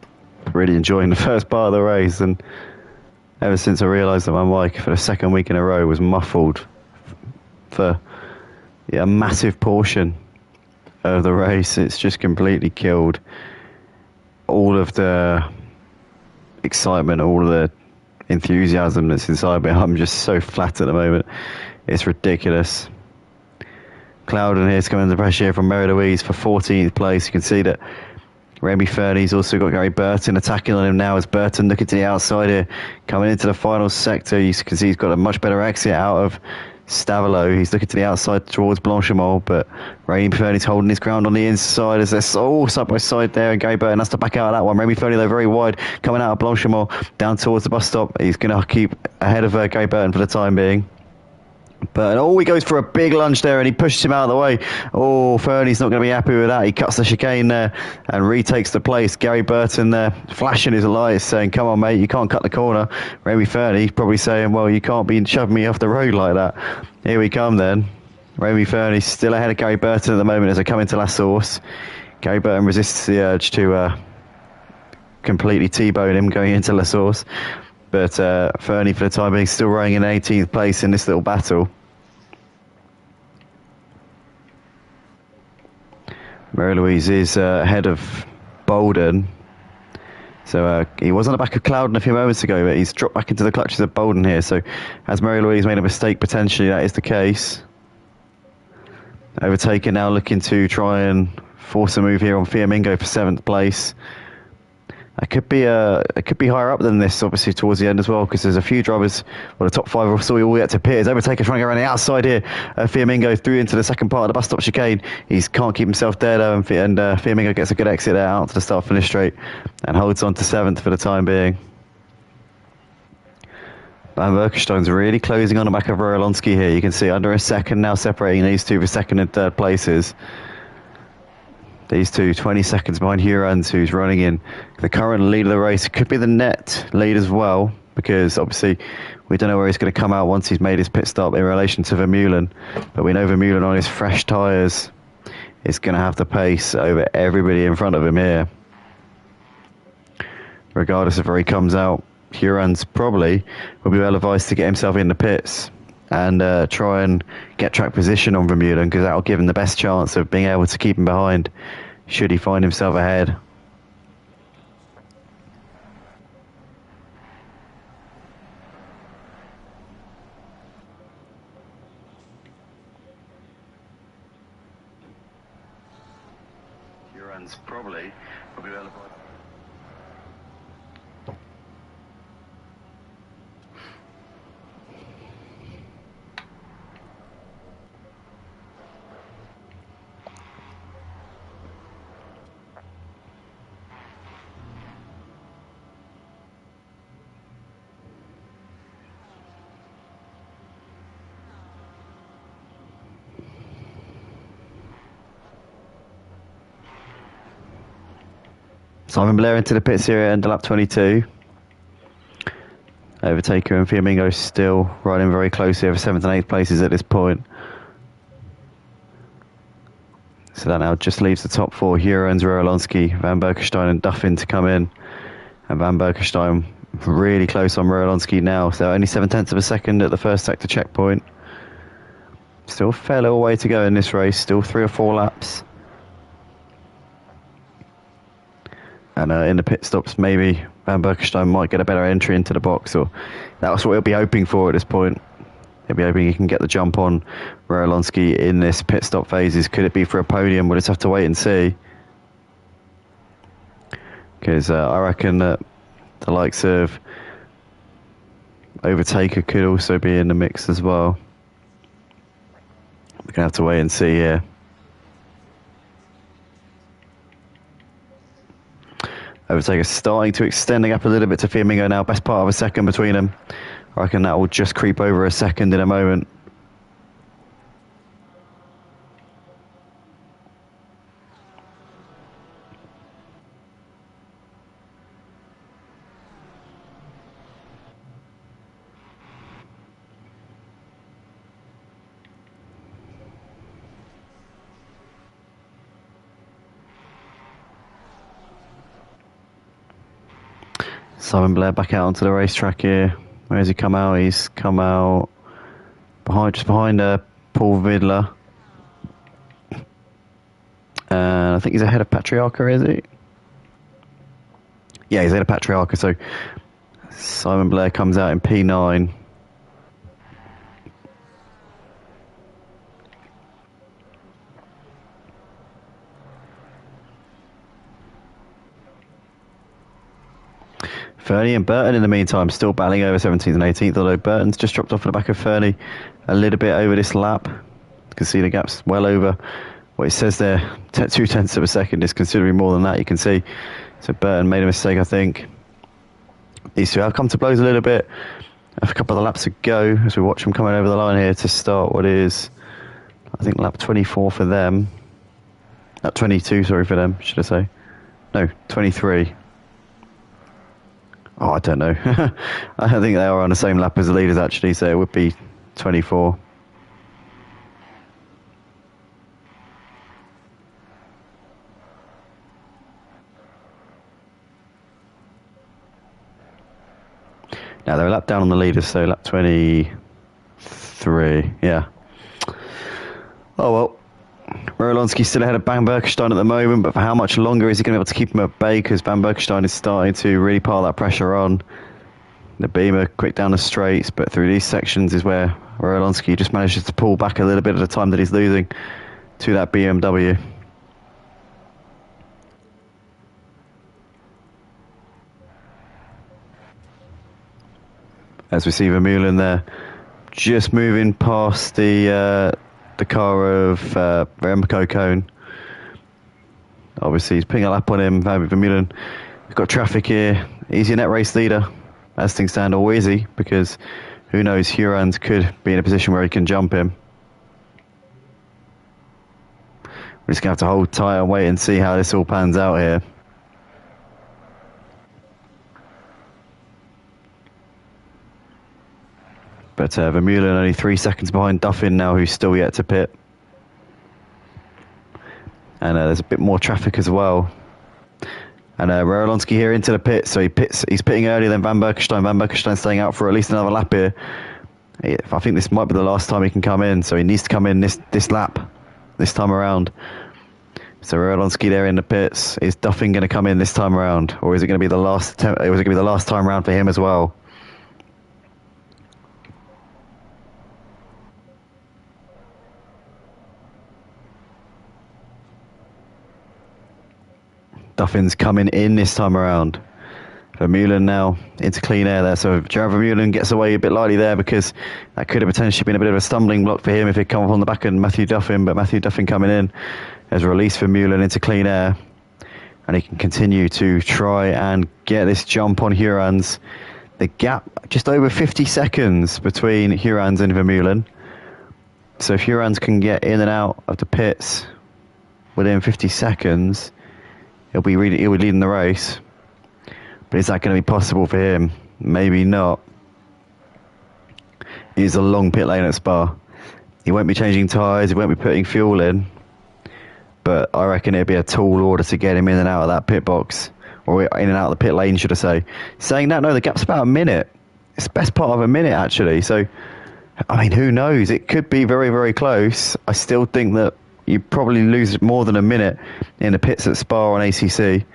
really enjoying the first part of the race, and ever since I realised that my mic for the second week in a row was muffled for a massive portion of the race, it's just completely killed all of the excitement, all of the enthusiasm that's inside me. I'm just so flat at the moment, it's ridiculous. Clouden here's coming under pressure here from Mary Louise for 14th place. You can see that Remy Fernie's also got Gary Burton attacking on him now as Burton looking to the outside here, coming into the final sector. You can see he's got a much better exit out of Stavilo. He's looking to the outside towards Blanchimont, but Remy Fernie's holding his ground on the inside as they're all side by side there, and Gary Burton has to back out of that one. Remy Fernie though very wide, coming out of Blanchimont down towards the bus stop. He's going to keep ahead of Gary Burton for the time being. But he goes for a big lunge there and he pushes him out of the way. Oh, Fernie's not going to be happy with that. He cuts the chicane there and retakes the place. Gary Burton there flashing his lights saying, come on mate, you can't cut the corner. Remy Fernie probably saying, well, you can't be shoving me off the road like that. Here we come then. Remy Fernie still ahead of Gary Burton at the moment as they come into La Source. Gary Burton resists the urge to completely T-bone him going into La Source. But Fernie, for the time being, still running in 18th place in this little battle. Mary Louise is ahead of Bolden. So he was on the back of Clouden a few moments ago, but he's dropped back into the clutches of Bolden here. So has Mary Louise made a mistake? Potentially that is the case. Overtaken now, looking to try and force a move here on Fiamingo for 7th place. It could be higher up than this, obviously, towards the end as well, because there's a few drivers. Well, the top 5 are all yet to Piers. Overtaker trying to go around the outside here. Fiamingo through into the second part of the bus stop chicane. He can't keep himself there, though, and Fiamingo gets a good exit there out to the start finish straight and holds on to 7th for the time being. Van Berkenstein's really closing on the back of Rorolonsky here. You can see under a second now separating these two for 2nd and 3rd places. These two, 20 seconds behind Hurans, who's running in the current lead of the race. It could be the net lead as well, because obviously we don't know where he's going to come out once he's made his pit stop in relation to Vermeulen. But we know Vermeulen on his fresh tyres is going to have to pace over everybody in front of him here. Regardless of where he comes out, Hurans probably will be well advised to get himself in the pits and try and get track position on Vermeulen, because that will give him the best chance of being able to keep him behind should he find himself ahead. Hurans probably will be well advised. Simon Blair into the pits here at end of lap 22. Overtaker and Fiamingo still riding very closely over 7th and 8th places at this point. So that now just leaves the top 4, Hurans, Rorolonsky, Van Berkenstein and Duffin to come in. And Van Berkenstein really close on Rorolonsky now, so only 7/10 of a second at the first sector checkpoint. Still a fair little way to go in this race, still 3 or 4 laps. And in the pit stops, maybe Van Berkenstein might get a better entry into the box, or that's what he'll be hoping for at this point. He'll be hoping he can get the jump on Rorolonsky in this pit stop phases. Could it be for a podium? We'll just have to wait and see. Because I reckon that the likes of Overtaker could also be in the mix as well. We're going to have to wait and see here. Overtaker starting to extend the gap a little bit to Fiamingo now. Best part of a second between them. I reckon that will just creep over a second in a moment. Simon Blair back out onto the racetrack here. Where has he come out? He's come out just behind Paul Vidler. And I think he's ahead of Patriarca, is he? Yeah, he's ahead of Patriarca, so Simon Blair comes out in P9. Fernie and Burton in the meantime still battling over 17th and 18th, although Burton's just dropped off at the back of Fernie a little bit over this lap. You can see the gap's well over what it says there, 2/10 of a second is considerably more than that, you can see. So Burton made a mistake, I think. These two have come to blows a little bit. A couple of laps to go as we watch them coming over the line here to start what is, I think, lap 24 for them. Lap 22, sorry, for them, should I say. No, 23. Oh, I don't know. I think they are on the same lap as the leaders, actually, so it would be 24. Now, they're a lap down on the leaders, so lap 23. Yeah. Oh, well. Rorolonsky still ahead of Van Berkenstein at the moment, but for how much longer is he going to be able to keep him at bay? Because Van Berkenstein is starting to really pile that pressure on. The Beamer quick down the straights, but through these sections is where Rorolonsky just manages to pull back a little bit at the time that he's losing. to that BMW. As we see Vermeulen there, just moving past the car of Remco Cone. Obviously, he's putting a lap on him. Vermeulen, he's got traffic here. He's your net race leader, as things stand, or is he? Because who knows, Hurans could be in a position where he can jump him. We're just going to have to hold tight and wait and see how this all pans out here. But Vermeulen only 3 seconds behind Duffin now, who's still yet to pit. And there's a bit more traffic as well. And Rorolonsky here into the pit, so he's pitting earlier than Van Berkenstein. Van Berkenstein staying out for at least another lap here. I think this might be the last time he can come in, so he needs to come in this lap, this time around. So Rorolonsky there in the pits. Is Duffin going to come in this time around, or is it going to be the last attempt? Or is it going to be the last time around for him as well? Duffin's coming in this time around. Vermeulen now into clean air there. So Jared Vermeulen gets away a bit lightly there because that could have potentially been a bit of a stumbling block for him if he'd come up on the back of Matthew Duffin. But Matthew Duffin coming in has released Vermeulen into clean air. And he can continue to try and get this jump on Hurans. The gap just over 50 seconds between Hurans and Vermeulen. So if Hurans can get in and out of the pits within 50 seconds... He'll be leading the race, but is that going to be possible for him? Maybe not. It's a long pit lane at Spa. He won't be changing tyres, he won't be putting fuel in, but I reckon it'd be a tall order to get him in and out of that pit box, or in and out of the pit lane, should I say. Saying that, no, the gap's about a minute. It's the best part of a minute, actually. So, I mean, who knows? It could be very, very close. I still think that you probably lose more than a minute in the pits at Spa on ACC.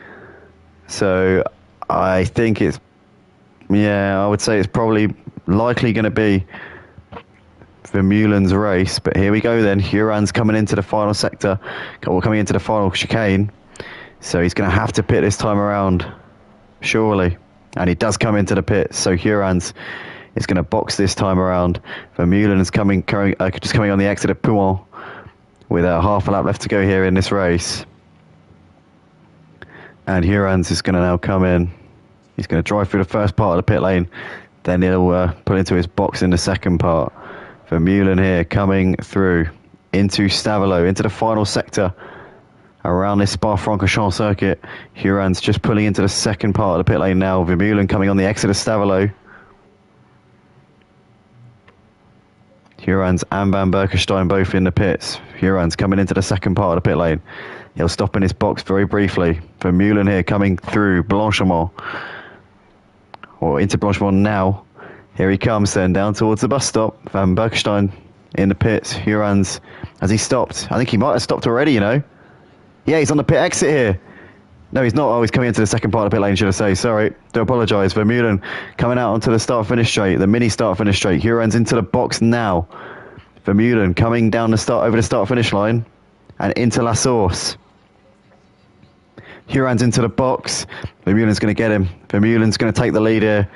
So I think I would say it's probably likely going to be Vermeulen's race. But here we go then. Hurans coming into the final sector, or coming into the final chicane. So he's going to have to pit this time around, surely. And he does come into the pit. So Hurans is going to box this time around. Vermeulen is just coming on the exit of Pouin, with half a lap left to go here in this race. And Hurans is going to now come in. He's going to drive through the first part of the pit lane. Then he'll pull into his box in the second part. Vermeulen here coming through into Stavelot, into the final sector around this Spa-Francorchamps circuit. Hurans just pulling into the second part of the pit lane now. Vermeulen coming on the exit of Stavelot. Hurans and Van Berkenstein both in the pits. Hurans coming into the second part of the pit lane. He'll stop in his box very briefly. Vermeulen here coming through Blanchemont. Or into Blanchemont now. Here he comes then down towards the bus stop. Van Berkenstein in the pits. Hurans, has he stopped? I think he might have stopped already, you know. Yeah, he's on the pit exit here. No, he's not. Oh, he's coming into the second part of the pit lane, should I say. Sorry, do apologise. Vermeulen coming out onto the start-finish straight, the mini start-finish straight. Hurans into the box now. Vermeulen coming down over the start-finish line and into La Source. Hurans into the box. Vermeulen's going to get him. Vermeulen's going to take the lead here.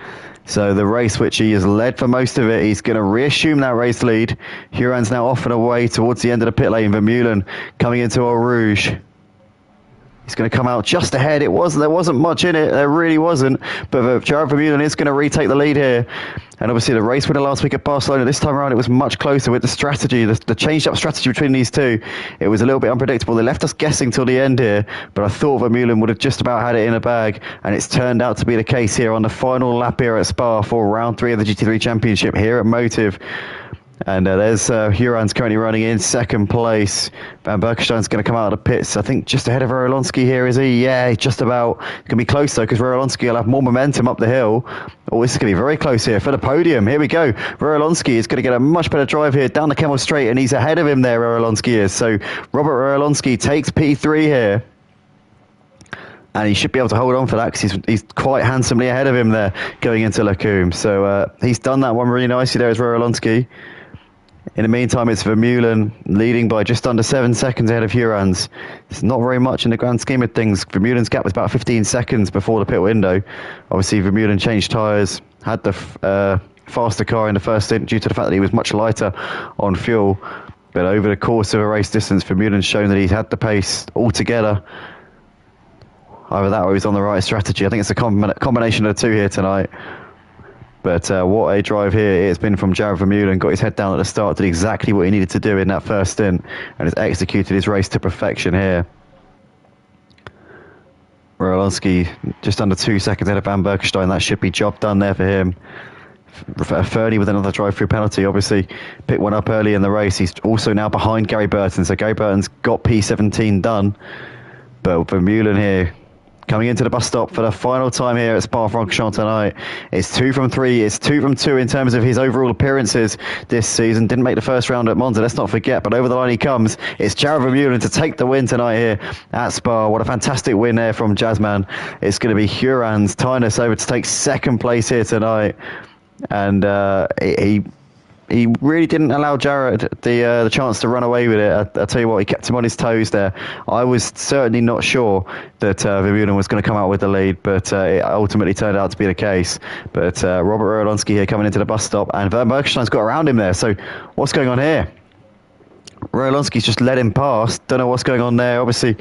So the race, which he has led for most of it, he's going to reassume that race lead. Hurans now off and away towards the end of the pit lane. Vermeulen coming into Eau Rouge. He's going to come out just ahead. There wasn't much in it. There really wasn't. But Jared Vermeulen is going to retake the lead here. And obviously the race winner last week at Barcelona, this time around it was much closer with the strategy, the changed up strategy between these two. It was a little bit unpredictable. They left us guessing till the end here, but I thought Vermeulen would have just about had it in a bag, and it's turned out to be the case here on the final lap here at Spa for round 3 of the GT3 Championship here at Motive. And there's Hurans currently running in second place. Van Berkenstein's going to come out of the pits, I think just ahead of Rorolonsky here, is he? Yeah, just about. It's going to be close though, because Rorolonsky will have more momentum up the hill. Oh, this is going to be very close here for the podium. Here we go. Rorolonsky is going to get a much better drive here down the Kemmel Straight, and he's ahead of him there, Rorolonsky is. So Robert Rorolonsky takes P3 here. And he should be able to hold on for that because he's quite handsomely ahead of him there going into Lacombe. So he's done that one really nicely there as Rorolonsky. In the meantime, it's Vermeulen leading by just under 7 seconds ahead of Hurans. It's not very much in the grand scheme of things. Vermeulen's gap was about 15 seconds before the pit window. Obviously, Vermeulen changed tyres, had the faster car in the first stint due to the fact that he was much lighter on fuel. But over the course of a race distance, Vermeulen's shown that he's had the pace altogether. Either that or he's on the right strategy. I think it's a combination of the two here tonight. But what a drive here it's been from Jared Vermeulen. Got his head down at the start, did exactly what he needed to do in that first stint, and has executed his race to perfection here. Rowlowski just under 2 seconds ahead of Van Berkenstein. That should be job done there for him. Fernie with another drive-through penalty, obviously picked one up early in the race. He's also now behind Gary Burton, so Gary Burton's got P17 done. But Vermeulen here, coming into the bus stop for the final time here at Spa-Francorchamps tonight. It's 2 from 3. It's 2 from 2 in terms of his overall appearances this season. Didn't make the first round at Monza, let's not forget. But over the line he comes. It's Jared Vermeulen to take the win tonight here at Spa. What a fantastic win there from Jazzman. It's going to be Huran's Tynus over to take second place here tonight. And he really didn't allow Jared the chance to run away with it. I'll tell you what, he kept him on his toes there. I was certainly not sure that Vermeulen was going to come out with the lead, but it ultimately turned out to be the case. But Robert Rowlowski here coming into the bus stop, and Van Berkenstein's got around him there. So what's going on here? Rowlowski's just let him pass. Don't know what's going on there. Obviously,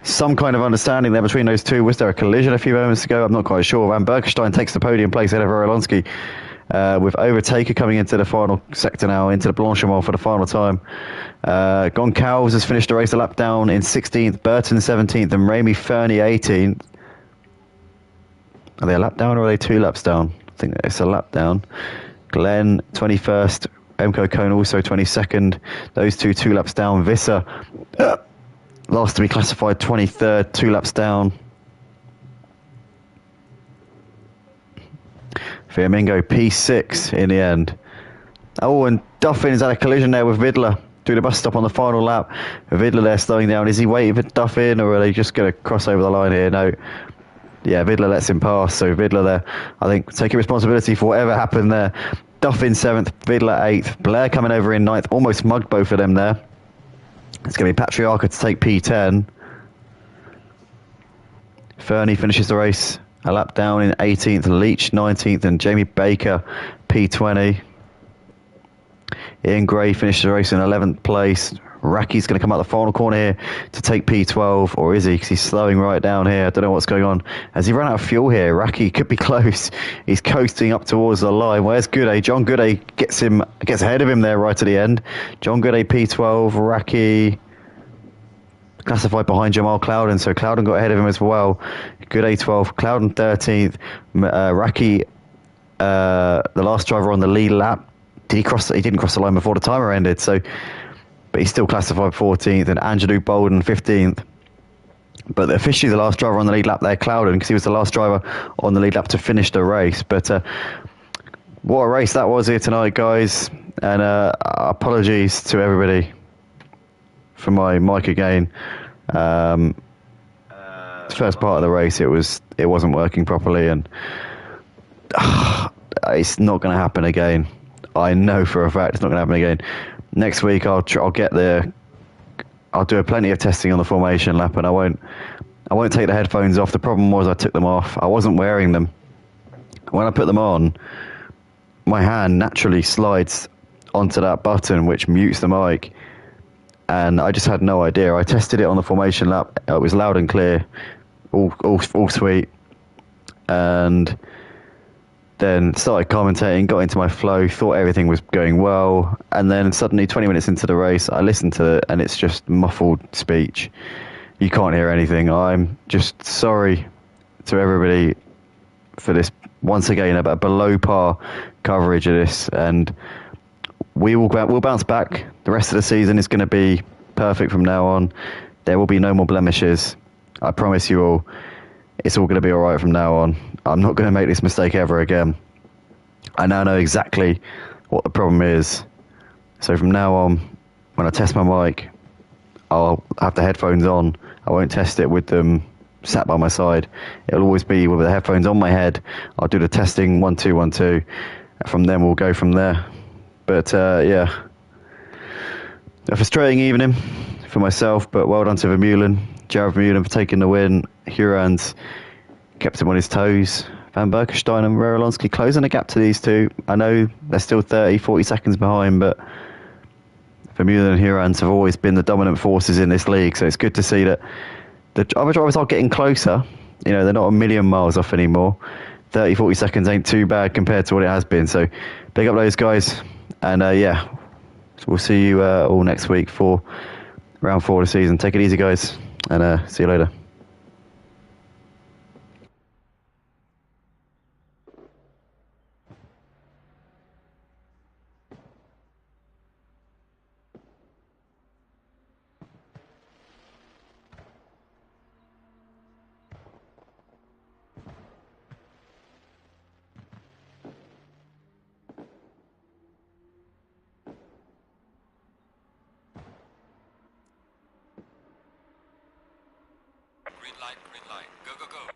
some kind of understanding there between those two. Was there a collision a few moments ago? I'm not quite sure. Van Berkenstein takes the podium place ahead of Rowlowski. With Overtaker coming into the final sector now, into the Blanchimont for the final time. Goncalves has finished the race a lap down in 16th, Burton 17th, and Remy Fernie 18th. Are they a lap down or are they 2 laps down? I think it's a lap down. Glenn 21st, Emco Cone also 22nd. Those two laps down. Visser, last to be classified, 23rd, 2 laps down. Fiamingo P6 in the end. Oh, and Duffin has had a collision there with Vidler through the bus stop on the final lap. Vidler there slowing down. Is he waiting for Duffin, or are they just going to cross over the line here? No. Yeah, Vidler lets him pass. So Vidler there, I think, taking responsibility for whatever happened there. Duffin 7th, Vidler 8th. Blair coming over in 9th. Almost mugged both of them there. It's going to be Patriarca to take P10. Fernie finishes the race a lap down in 18th, Leach 19th, and Jamie Baker P20. Ian Gray finished the race in 11th place. Racky's going to come out the final corner here to take P12, or is he? Because he's slowing right down here. I don't know what's going on. Has he run out of fuel here? Racky could be close. He's coasting up towards the line. Where's Gooday? John Gooday gets ahead of him there right at the end. John Gooday P12, Racky classified behind Jamal Clouden, so Clouden got ahead of him as well. Gooday 12th, Clouden 13th, Racky, the last driver on the lead lap. He didn't cross the line before the timer ended, so, but he's still classified 14th, and Angelou Bolden 15th. But officially the last driver on the lead lap there, Clouden, because he was the last driver on the lead lap to finish the race. But what a race that was here tonight, guys, and apologies to everybody for my mic again. The first part of the race, it wasn't working properly, and it's not going to happen again. I know for a fact it's not going to happen again. Next week, I'll do plenty of testing on the formation lap, and I won't take the headphones off. The problem was I took them off. I wasn't wearing them. When I put them on, my hand naturally slides onto that button which mutes the mic. And I just had no idea. I tested it on the formation lap. It was loud and clear, all sweet. And then started commentating, got into my flow, thought everything was going well. And then suddenly, 20 minutes into the race, I listened to it, and it's just muffled speech. You can't hear anything. I'm just sorry to everybody for this, once again, about below par coverage of this. And we'll bounce back. The rest of the season is going to be perfect from now on. There will be no more blemishes. I promise you all. It's all going to be all right from now on. I'm not going to make this mistake ever again. I now know exactly what the problem is. So from now on, when I test my mic, I'll have the headphones on. I won't test it with them sat by my side. It'll always be with the headphones on my head. I'll do the testing 1 2 1 2. From then we'll go from there. But yeah, A frustrating evening for myself, but well done to Vermeulen. Jared Vermeulen for taking the win. Hurans kept him on his toes. Van Berkenstein and Rerolonsky closing the gap to these two. I know they're still 30, 40 seconds behind, but Vermeulen and Hurans have always been the dominant forces in this league, so it's good to see that the other drivers are getting closer. You know, they're not a million miles off anymore. 30, 40 seconds ain't too bad compared to what it has been, so big up those guys. And yeah, so we'll see you all next week for round 4 of the season. Take it easy, guys, and see you later. Green light, go, go, go.